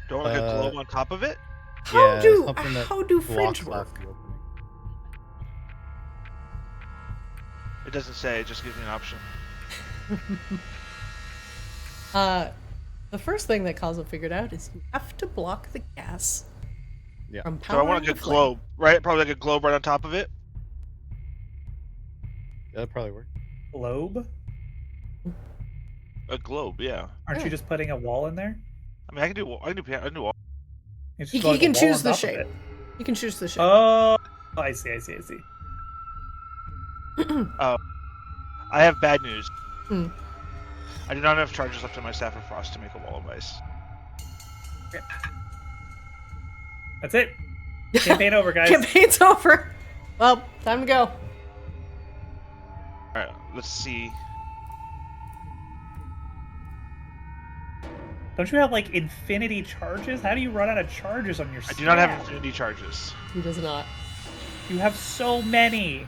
Speaker 2: Do I want like a globe on top of it?
Speaker 1: How
Speaker 6: something that
Speaker 1: how do fridge
Speaker 6: blocks off
Speaker 1: work?
Speaker 6: the opening.
Speaker 2: It doesn't say. It just gives me an option.
Speaker 1: The first thing that Kazo figured out is you have to block the gas
Speaker 6: Yeah.
Speaker 1: from
Speaker 2: So I
Speaker 1: powering
Speaker 2: want like a
Speaker 1: the flame.
Speaker 2: globe, right? Probably like a globe right on top of it.
Speaker 6: That'd probably work.
Speaker 3: Globe?
Speaker 2: A globe, yeah.
Speaker 3: Aren't you just putting a wall in there?
Speaker 2: I mean, I can do all.
Speaker 3: You just
Speaker 1: You
Speaker 3: put, like, a
Speaker 1: can
Speaker 3: wall
Speaker 1: choose
Speaker 3: on
Speaker 1: the
Speaker 3: top of
Speaker 1: shape.
Speaker 3: it.
Speaker 1: You can choose the shape.
Speaker 3: Oh, I see.
Speaker 2: I have bad news.
Speaker 1: Hmm.
Speaker 2: I do not have charges left in my Staff of Frost to make a wall of ice.
Speaker 3: That's it. Campaign over, guys.
Speaker 1: Campaign's over. Well, time to go.
Speaker 2: Alright, let's see.
Speaker 3: Don't you have like infinity charges? How do you run out of charges on your
Speaker 2: I do not have
Speaker 3: staff?
Speaker 2: infinity charges.
Speaker 1: He does not.
Speaker 3: You have so many.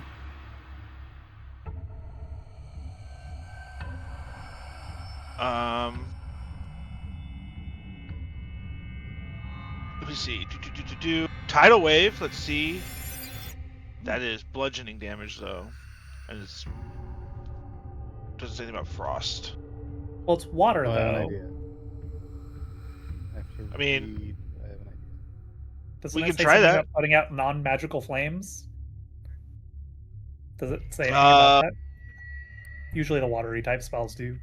Speaker 2: Let me see. Tidal wave. Let's see. That is bludgeoning damage though, and it's doesn't say anything about frost.
Speaker 3: Well, it's water
Speaker 6: Oh, I have an
Speaker 3: though.
Speaker 6: idea.
Speaker 2: I mean,
Speaker 6: I have an idea.
Speaker 3: Doesn't
Speaker 2: we
Speaker 3: it
Speaker 2: can
Speaker 3: say
Speaker 2: try
Speaker 3: something
Speaker 2: that.
Speaker 3: about putting out non-magical flames? Does it say anything about that? Usually the watery type spells do.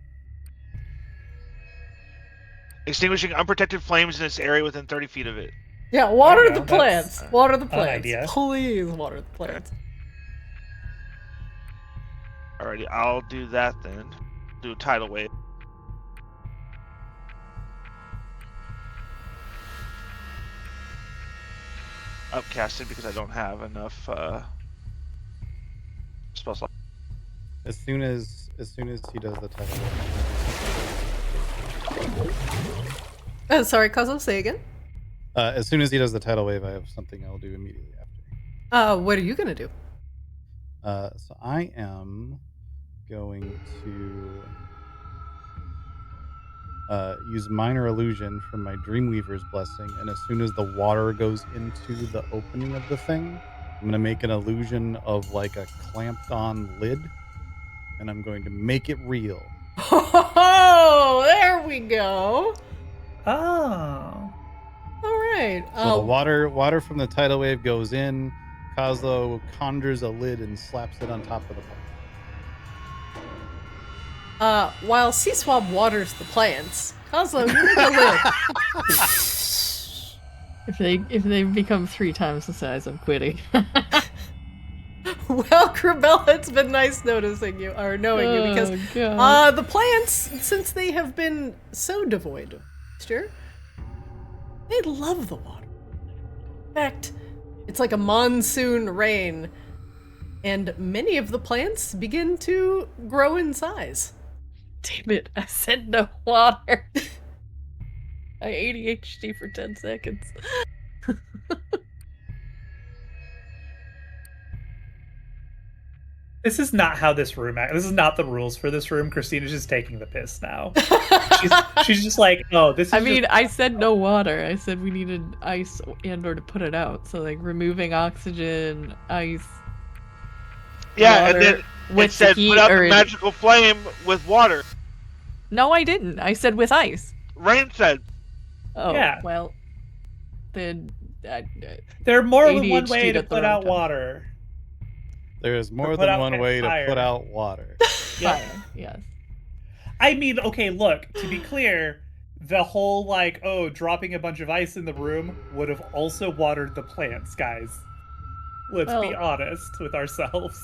Speaker 2: Extinguishing unprotected flames in this area within 30 feet of it.
Speaker 1: Yeah, water
Speaker 3: There you
Speaker 1: the
Speaker 3: go, that's
Speaker 1: plants. Water the
Speaker 3: an
Speaker 1: plants.
Speaker 3: idea.
Speaker 1: Please water the plants.
Speaker 2: Alrighty, I'll do that then. Do a tidal wave. Upcasted because I don't have enough spell slot.
Speaker 6: As soon as he does the title.
Speaker 1: Sorry, Kazo, say again.
Speaker 6: As soon as he does the tidal wave, I have something I'll do immediately after.
Speaker 1: What are you gonna do?
Speaker 6: So I am going to use minor illusion from my Dreamweaver's blessing, and as soon as the water goes into the opening of the thing, I'm going to make an illusion of like a clamped on lid, and I'm going to make it real.
Speaker 1: Oh, there we go.
Speaker 3: Oh.
Speaker 1: All right.
Speaker 6: So the water from the tidal wave goes in, Kozlo conjures a lid and slaps it on top of the pipe.
Speaker 1: While Seaswab waters the plants, Kozlo, you make a lid.
Speaker 5: If they become 3 times the size, I'm quitting.
Speaker 1: Well, Krabella, it's been nice noticing you, or knowing you, because
Speaker 5: God.
Speaker 1: the plants, since they have been so devoid of moisture, they love the water. In fact, it's like a monsoon rain, and many of the plants begin to grow in size.
Speaker 5: Damn it, I said no water. I ADHD for 10 seconds.
Speaker 3: This is not how this room acts. This is not the rules for this room. Christina's just taking the piss now. she's just like, oh, this is
Speaker 5: I mean, I said no water. I said we needed ice and or to put it out. So like removing oxygen, ice.
Speaker 2: Yeah,
Speaker 5: water
Speaker 2: and then
Speaker 5: with
Speaker 2: it said
Speaker 5: the heat
Speaker 2: put out
Speaker 5: or
Speaker 2: the magical flame with water.
Speaker 5: No, I didn't. I said with ice.
Speaker 2: Rain said.
Speaker 5: Oh,
Speaker 3: Yeah.
Speaker 5: well, then
Speaker 3: there are more than one
Speaker 5: ADHD
Speaker 3: way to
Speaker 5: at the
Speaker 3: put
Speaker 5: wrong
Speaker 3: out
Speaker 5: time.
Speaker 3: water.
Speaker 6: There is more
Speaker 3: put
Speaker 6: than
Speaker 3: out
Speaker 6: one way to
Speaker 3: fire.
Speaker 6: put out water.
Speaker 3: Yeah.
Speaker 5: fire. Yes.
Speaker 3: I mean, okay, look, to be clear, the whole like, oh, dropping a bunch of ice in the room would have also watered the plants, guys. Let's be
Speaker 5: Well-
Speaker 3: honest with ourselves.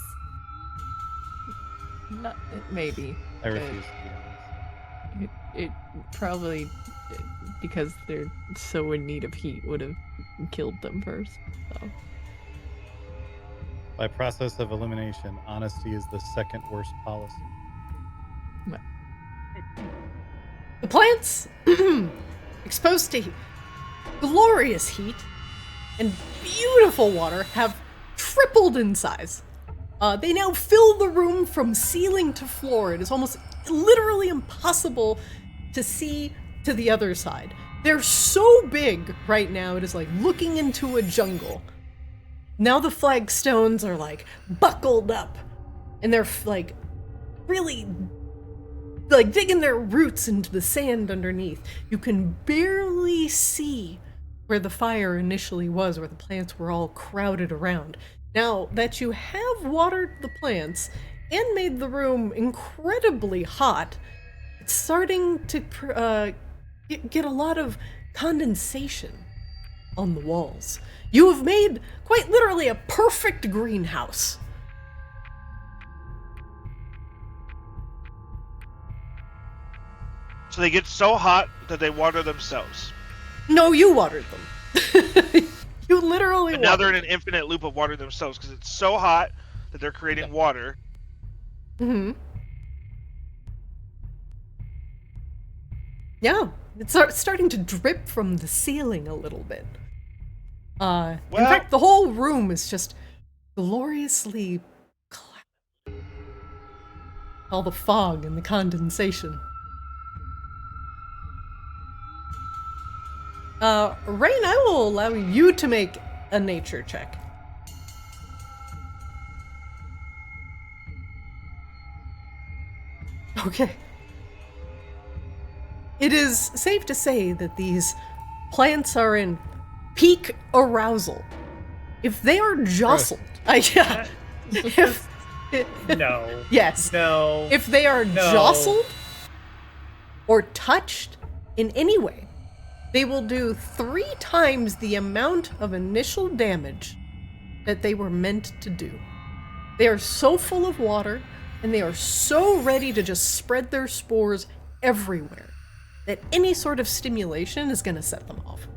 Speaker 5: Not, maybe.
Speaker 6: I refuse to be honest.
Speaker 5: It probably, because they're so in need of heat, would have killed them first. So.
Speaker 6: By process of elimination, honesty is the second worst policy.
Speaker 1: The plants exposed to glorious heat and beautiful water, have tripled in size. They now fill the room from ceiling to floor. It is almost literally impossible to see to the other side. They're so big right now, it is like looking into a jungle. Now the flagstones are like buckled up, and they're like really like digging their roots into the sand underneath. You can barely see where the fire initially was, where the plants were all crowded around. Now that you have watered the plants and made the room incredibly hot, it's starting to get a lot of condensation on the walls. You have made quite literally a perfect greenhouse.
Speaker 2: So they get so hot that they water themselves.
Speaker 1: No, you watered them. You literally
Speaker 2: And now they're in an infinite loop of watering themselves because it's so hot that they're creating water.
Speaker 1: Mm-hmm. Yeah, it's starting to drip from the ceiling a little bit. In fact, the whole room is just gloriously cloudy. All the fog and the condensation. Rain, I will allow you to make a nature check. Okay. It is safe to say that these plants are in peak arousal. If they are jostled, yeah.
Speaker 3: No.
Speaker 1: Yes.
Speaker 3: No.
Speaker 1: If they are
Speaker 3: No.
Speaker 1: jostled or touched in any way, they will do 3 times the amount of initial damage that they were meant to do. They are so full of water, and they are so ready to just spread their spores everywhere that any sort of stimulation is going to set them off.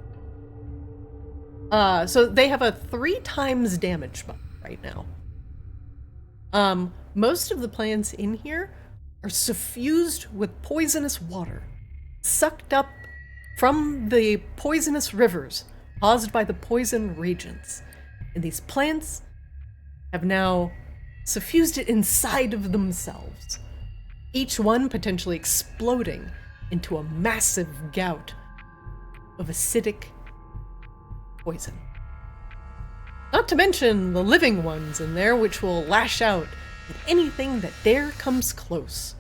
Speaker 1: So they have a 3 times damage bump right now. Most of the plants in here are suffused with poisonous water, sucked up from the poisonous rivers caused by the poison regents. And these plants have now suffused it inside of themselves, each one potentially exploding into a massive gout of acidic poison. Not to mention the living ones in there, which will lash out at anything that dare comes close.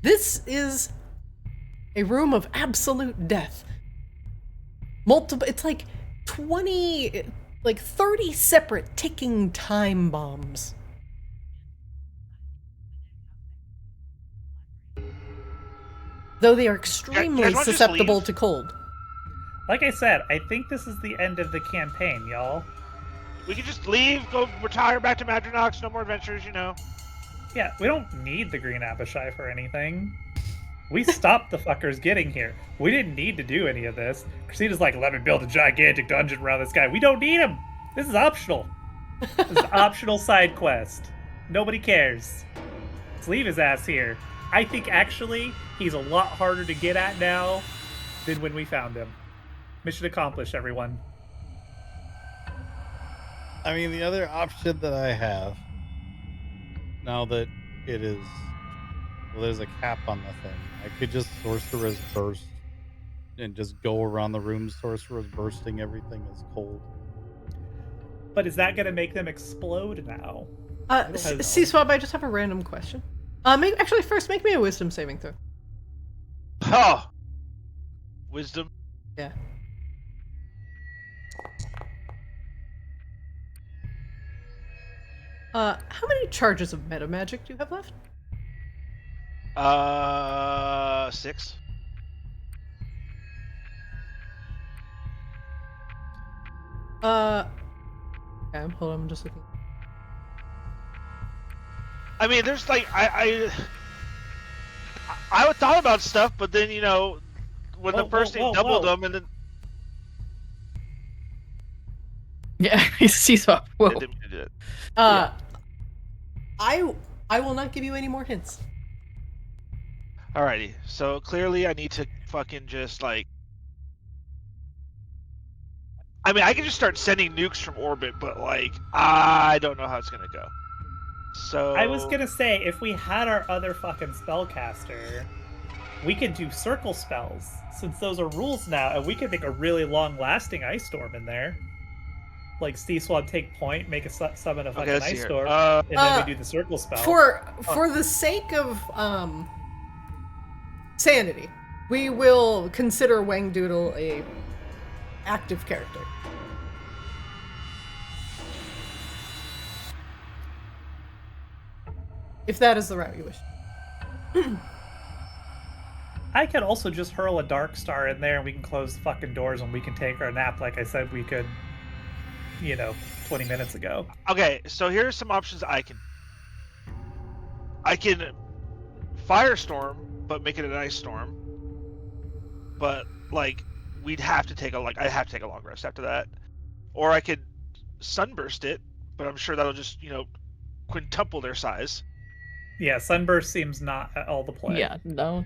Speaker 1: This is a room of absolute death. It's like 30 separate ticking time bombs. Though they are extremely
Speaker 2: Guys, why don't you just
Speaker 1: susceptible
Speaker 2: leave?
Speaker 1: to cold.
Speaker 3: Like I said, I think this is the end of the campaign, y'all.
Speaker 2: We can just leave, go retire back to Madronox, no more adventures, you know.
Speaker 3: Yeah, we don't need the Green Abishai for anything. We stopped the fuckers getting here. We didn't need to do any of this. Cressita's like, let me build a gigantic dungeon around this guy. We don't need him. This is optional. This is an optional side quest. Nobody cares. Let's leave his ass here. I think actually he's a lot harder to get at now than when we found him. Mission accomplished, everyone.
Speaker 6: I mean, the other option that I have, now that it is, well, there's a cap on the thing, I could just Sorcerer's Burst and just go around the room, Sorcerer's Bursting everything is cold.
Speaker 3: But is that going to make them explode now?
Speaker 1: C-Swab, I just have a random question. Actually, first, make me a wisdom saving throw.
Speaker 2: Oh! Wisdom.
Speaker 1: Yeah. How many charges of meta magic do you have left?
Speaker 2: 6.
Speaker 1: Okay, hold on, I'm just looking.
Speaker 2: I mean, there's like, I thought about stuff, but then, you know, when the first thing doubled them, and then...
Speaker 5: Yeah, Seesaw. Whoa.
Speaker 2: They didn't do it.
Speaker 1: I will not give you any more hints.
Speaker 2: Alrighty, so clearly I need to fucking just like. I mean, I can just start sending nukes from orbit, but like, I don't know how it's gonna go. So
Speaker 3: I was gonna say, if we had our other fucking spellcaster, we could do circle spells, since those are rules now, and we could make a really long-lasting ice storm in there. Like, Steeswab take point, make a summon a fucking
Speaker 2: let's see
Speaker 3: ice
Speaker 2: here.
Speaker 3: storm, and then we do the circle spell.
Speaker 1: For the sake of sanity, we will consider Wang Doodle a active character. If that is the route you wish.
Speaker 3: I could also just hurl a Dark Star in there, and we can close the fucking doors, and we can take our nap like I said we could, 20 minutes ago.
Speaker 2: Okay, so here's some options I can firestorm, but make it an ice storm. But like, I'd have to take a long rest after that. Or I could sunburst it, but I'm sure that'll just, quintuple their size.
Speaker 3: Yeah, Sunburst seems not at all the play.
Speaker 5: Yeah, no.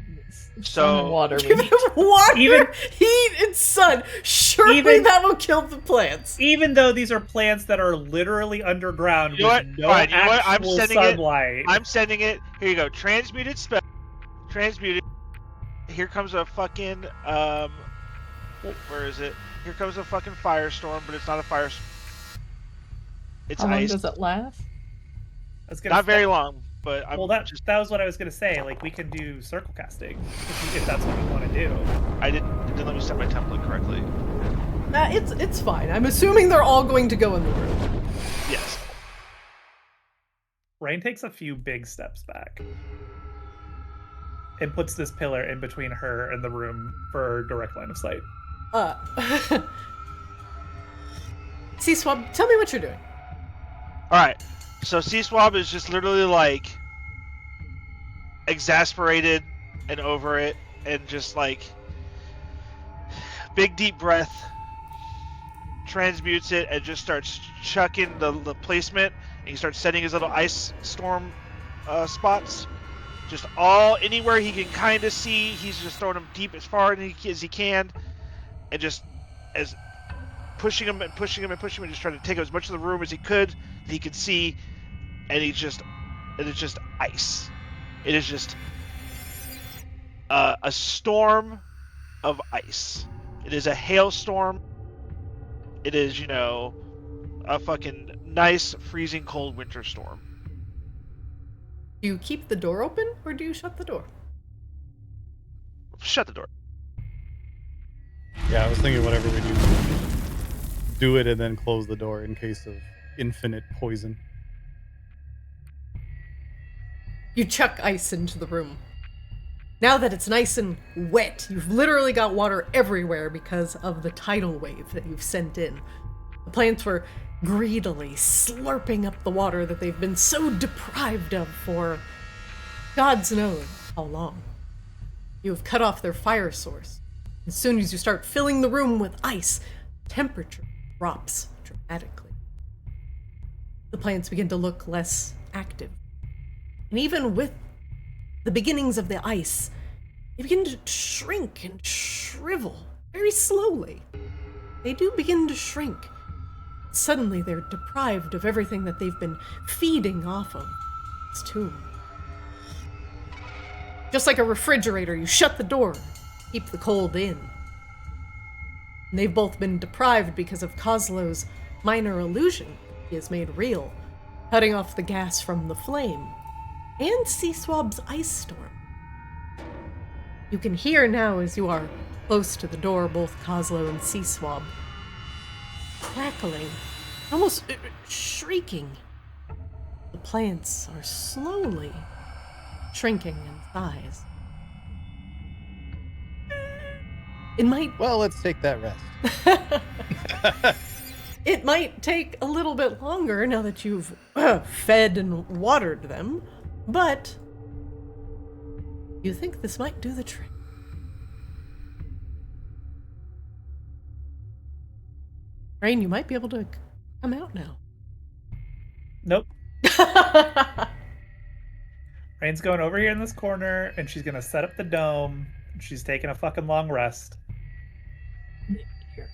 Speaker 2: So-
Speaker 5: Sun and water.
Speaker 1: Give them water,
Speaker 3: Even-
Speaker 1: heat, and sun. Surely
Speaker 3: Even-
Speaker 1: that will kill the plants.
Speaker 3: Even though these are plants that are literally underground
Speaker 2: You know
Speaker 3: with
Speaker 2: what?
Speaker 3: no
Speaker 2: Fine, you know what?
Speaker 3: actual sunlight.
Speaker 2: I'm sending it. Here you go. Transmuted spell. Transmuted. Here comes a fucking where is it? Here comes a fucking firestorm, but it's not a firestorm. It's
Speaker 5: How long
Speaker 2: ice.
Speaker 5: does it last?
Speaker 3: I was gonna
Speaker 2: Not very
Speaker 3: say-
Speaker 2: long, but I'm
Speaker 3: Well, that
Speaker 2: just
Speaker 3: was what I was gonna say. Like, we can do circle casting if that's what you want to do.
Speaker 2: it didn't let me set my template correctly.
Speaker 1: It's fine. I'm assuming they're all going to go in the room.
Speaker 2: Yes.
Speaker 3: Rain takes a few big steps back and puts this pillar in between her and the room for direct line of sight.
Speaker 1: C-Swab, tell me what you're doing.
Speaker 2: Alright. So C-Swab is just literally like exasperated and over it and just like big deep breath, transmutes it and just starts chucking the placement, and he starts setting his little ice storm spots. Just anywhere he can kind of see, he's just throwing them deep as far as he can, and just as pushing him and pushing him and pushing him, and just trying to take up as much of the room as he could see, and it's just ice. It is just a storm of ice. It is a hailstorm. It is, a fucking nice freezing cold winter storm.
Speaker 1: Do you keep the door open, or do you shut the door?
Speaker 2: Shut the door.
Speaker 6: Yeah, I was thinking whatever we do it and then close the door in case of infinite poison.
Speaker 1: You chuck ice into the room. Now that it's nice and wet, you've literally got water everywhere because of the tidal wave that you've sent in. The plants were greedily slurping up the water that they've been so deprived of for God's knows how long. You have cut off their fire source. As soon as you start filling the room with ice, temperature drops dramatically. The plants begin to look less active. And even with the beginnings of the ice, they begin to shrink and shrivel very slowly. They do begin to shrink. Suddenly they're deprived of everything that they've been feeding off of this tomb. Just like a refrigerator, you shut the door, keep the cold in. And they've both been deprived because of Kozlo's minor illusion he has made real, cutting off the gas from the flame, and C-Swab's ice storm. You can hear now, as you are close to the door, both Kozlo and C-Swab crackling, almost shrieking. The plants are slowly shrinking in size. It might
Speaker 6: Well, let's take that rest.
Speaker 1: It might take a little bit longer now that you've fed and watered them, but you think this might do the trick. Rain, you might be able to come out now.
Speaker 3: Nope. Rain's going over here in this corner, and she's gonna set up the dome. She's taking a fucking long rest.
Speaker 5: Here.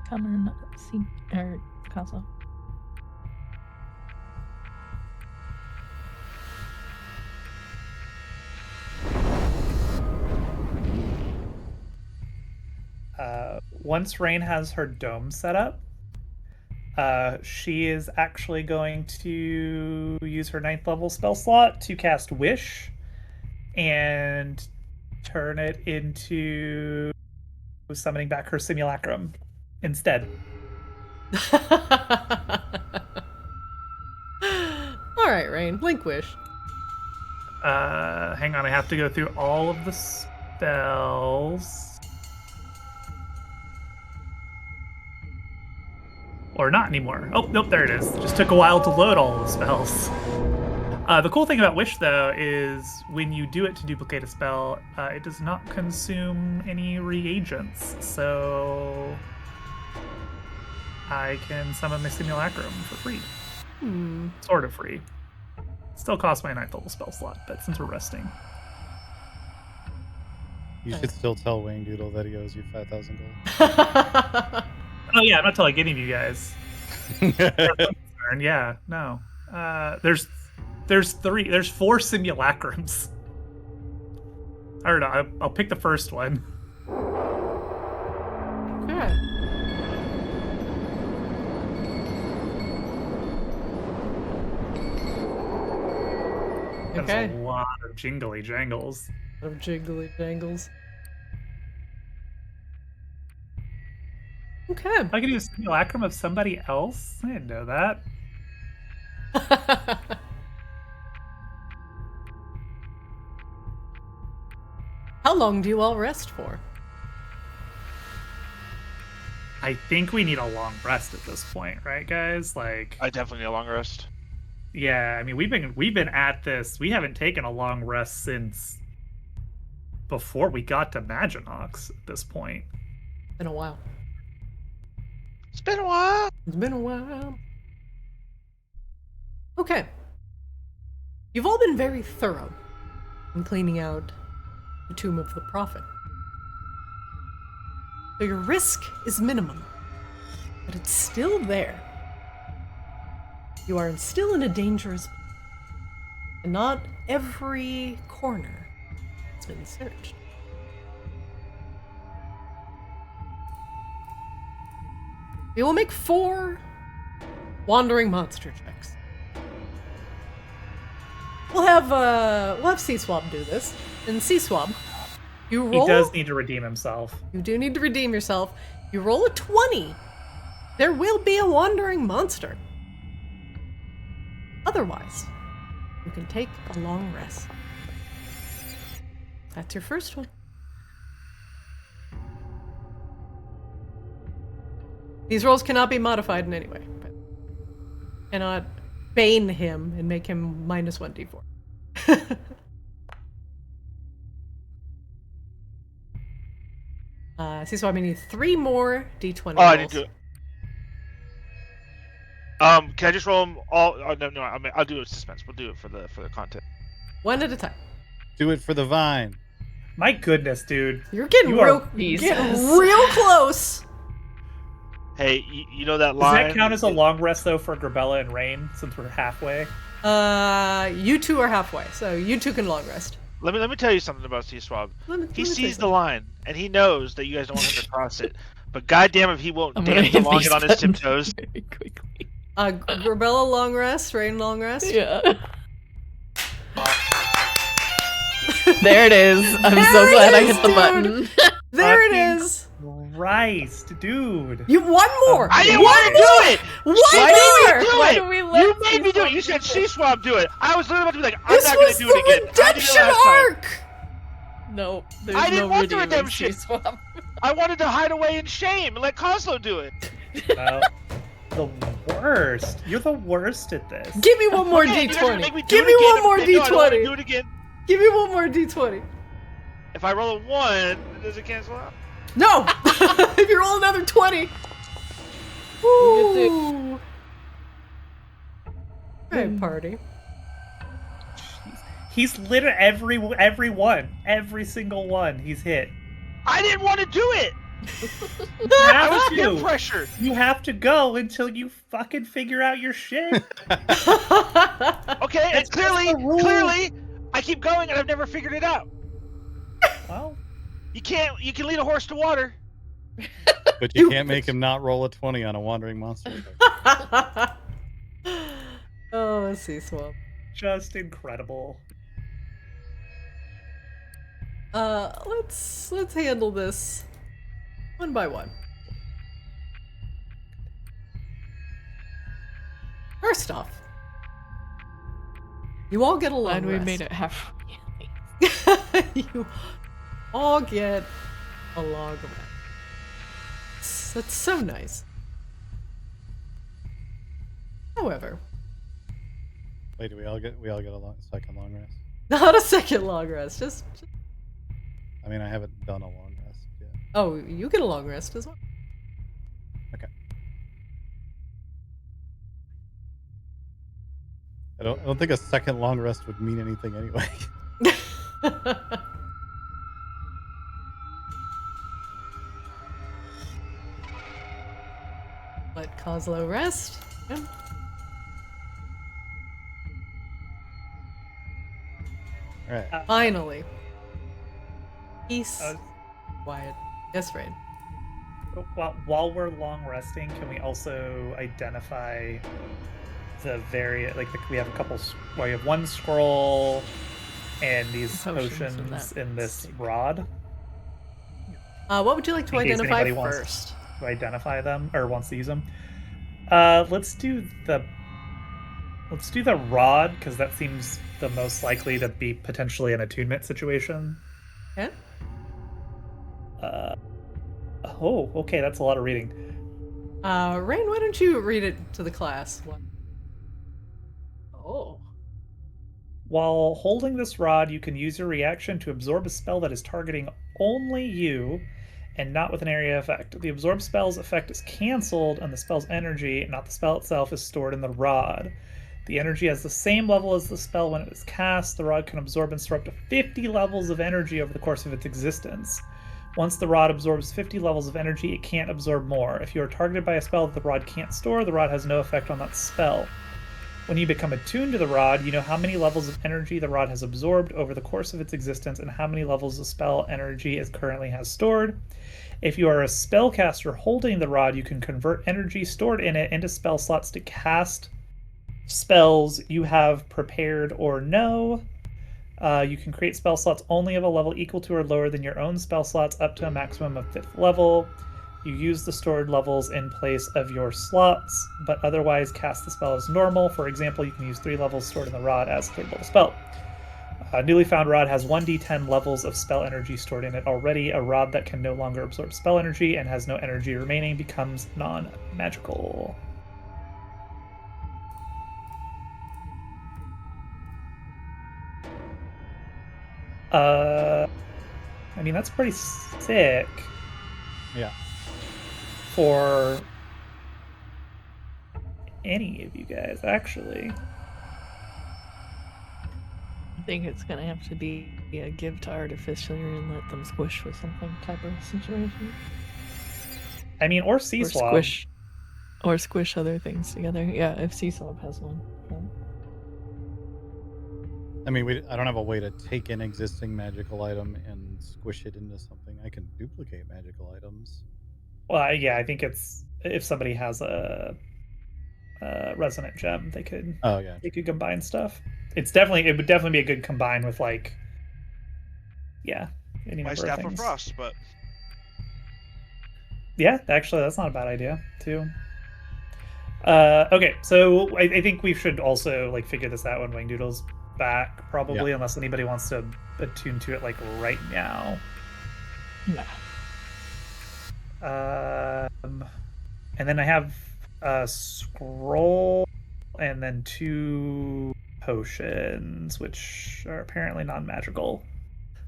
Speaker 5: Coming, see, or console.
Speaker 3: Once Rain has her dome set up, she is actually going to use her 9th level spell slot to cast Wish and turn it into summoning back her simulacrum instead.
Speaker 1: Alright, Rain. Blink Wish.
Speaker 3: Hang on, I have to go through all of the spells. Or not anymore. Oh, nope, there it is. Just took a while to load all of the spells. The cool thing about Wish, though, is when you do it to duplicate a spell, it does not consume any reagents. So I can summon my Simulacrum for free. Sort of free. Still costs my 9th level spell slot, but since we're resting.
Speaker 6: You should still tell Wayne Doodle that he owes you 5,000 gold.
Speaker 3: Oh yeah, I'm not telling any of you guys. Yeah, no. There's 4 simulacrums. I don't know. I'll pick the first one.
Speaker 1: Okay.
Speaker 3: That's
Speaker 1: Okay.
Speaker 3: a lot of jingly jangles.
Speaker 1: Of jiggly jangles. Okay.
Speaker 3: I can do a simulacrum of somebody else? I didn't know that.
Speaker 1: How long do you all rest for?
Speaker 3: I think we need a long rest at this point, right, guys? Like,
Speaker 2: I definitely need a long rest.
Speaker 3: yeah. I mean, we've been at this. We haven't taken a long rest since before we got to Maginox. At this point,
Speaker 1: Been a while.
Speaker 2: It's been a while.
Speaker 1: It's been a while. Okay. You've all been very thorough in cleaning out the Tomb of the Prophet. So your risk is minimum, but it's still there. You are still in a dangerous place, and not every corner has been searched. We will make 4 wandering monster checks. We'll have C-Swab do this. And C-Swab, you roll.
Speaker 3: he does need to redeem himself.
Speaker 1: You do need to redeem yourself. You roll a 20. There will be a wandering monster. Otherwise, you can take a long rest. That's your first one. These rolls cannot be modified in any way. But cannot bane him and make him minus 1d4. So I need 3 more d20
Speaker 2: Oh, I
Speaker 1: rolls.
Speaker 2: need to. Can I just roll them all? Oh, no. I mean, I'll do it suspense. We'll do it for the content.
Speaker 1: One at a time.
Speaker 6: Do it for the vine.
Speaker 3: My goodness, dude.
Speaker 1: You're getting
Speaker 3: You are-
Speaker 1: real close.
Speaker 2: Hey, you know that
Speaker 3: Does
Speaker 2: line?
Speaker 3: that count as a long rest though for Grabella and Rain since we're halfway?
Speaker 1: You two are halfway, so you two can long rest.
Speaker 2: Let me tell you something about C-Swab.
Speaker 1: Let me
Speaker 2: He
Speaker 1: tell you
Speaker 2: sees the
Speaker 1: something.
Speaker 2: line, and he knows that you guys don't want him to cross it. But goddamn if he won't
Speaker 5: I'm gonna
Speaker 2: dance
Speaker 5: hit
Speaker 2: along
Speaker 5: these
Speaker 2: it on his
Speaker 5: buttons
Speaker 2: tiptoes.
Speaker 5: very quickly.
Speaker 1: Grabella long rest, Rain long rest.
Speaker 5: Yeah. There it is. I'm
Speaker 1: There
Speaker 5: so
Speaker 1: it
Speaker 5: glad I
Speaker 1: is,
Speaker 5: hit the
Speaker 1: dude.
Speaker 5: button.
Speaker 1: There it
Speaker 3: Fucking
Speaker 1: is.
Speaker 3: Christ, dude.
Speaker 1: You one more.
Speaker 2: I didn't
Speaker 1: One
Speaker 2: want to do it!
Speaker 1: One
Speaker 2: She
Speaker 1: more.
Speaker 2: made me do
Speaker 5: Why
Speaker 2: it!
Speaker 5: do we let
Speaker 2: You made me do it! You
Speaker 5: C-Swab
Speaker 2: said
Speaker 5: do this?
Speaker 2: C-Swab do it! I was literally about to be like, I'm
Speaker 1: This
Speaker 2: not gonna
Speaker 1: was
Speaker 2: do it again.
Speaker 1: the
Speaker 2: I did it
Speaker 1: redemption
Speaker 2: last time.
Speaker 1: arc.
Speaker 5: No, there's
Speaker 2: I didn't
Speaker 5: no
Speaker 2: want the
Speaker 5: redeeming
Speaker 2: redemption.
Speaker 5: C-Swab.
Speaker 2: I wanted to hide away in shame and let Coslo do it.
Speaker 3: No. The worst. You're the worst at this.
Speaker 1: Give me one more
Speaker 2: Okay, you guys are gonna make
Speaker 1: d20.
Speaker 2: me do
Speaker 1: Give
Speaker 2: it
Speaker 1: me
Speaker 2: again
Speaker 1: one more
Speaker 2: if- no, I don't wanna do
Speaker 1: d20.
Speaker 2: it again.
Speaker 1: Give me one more d20.
Speaker 2: If I roll a 1, does it cancel out?
Speaker 1: No. If you roll another 20.
Speaker 5: We'll get
Speaker 1: Woo! Right, party.
Speaker 3: He's literally every single one he's hit.
Speaker 2: I didn't want to do it.
Speaker 3: You
Speaker 2: I
Speaker 3: have
Speaker 2: was peer
Speaker 3: to.
Speaker 2: pressured.
Speaker 3: You have to go until you fucking figure out your shit.
Speaker 2: Okay,
Speaker 3: That's
Speaker 2: and clearly,
Speaker 3: just the rule.
Speaker 2: I keep going and I've never figured it out.
Speaker 3: Well,
Speaker 2: You can lead a horse to water.
Speaker 6: But you can't make him not roll a 20 on a wandering monster.
Speaker 1: Oh, sea swamp.
Speaker 3: just incredible.
Speaker 1: Let's handle this one by one. First off, you all get a long
Speaker 5: glad we
Speaker 1: rest.
Speaker 5: made it halfway.
Speaker 1: You all get a long rest. That's so nice. However,
Speaker 6: Wait, do we all get a second long rest?
Speaker 1: not a second long rest. Just
Speaker 6: I mean, I haven't done a long rest yet.
Speaker 1: oh, you get a long rest as well.
Speaker 6: Okay. I don't think a second long rest would mean anything anyway.
Speaker 1: Let Coslow rest. Yeah.
Speaker 6: All right.
Speaker 1: Finally. Peace.
Speaker 3: Uh,
Speaker 1: Quiet. Yes, Rain.
Speaker 3: While we're long resting, can we also identify the we have a couple. We have one scroll and these
Speaker 5: Potions in
Speaker 3: potions
Speaker 5: that
Speaker 3: in this
Speaker 5: stick.
Speaker 3: rod.
Speaker 1: What would you like to
Speaker 3: In case
Speaker 1: identify
Speaker 3: anybody wants
Speaker 1: first?
Speaker 3: to identify them or wants to use them. Let's do the rod because that seems the most likely to be potentially an attunement situation.
Speaker 1: Okay.
Speaker 3: Oh, okay, that's a lot of reading.
Speaker 1: Rain, why don't you read it to the class?
Speaker 5: Oh.
Speaker 3: While holding this rod, you can use your reaction to absorb a spell that is targeting only you and not with an area effect. The absorb spell's effect is cancelled, and the spell's energy, not the spell itself, is stored in the rod. The energy has the same level as the spell when it is cast. The rod can absorb and store up to 50 levels of energy over the course of its existence. Once the rod absorbs 50 levels of energy, it can't absorb more. If you are targeted by a spell that the rod can't store, the rod has no effect on that spell. When you become attuned to the rod, you know how many levels of energy the rod has absorbed over the course of its existence and how many levels of spell energy it currently has stored. If you are a spellcaster holding the rod, you can convert energy stored in it into spell slots to cast spells you have prepared or know. You can create spell slots only of a level equal to or lower than your own spell slots up to a maximum of 5th level. You use the stored levels in place of your slots, but otherwise cast the spell as normal. For example, you can use 3 levels stored in the rod as a 3rd level spell. A newly found rod has 1d10 levels of spell energy stored in it already. A rod that can no longer absorb spell energy and has no energy remaining becomes non-magical. I mean, that's pretty sick
Speaker 6: Yeah.
Speaker 3: for any of you guys, actually.
Speaker 5: I think it's gonna have to be a give to Artificer and let them squish with something type of situation.
Speaker 3: I mean, or sea
Speaker 5: Or
Speaker 3: swab.
Speaker 5: squish other things together. Yeah, if Sea Swab has one. Yeah.
Speaker 6: I mean, I don't have a way to take an existing magical item and squish it into something. I can duplicate magical items.
Speaker 3: Well, yeah, I think it's if somebody has a resonant gem, they could
Speaker 6: Oh yeah.
Speaker 3: they could combine stuff. It would definitely be a good combine with any
Speaker 2: My
Speaker 3: number of
Speaker 2: staff of
Speaker 3: things.
Speaker 2: frost, but
Speaker 3: Yeah, actually, that's not a bad idea too. Okay, so I think we should also figure this out when Wingdoodle's back, probably, unless anybody wants to attune to it right now.
Speaker 5: Nah.
Speaker 3: And then I have a scroll and then 2 potions, which are apparently non-magical,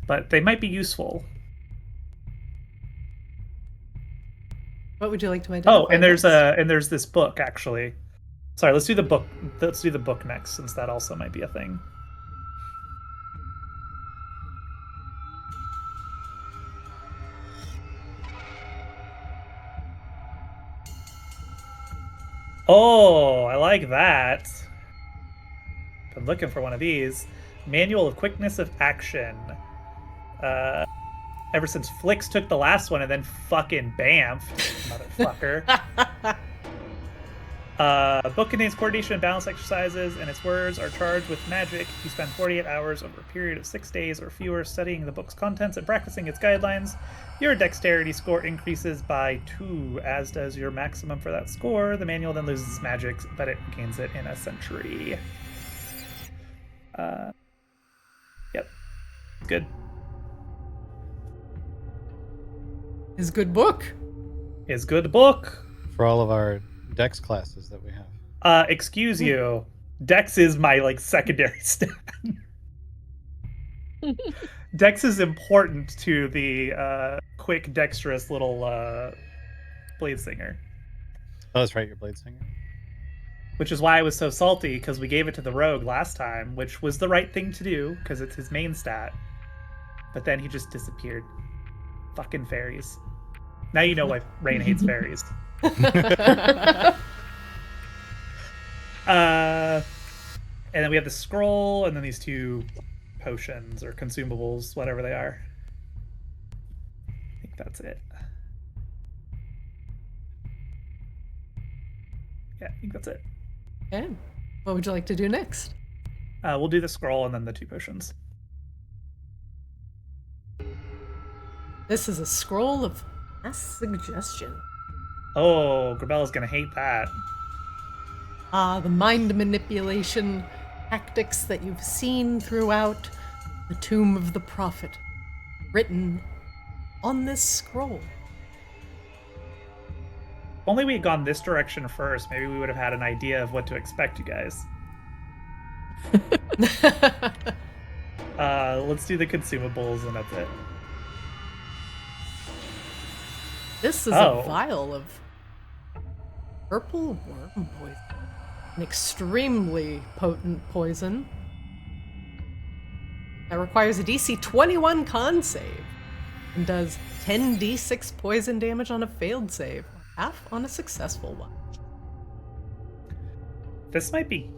Speaker 3: but they might be useful.
Speaker 1: What would you like to identify?
Speaker 3: Oh, and there's
Speaker 1: next?
Speaker 3: this book actually. Sorry, let's do the book. Let's do the book next, since that also might be a thing. Oh, I like that. Been looking for one of these. Manual of Quickness of Action. Ever since Flix took the last one and then fucking bamf, motherfucker. Book contains coordination and balance exercises, and its words are charged with magic. You spend 48 hours over a period of 6 days or fewer studying the book's contents and practicing its guidelines. Your dexterity score increases by 2, as does your maximum for that score. The manual then loses magic, but it gains it in a century. Yep. Good.
Speaker 1: Is good book.
Speaker 3: Is good book.
Speaker 6: For all of our dex classes that we have.
Speaker 3: Excuse you. Dex is my secondary stat. Dex is important to the quick, dexterous little blade singer.
Speaker 6: Oh, that's right, your blade singer.
Speaker 3: Which is why I was so salty, because we gave it to the rogue last time, which was the right thing to do, because it's his main stat. But then he just disappeared. Fucking fairies. Now you know why Rain hates fairies. And then we have the scroll, and then these 2 potions or consumables, whatever they are. I think that's it. Yeah, I think that's it.
Speaker 1: Okay. What would you like to do next?
Speaker 3: We'll do the scroll and then the 2 potions.
Speaker 1: This is a scroll of mass suggestion.
Speaker 3: Oh, Grabella's gonna hate that.
Speaker 1: The mind manipulation tactics that you've seen throughout the Tomb of the Prophet, written on this scroll.
Speaker 3: If only we had gone this direction first, maybe we would have had an idea of what to expect, you guys. Let's do the consumables, and that's it.
Speaker 1: This is a vial of purple worm poison. An extremely potent poison that requires a DC 21 con save and does 10d6 poison damage on a failed save, or half on a successful one.
Speaker 3: This might be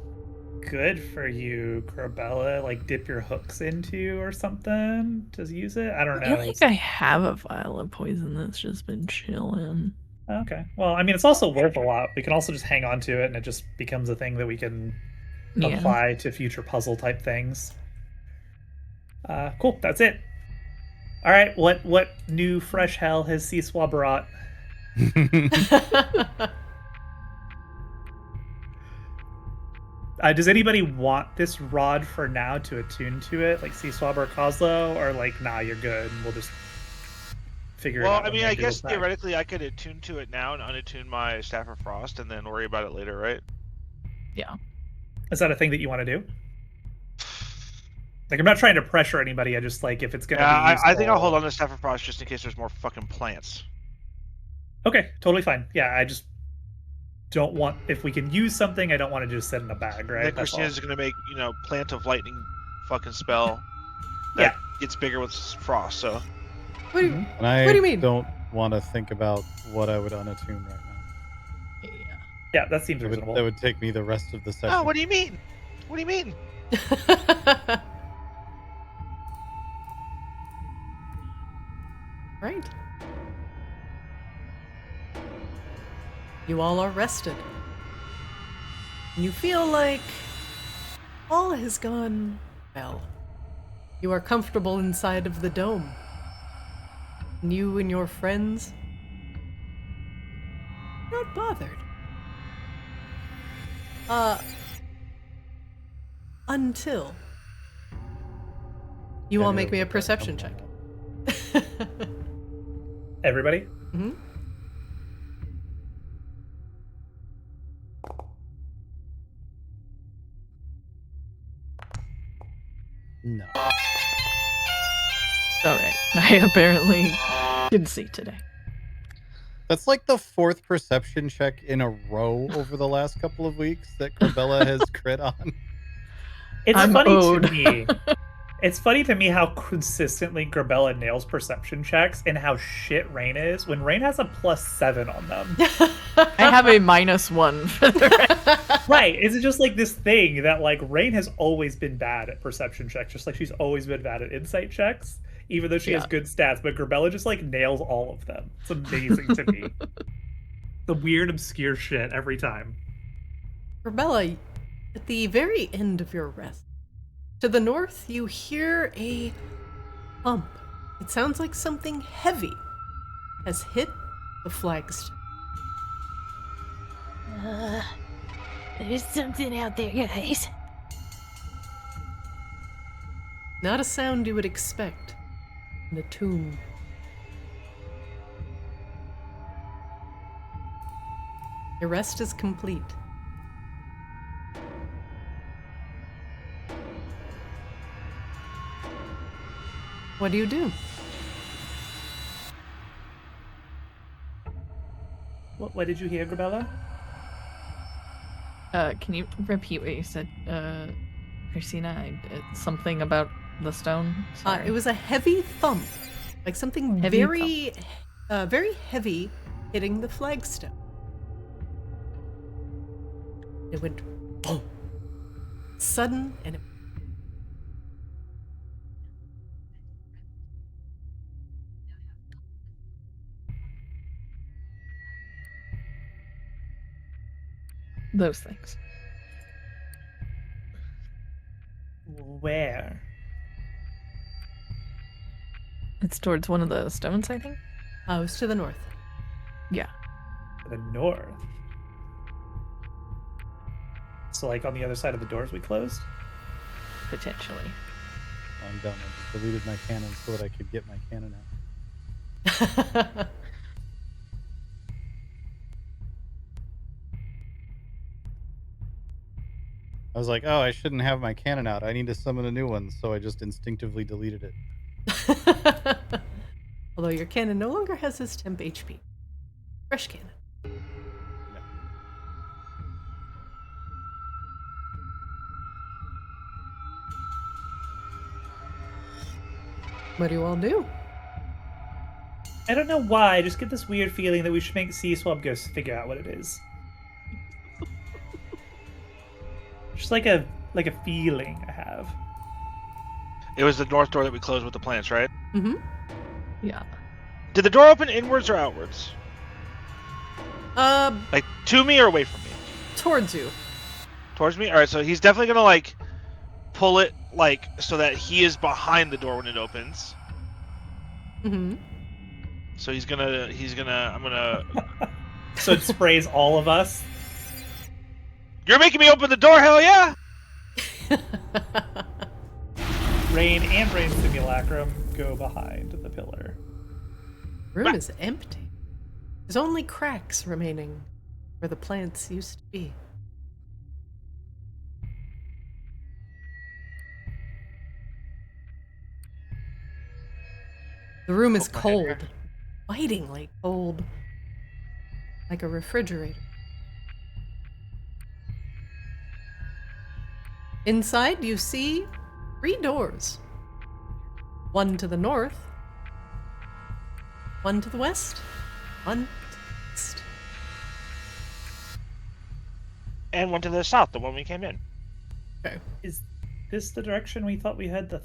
Speaker 3: good for you, Grabella. Dip your hooks into or something to use it. I don't know.
Speaker 5: I feel like I have a vial of poison that's just been chilling.
Speaker 3: Okay. Well, I mean, it's also worth a lot. We can also just hang on to it, and it just becomes a thing that we can apply to future puzzle type things. Cool. That's it. All right. What new fresh hell has Seeswa brought? Does anybody want this rod for now to attune to it, like Seeswab or Kozlo, or nah, you're good, and we'll just figure it out.
Speaker 2: Well, I mean, I guess theoretically I could attune to it now and unattune my Staff of Frost and then worry about it later, right?
Speaker 5: Yeah.
Speaker 3: Is that a thing that you want to do? I'm not trying to pressure anybody. I just if it's gonna be useful...
Speaker 2: I think I'll hold on to Staff of Frost just in case there's more fucking plants.
Speaker 3: Okay, totally fine. Yeah, I just don't want... If we can use something, I don't want to just sit in a bag, right?
Speaker 2: Then Christina's gonna make, Plant of Lightning fucking spell that gets bigger with frost, so...
Speaker 1: What do you,
Speaker 6: And
Speaker 1: what do you mean?
Speaker 6: don't want to think about what I would unattune right now.
Speaker 3: Yeah, that seems reasonable.
Speaker 6: That would take me the rest of the session.
Speaker 2: Oh, what do you mean? What do you mean?
Speaker 1: Right. You all are rested. You feel like all has gone well. You are comfortable inside of the dome. And you and your friends not bothered. Until you all make me a perception check.
Speaker 3: Everybody?
Speaker 1: Mm-hmm.
Speaker 6: No.
Speaker 5: Alright. I apparently didn't see today.
Speaker 6: That's like the 4th perception check in a row over the last couple of weeks that Corbella has crit on.
Speaker 3: It's
Speaker 5: I'm
Speaker 3: funny
Speaker 5: owed.
Speaker 3: to me. It's funny to me how consistently Grabella nails perception checks and how shit Rain is when Rain has a +7 on them.
Speaker 5: I have a -1 for the rest.
Speaker 3: Right. It's just like this thing that like Rain has always been bad at perception checks, just like she's always been bad at insight checks, even though she has good stats, but Grabella just like nails all of them. It's amazing to me. The weird, obscure shit every time.
Speaker 1: Corbella, at the very end of your rest, to the north, you hear a thump. It sounds like something heavy has hit the flagstone.
Speaker 8: There's something out there, guys.
Speaker 1: Not a sound you would expect in a tomb. Your rest is complete. What do you do?
Speaker 3: What did you hear, Grabella?
Speaker 5: Can you repeat what you said, Christina? Something about the stone? Sorry.
Speaker 1: It was a heavy thump, like something
Speaker 5: Heavy
Speaker 1: very heavy hitting the flagstone. It went boom, sudden, and it
Speaker 5: Those things.
Speaker 3: Where?
Speaker 5: It's towards one of the stones, I think?
Speaker 1: it was to the north.
Speaker 5: Yeah.
Speaker 3: The north. So like on the other side of the doors we closed?
Speaker 5: Potentially.
Speaker 6: I'm done. I just deleted my cannon so that I could get my cannon out. I was like, oh, I shouldn't have my cannon out. I need to summon a new one, so I just instinctively deleted it.
Speaker 1: Although your cannon no longer has his temp HP. Fresh cannon. What do you all do?
Speaker 3: I don't know why, I just get this weird feeling that we should make Sea Swab go figure out what it is. Just like a feeling I have.
Speaker 2: It was the north door that we closed with the plants, right?
Speaker 1: Mm-hmm.
Speaker 5: Yeah.
Speaker 2: Did the door open inwards or outwards? Like to me or away from me?
Speaker 1: Towards you.
Speaker 2: Towards me? Alright, so he's definitely gonna like pull it like so that he is behind the door when it opens.
Speaker 1: Mm-hmm.
Speaker 2: So I'm gonna
Speaker 3: So it sprays all of us?
Speaker 2: You're making me open the door, hell yeah!
Speaker 3: Rain and Rain Simulacrum go behind the pillar.
Speaker 1: Room is empty. There's only cracks remaining where the plants used to be. The room is cold. Bitingly cold. Like a refrigerator. Inside, you see 3 doors. One to the north, one to the west, one to the east.
Speaker 2: And one to the south, the one we came in.
Speaker 1: Okay.
Speaker 3: Is this the direction we thought we had the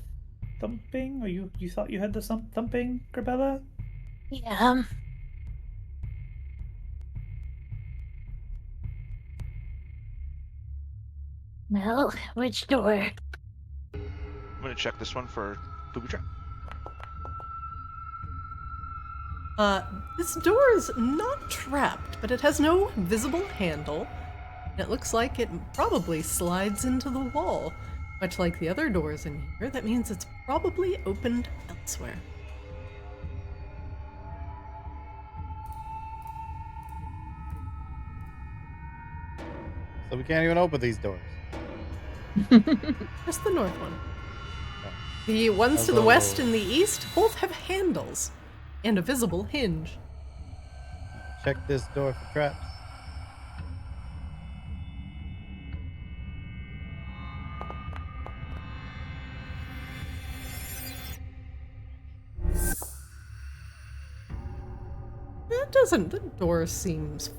Speaker 3: thumping? Or you thought you had the thumping, Grabella?
Speaker 8: Yeah. Well, which door?
Speaker 2: I'm gonna check this one for booby trap.
Speaker 1: This door is not trapped, but it has no visible handle. And it looks like it probably slides into the wall. Much like the other doors in here, that means it's probably opened elsewhere.
Speaker 6: So we can't even open these doors.
Speaker 1: Just the north one. The ones to the west and the east both have handles and a visible hinge.
Speaker 6: check this door for traps.
Speaker 1: It doesn't. The door seems.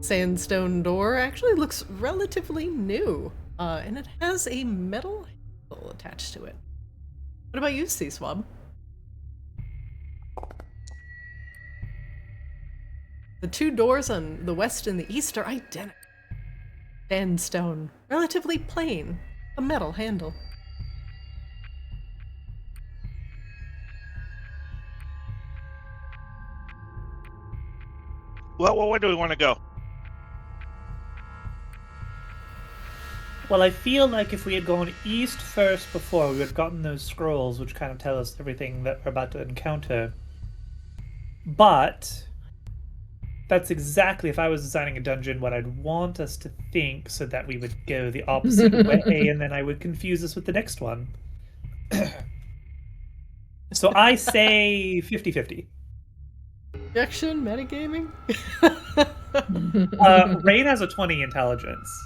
Speaker 1: Sandstone door actually looks relatively new, and it has a metal handle attached to it. What about you, Sea Swab? The two doors on the west and the east are identical. Sandstone, relatively plain, a metal handle.
Speaker 2: Well, where do we want to go?
Speaker 3: Well, I feel like if we had gone east first before, we would have gotten those scrolls, which kind of tell us everything that we're about to encounter. But that's exactly, if I was designing a dungeon, what I'd want us to think, so that we would go the opposite way, and then I would confuse us with the next one. So I say 50-50.
Speaker 1: Objection, metagaming?
Speaker 3: Rain has a 20 intelligence.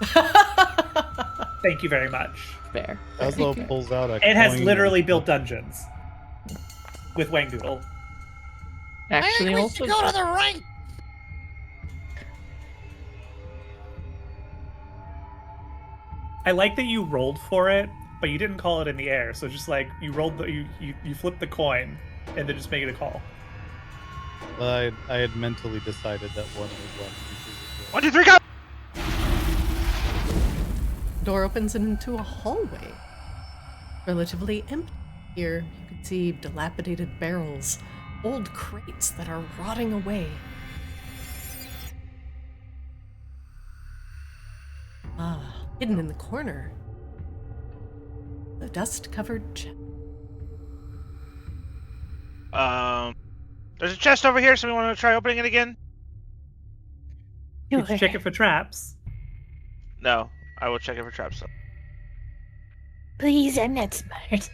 Speaker 3: Thank you very much.
Speaker 5: Fair.
Speaker 6: Oslo pulls out a
Speaker 3: It has
Speaker 6: coin
Speaker 3: literally
Speaker 6: and-
Speaker 3: built dungeons with Wangdoodle.
Speaker 5: Actually,
Speaker 4: I think we
Speaker 5: also
Speaker 4: should go to the right.
Speaker 3: I like that you rolled for it, but you didn't call it in the air. So just like you rolled the you flipped the coin and then just make it a call.
Speaker 6: Well, I had mentally decided that one was left.
Speaker 2: 1, 2, 3, go!
Speaker 1: Door opens into a hallway. Relatively empty. Here, you can see dilapidated barrels, old crates that are rotting away. Hidden in the corner, the dust-covered chest.
Speaker 2: There's a chest over here, so we want to try opening it again?
Speaker 3: Did you check it for traps?
Speaker 2: No, I will check it for traps though.
Speaker 8: Please, I'm not smart.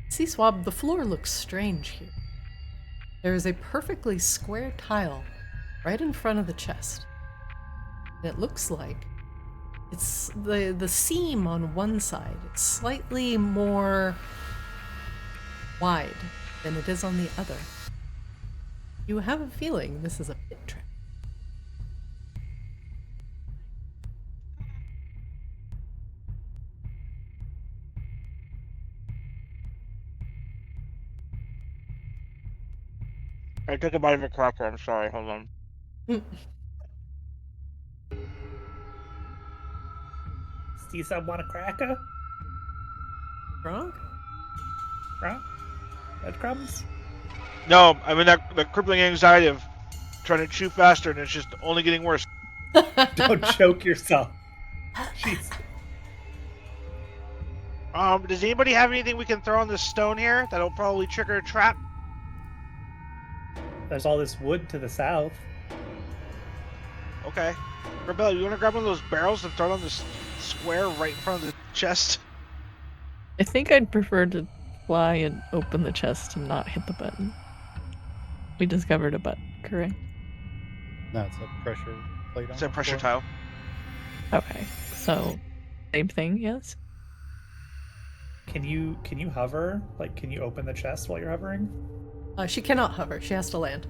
Speaker 1: Sea Swab, the floor looks strange here. There is a perfectly square tile right in front of the chest. And it looks like it's the seam on one side. It's slightly more wide than it is on the other. You have a feeling this is a pit trap.
Speaker 2: I took a bite of a cracker, I'm sorry, hold on.
Speaker 3: Do you want a cracker?
Speaker 1: Wrong?
Speaker 3: Right? Breadcrumbs?
Speaker 2: No, I'm in that crippling anxiety of trying to chew faster and it's just only getting worse.
Speaker 3: Don't choke yourself. Jeez.
Speaker 2: Does anybody have anything we can throw on this stone here that'll probably trigger a trap?
Speaker 3: There's all this wood to the south.
Speaker 2: Okay. Rebella, you want to grab one of those barrels and throw it on this square right in front of the chest?
Speaker 5: I think I'd prefer to fly and open the chest and not hit the button. We discovered a button, correct?
Speaker 6: No, it's a pressure plate.
Speaker 2: It's a
Speaker 6: on the
Speaker 2: pressure
Speaker 6: floor.
Speaker 2: tile.
Speaker 5: Okay, so same thing, yes?
Speaker 3: Can you hover? Like, can you open the chest while you're hovering?
Speaker 1: She cannot hover. She has to land.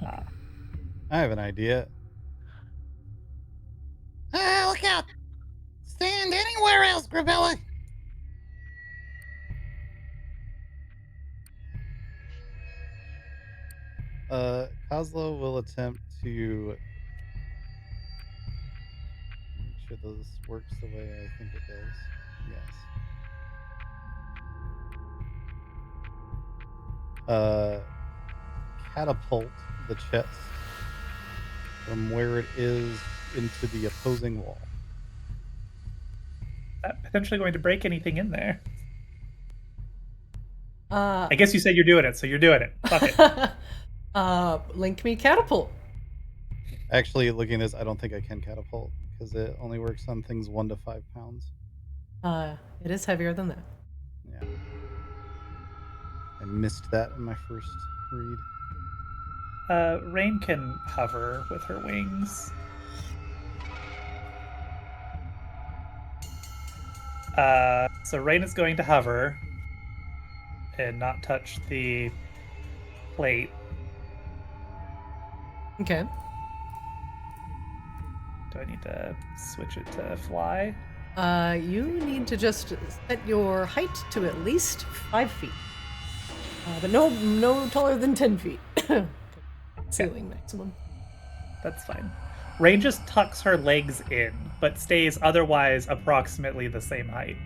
Speaker 6: I have an idea.
Speaker 4: Look out. Stand anywhere else, Grabella.
Speaker 6: Kozlo will attempt to make sure this works the way I think it does. Yes. Catapult the chest from where it is into the opposing wall.
Speaker 3: That potentially going to break anything in there.
Speaker 1: Uh,
Speaker 3: I guess you said you're doing it, so you're doing it. Fuck it.
Speaker 1: Link me catapult.
Speaker 6: Actually, looking at this, I don't think I can catapult because it only works on things 1 to 5 pounds.
Speaker 1: It is heavier than that.
Speaker 6: Yeah. I missed that in my first read.
Speaker 3: Rain can hover with her wings. So Rain is going to hover and not touch the plate.
Speaker 1: Okay.
Speaker 3: Do I need to switch it to fly?
Speaker 1: You need to just set your height to at least 5 feet. But no taller than 10 feet. Ceiling maximum.
Speaker 3: That's fine. Rain just tucks her legs in, but stays otherwise approximately the same height.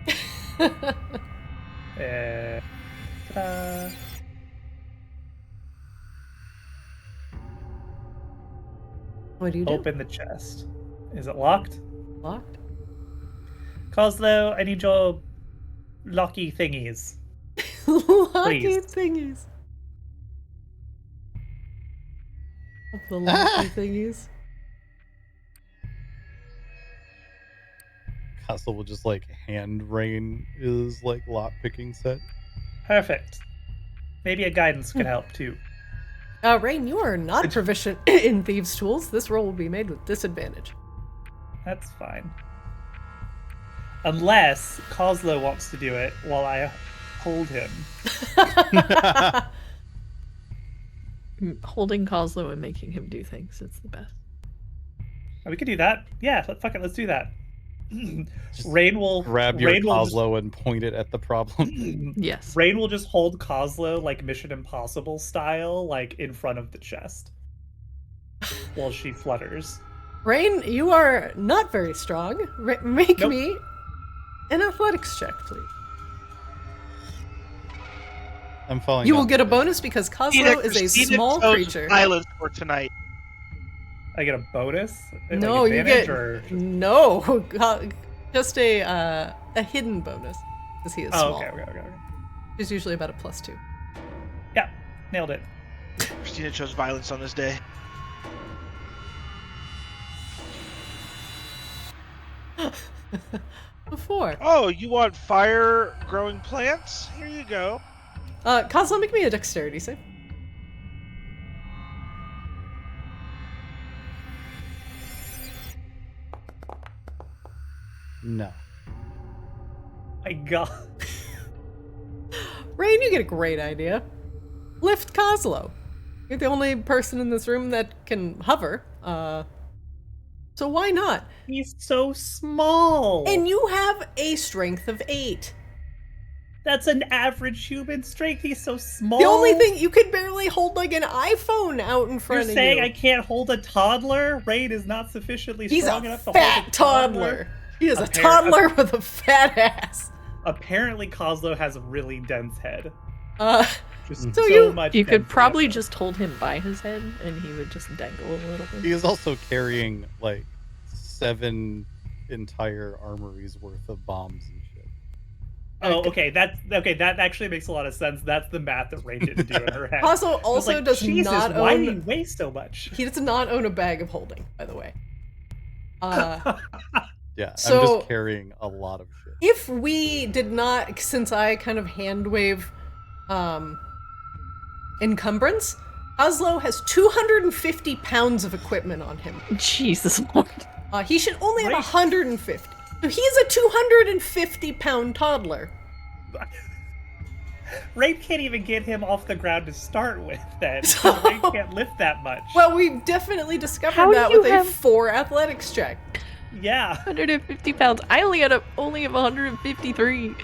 Speaker 3: Ta-da.
Speaker 1: What do you do?
Speaker 3: Open the chest. Is it locked?
Speaker 1: Locked?
Speaker 3: Coslow, I need your locky thingies.
Speaker 1: Lucky
Speaker 3: Please.
Speaker 1: thingies. Of the lucky thingies.
Speaker 6: Castle will just like hand Rain is like lock picking set.
Speaker 3: Perfect. Maybe a guidance could help too.
Speaker 1: Rain, you are not proficient in thieves' tools. This roll will be made with disadvantage.
Speaker 3: That's fine. Unless Coslow wants to do it while I hold him.
Speaker 5: Holding Coslow and making him do things. It's the best.
Speaker 3: Oh, we could do that. Yeah, fuck it, let's do that.
Speaker 6: Just
Speaker 3: Rain will
Speaker 6: grab your
Speaker 3: Rain will just-
Speaker 6: Coslow and point it at the problem.
Speaker 5: Yes.
Speaker 3: Rain will just hold Coslow like Mission Impossible style, like in front of the chest. While she flutters.
Speaker 1: Rain, you are not very strong. Make
Speaker 3: Nope.
Speaker 1: me an athletics check, please.
Speaker 6: I'm falling.
Speaker 1: You will
Speaker 6: down
Speaker 1: get a
Speaker 6: the
Speaker 1: bonus because Coslow is a small creature.
Speaker 2: Violence for tonight.
Speaker 3: I get a bonus? Like
Speaker 1: No, you
Speaker 3: advantage,
Speaker 1: get
Speaker 3: or...
Speaker 1: no, just a hidden bonus because he is
Speaker 3: Oh,
Speaker 1: small.
Speaker 3: okay.
Speaker 1: It's usually about a +2.
Speaker 3: Yeah, nailed it.
Speaker 2: Christina chose violence on this day.
Speaker 1: Before.
Speaker 2: Oh, you want fire-growing plants? Here you go.
Speaker 1: Coslow, make me a dexterity save.
Speaker 6: No.
Speaker 3: My god.
Speaker 1: Rain, you get a great idea. Lift Coslow. You're the only person in this room that can hover. So why not?
Speaker 3: He's so small.
Speaker 1: And you have a strength of 8.
Speaker 3: That's an average human strength. He's so small.
Speaker 1: The only thing you could barely hold like an iPhone out in front
Speaker 3: You're
Speaker 1: of
Speaker 3: saying
Speaker 1: you.
Speaker 3: I can't hold a toddler? Rain is not sufficiently
Speaker 1: He's
Speaker 3: strong
Speaker 1: a
Speaker 3: enough to hold a
Speaker 1: fat toddler. He is a toddler with a fat ass.
Speaker 3: Apparently, Coslow has a really dense head. Just
Speaker 1: So
Speaker 3: so
Speaker 1: you-
Speaker 3: much.
Speaker 5: You could
Speaker 3: density
Speaker 5: probably
Speaker 3: of it.
Speaker 5: just hold him by his head and he would just dangle a little
Speaker 6: He
Speaker 5: bit.
Speaker 6: is also carrying like 7 entire armories worth of bombs and shit.
Speaker 3: Oh, okay. That actually makes a lot of sense. That's the math that Rain didn't do in her head.
Speaker 1: Coslow
Speaker 3: I was
Speaker 1: also
Speaker 3: like,
Speaker 1: does
Speaker 3: Jesus,
Speaker 1: not
Speaker 3: why do you
Speaker 1: own.
Speaker 3: weigh so much?
Speaker 1: He does not own a bag of holding, by the way.
Speaker 6: Yeah, I'm
Speaker 1: So-
Speaker 6: just carrying a lot of shit.
Speaker 1: If we did not, since I kind of hand wave encumbrance, Coslow has 250 pounds of equipment on him.
Speaker 5: Jesus Lord.
Speaker 1: He should only have
Speaker 3: Right.
Speaker 1: 150. So he's a 250-pound toddler.
Speaker 3: Rain can't even get him off the ground to start with. Then
Speaker 1: So-
Speaker 3: Rain can't lift that much.
Speaker 1: Well, we definitely discovered
Speaker 5: How do
Speaker 1: that
Speaker 5: you
Speaker 1: with
Speaker 5: have-
Speaker 1: a 4 athletics check.
Speaker 3: Yeah,
Speaker 5: 150 pounds. I only have 153.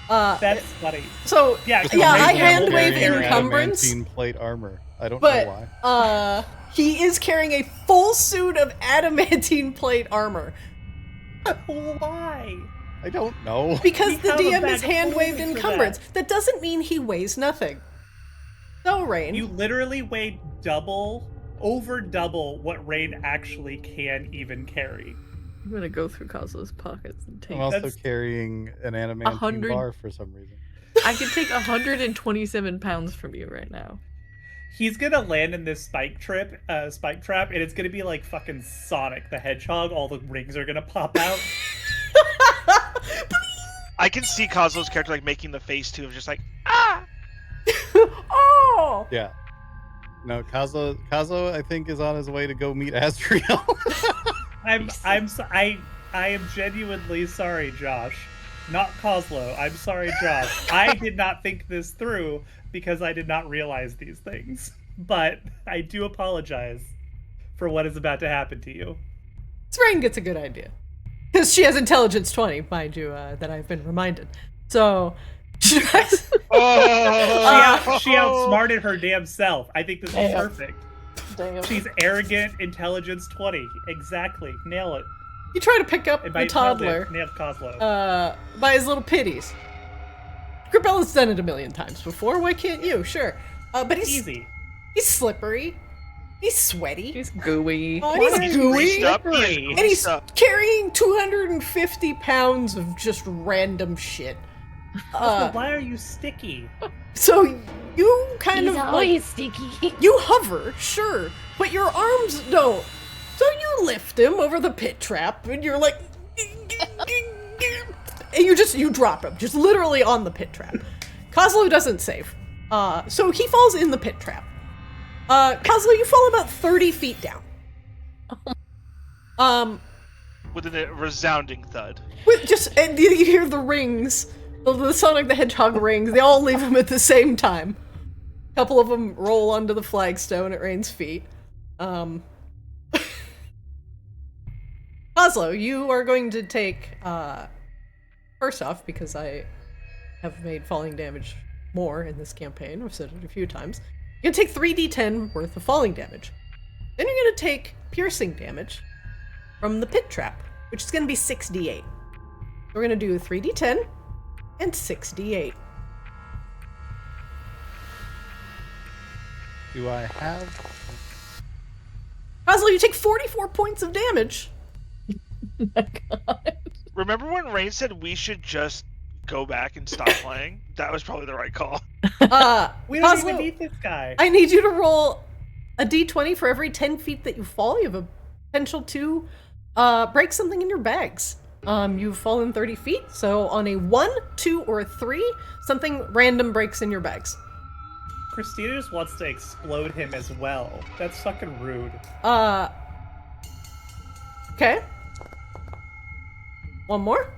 Speaker 3: that's funny.
Speaker 1: So
Speaker 3: Yeah,
Speaker 6: Just
Speaker 1: yeah,
Speaker 3: Rain
Speaker 1: I
Speaker 3: can't
Speaker 1: hand
Speaker 3: hold
Speaker 1: wave
Speaker 3: carrying
Speaker 1: encumbrance,
Speaker 6: Adamantine plate armor. I don't
Speaker 1: but
Speaker 6: know why.
Speaker 1: he is carrying a full suit of adamantine plate armor
Speaker 3: Why?
Speaker 6: I don't know.
Speaker 1: because
Speaker 3: We
Speaker 1: the
Speaker 3: have a
Speaker 1: DM
Speaker 3: bag
Speaker 1: is
Speaker 3: of
Speaker 1: hand waved
Speaker 3: holding for
Speaker 1: encumbrance. That doesn't mean he weighs nothing. So Rain,
Speaker 3: You literally weigh over double what Rain actually can even carry.
Speaker 5: I'm gonna go through Coslow's pockets and take.
Speaker 6: I'm also
Speaker 3: That's-
Speaker 6: carrying an adamantine
Speaker 5: 100
Speaker 6: bar for some reason.
Speaker 5: I can take 127 pounds from you right now.
Speaker 3: He's gonna land in this spike trap, and it's gonna be like fucking Sonic the Hedgehog. All the rings are gonna pop out.
Speaker 2: I can see Coslow's character like making the face too of just like ah.
Speaker 1: No!
Speaker 6: Yeah. No, Kazo, I think, is on his way to go meet Azrael.
Speaker 3: I am genuinely sorry, Josh. Not Kozlo. I'm sorry, Josh. I did not think this through because I did not realize these things. But I do apologize for what is about to happen to you.
Speaker 1: Spring gets a good idea. Because she has intelligence 20, mind you, that I've been reminded. So, she tries...
Speaker 3: She outsmarted her damn self. I think this is
Speaker 5: Damn.
Speaker 3: perfect.
Speaker 5: Damn.
Speaker 3: She's arrogant, intelligence 20. Exactly. Nail it.
Speaker 1: You try to pick up
Speaker 3: And
Speaker 1: the toddler
Speaker 3: nailed Kozlo.
Speaker 1: by his little pitties. Grabella's done it a million times before. Why can't you? Sure. But he's
Speaker 3: Easy.
Speaker 1: He's slippery. He's sweaty.
Speaker 5: He's gooey.
Speaker 1: Oh, and he's gooey.
Speaker 2: Greased up.
Speaker 3: Slippery.
Speaker 1: And he's carrying 250 pounds of just random shit.
Speaker 3: Why are you sticky?
Speaker 1: So you kind
Speaker 8: He's
Speaker 1: of
Speaker 8: always sticky.
Speaker 1: you hover, sure, but your arms don't. So you lift him over the pit trap, and you're like, and you drop him, just literally on the pit trap. Kozlo doesn't save, so he falls in the pit trap. Kozlo, you fall about 30 feet down.
Speaker 2: With a resounding thud.
Speaker 1: And you hear the rings, the Sonic the Hedgehog rings. They all leave him at the same time. A couple of them roll onto the flagstone at Rain's feet. Kozlo, you are going to take, first off, because I have made falling damage more in this campaign, I've said it a few times, you're going to take 3d10 worth of falling damage. Then you're going to take piercing damage from the pit trap, which is going to be 6d8. We're going to do 3d10 and 6d8.
Speaker 6: Do I have...
Speaker 1: Kozlo, you take 44 points of damage.
Speaker 5: Oh my god.
Speaker 2: Remember when Rain said we should just go back and stop playing? That was probably the right call.
Speaker 3: We don't even
Speaker 1: Kozlo,
Speaker 3: need this guy.
Speaker 1: I need you to roll a d20 for every 10 feet that you fall. You have a potential to break something in your bags. You've fallen 30 feet, so on a 1, 2, or a 3, something random breaks in your bags.
Speaker 3: Christina just wants to explode him as well. That's fucking rude.
Speaker 1: Okay. One more.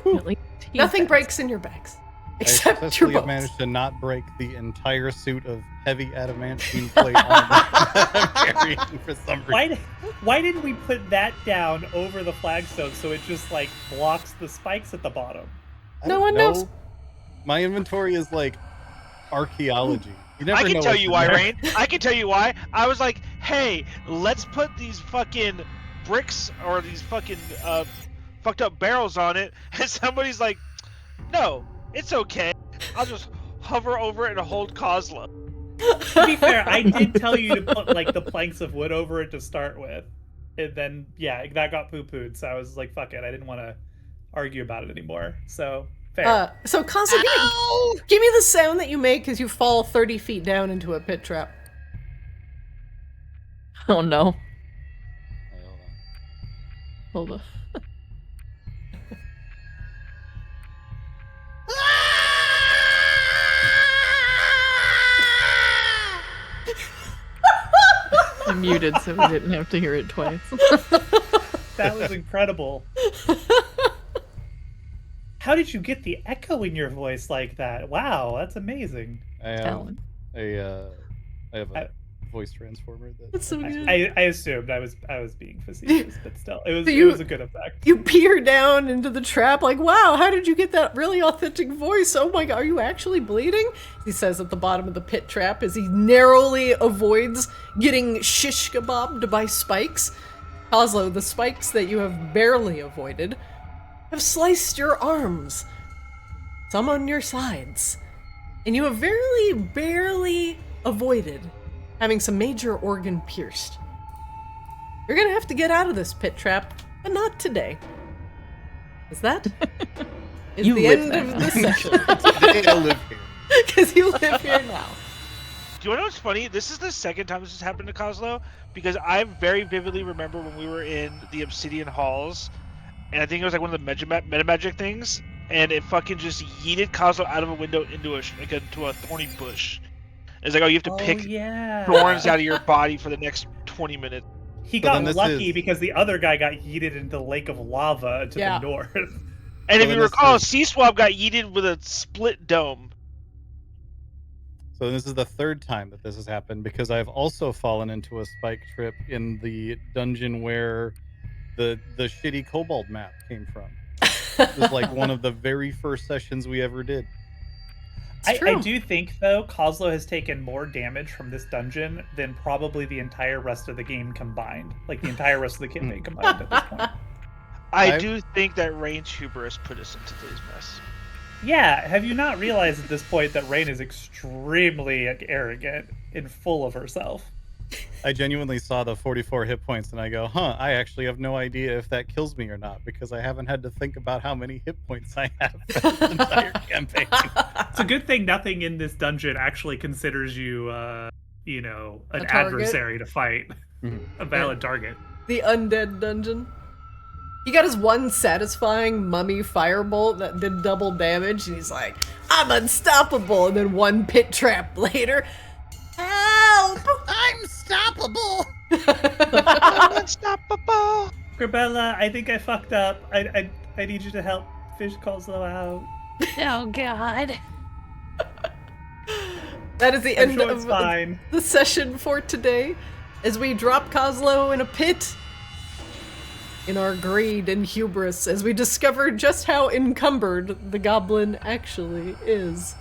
Speaker 1: Whew.
Speaker 5: At least he's
Speaker 1: Nothing
Speaker 5: fast.
Speaker 1: breaks in your bags.
Speaker 6: I
Speaker 1: Except your
Speaker 6: successfully have
Speaker 1: bones.
Speaker 6: managed to not break the entire suit of heavy adamantine plate armor I'm carrying for some reason.
Speaker 3: Why didn't we put that down over the flagstone so it just like blocks the spikes at the bottom?
Speaker 6: I
Speaker 1: No
Speaker 6: don't
Speaker 1: one
Speaker 6: know.
Speaker 1: knows.
Speaker 6: My inventory is like archaeology. You never
Speaker 2: I
Speaker 6: know
Speaker 2: can tell
Speaker 6: what's
Speaker 2: you
Speaker 6: in
Speaker 2: why,
Speaker 6: there.
Speaker 2: Rain. I can tell you why. I was like, hey, let's put these fucking bricks or these fucking fucked up barrels on it. And somebody's like, no, it's okay. I'll just hover over it and hold Kozlo.
Speaker 3: To be fair, I did tell you to put like the planks of wood over it to start with. And then, yeah, that got poo-pooed. So I was like, fuck it. I didn't want to argue about it anymore. So, fair.
Speaker 1: So Kozlo, give me the sound that you make as you fall 30 feet down into a pit trap.
Speaker 5: Oh no.
Speaker 6: Hey, hold on.
Speaker 5: Hold on. I muted so we didn't have to hear it twice.
Speaker 3: That was incredible. How did you get the echo in your voice like that? Wow, that's amazing.
Speaker 6: I have
Speaker 5: Talent.
Speaker 6: I have a voice transformer that
Speaker 1: That's so good.
Speaker 3: I assumed I was being facetious, but still, it was
Speaker 1: So you-
Speaker 3: it was a good effect.
Speaker 1: You peer down into the trap like, wow, how did you get that really authentic voice? Oh my god, are you actually bleeding? He says at the bottom of the pit trap as he narrowly avoids getting shish kebabbed by spikes. Kozlo, the spikes that you have barely avoided have sliced your arms, some on your sides, and you have very barely avoided having some major organ pierced. You're gonna have to get out of this pit trap, but not today. Is that? Is
Speaker 5: You
Speaker 1: the
Speaker 5: live
Speaker 1: end
Speaker 5: there
Speaker 1: of
Speaker 5: now.
Speaker 1: the session.
Speaker 6: Today I live here.
Speaker 1: Because you live here now.
Speaker 2: Do you want to know what's funny? This is the second time this has happened to Kozlo, because I very vividly remember when we were in the Obsidian Halls, and I think it was like one of the meta magic things, and it fucking just yeeted Cosmo out of a window into a thorny bush. It's like, oh, you have to pick
Speaker 3: yeah.
Speaker 2: thorns out of your body for the next 20 minutes.
Speaker 3: He
Speaker 6: So
Speaker 3: got
Speaker 6: then this
Speaker 3: lucky
Speaker 6: is-
Speaker 3: because the other guy got yeeted into the lake of lava to
Speaker 1: Yeah.
Speaker 3: the north.
Speaker 2: And
Speaker 6: So
Speaker 2: if
Speaker 6: then
Speaker 2: you
Speaker 6: this
Speaker 2: recall,
Speaker 6: is-
Speaker 2: C-Swab got yeeted with a split dome.
Speaker 6: So this is the third time that this has happened because I've also fallen into a spike trip in the dungeon where the shitty kobold map came from. It was like one of the very first sessions we ever did.
Speaker 1: It's
Speaker 3: I
Speaker 1: true.
Speaker 3: do think, though, Kozlo has taken more damage from this dungeon than probably the entire rest of the game combined. Like, the entire rest of the campaign combined at this point.
Speaker 2: I do think that Rain's hubris put us into today's mess.
Speaker 3: Yeah, have you not realized at this point that Rain is extremely arrogant and full of herself?
Speaker 6: I genuinely saw the 44 hit points and I go, huh, I actually have no idea if that kills me or not because I haven't had to think about how many hit points I have for this entire campaign.
Speaker 3: It's a good thing nothing in this dungeon actually considers you, an
Speaker 1: target?
Speaker 3: adversary to fight.
Speaker 6: Mhm.
Speaker 3: A valid target.
Speaker 1: The undead dungeon. He got his one satisfying mummy firebolt that did double damage, and he's like, I'm unstoppable, and then one pit trap later. Help!
Speaker 4: I'm stoppable.
Speaker 2: I'm unstoppable!
Speaker 3: Grabella, I think I fucked up. I need you to help fish Kozlo out.
Speaker 8: Oh God.
Speaker 1: That is the
Speaker 3: I'm
Speaker 1: end
Speaker 3: sure
Speaker 1: of
Speaker 3: it's fine.
Speaker 1: the session for today, as we drop Kozlo in a pit in our greed and hubris, as we discover just how encumbered the goblin actually is.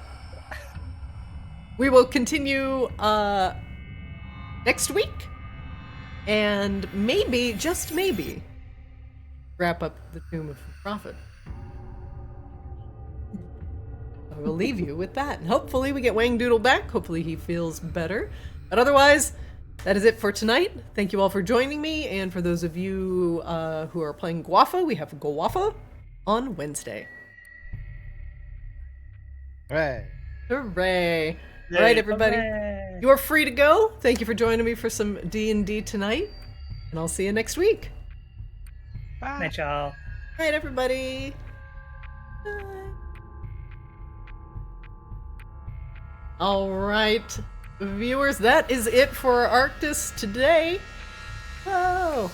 Speaker 1: We will continue next week, and maybe, just maybe, wrap up the Tomb of the Prophet. I will leave you with that. And hopefully we get Wang Doodle back. Hopefully he feels better. But otherwise, that is it for tonight. Thank you all for joining me. And for those of you who are playing Guafa, we have Guafa on Wednesday.
Speaker 6: Right.
Speaker 1: Hooray. All right, everybody.
Speaker 3: Okay.
Speaker 1: You are free to go. Thank you for joining me for some D&D tonight. And I'll see you next week.
Speaker 2: Bye.
Speaker 3: Night, y'all.
Speaker 1: All right, everybody. Bye. All right, viewers, that is it for Arctis today. Oh.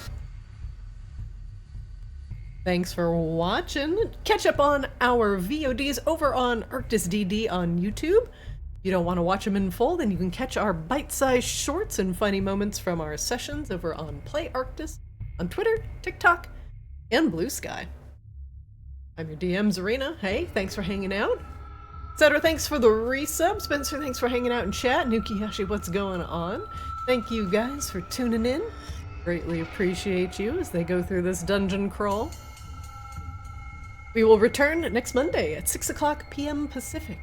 Speaker 1: Thanks for watching. Catch up on our VODs over on Arctis DD on YouTube. If you don't want to watch them in full, then you can catch our bite-sized shorts and funny moments from our sessions over on Play Arctis on Twitter, TikTok, and Blue Sky. I'm your DM, Zarina. Hey, thanks for hanging out. Etc. Thanks for the resub. Spencer, thanks for hanging out in chat. Nukihashi, what's going on? Thank you guys for tuning in. Greatly appreciate you as they go through this dungeon crawl. We will return next Monday at 6 o'clock p.m. Pacific.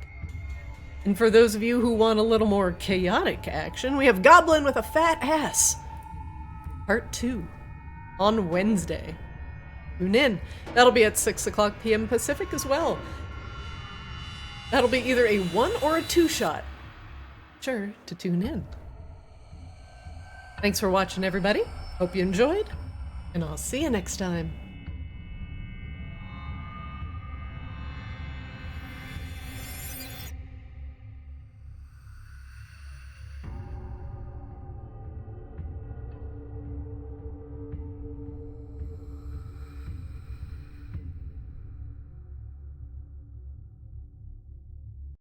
Speaker 1: And for those of you who want a little more chaotic action, we have Goblin with a Fat Ass, Part 2, on Wednesday. Tune in. That'll be at 6 o'clock p.m. Pacific as well. That'll be either a 1 or a 2 shot. Sure to tune in. Thanks for watching, everybody. Hope you enjoyed, and I'll see you next time.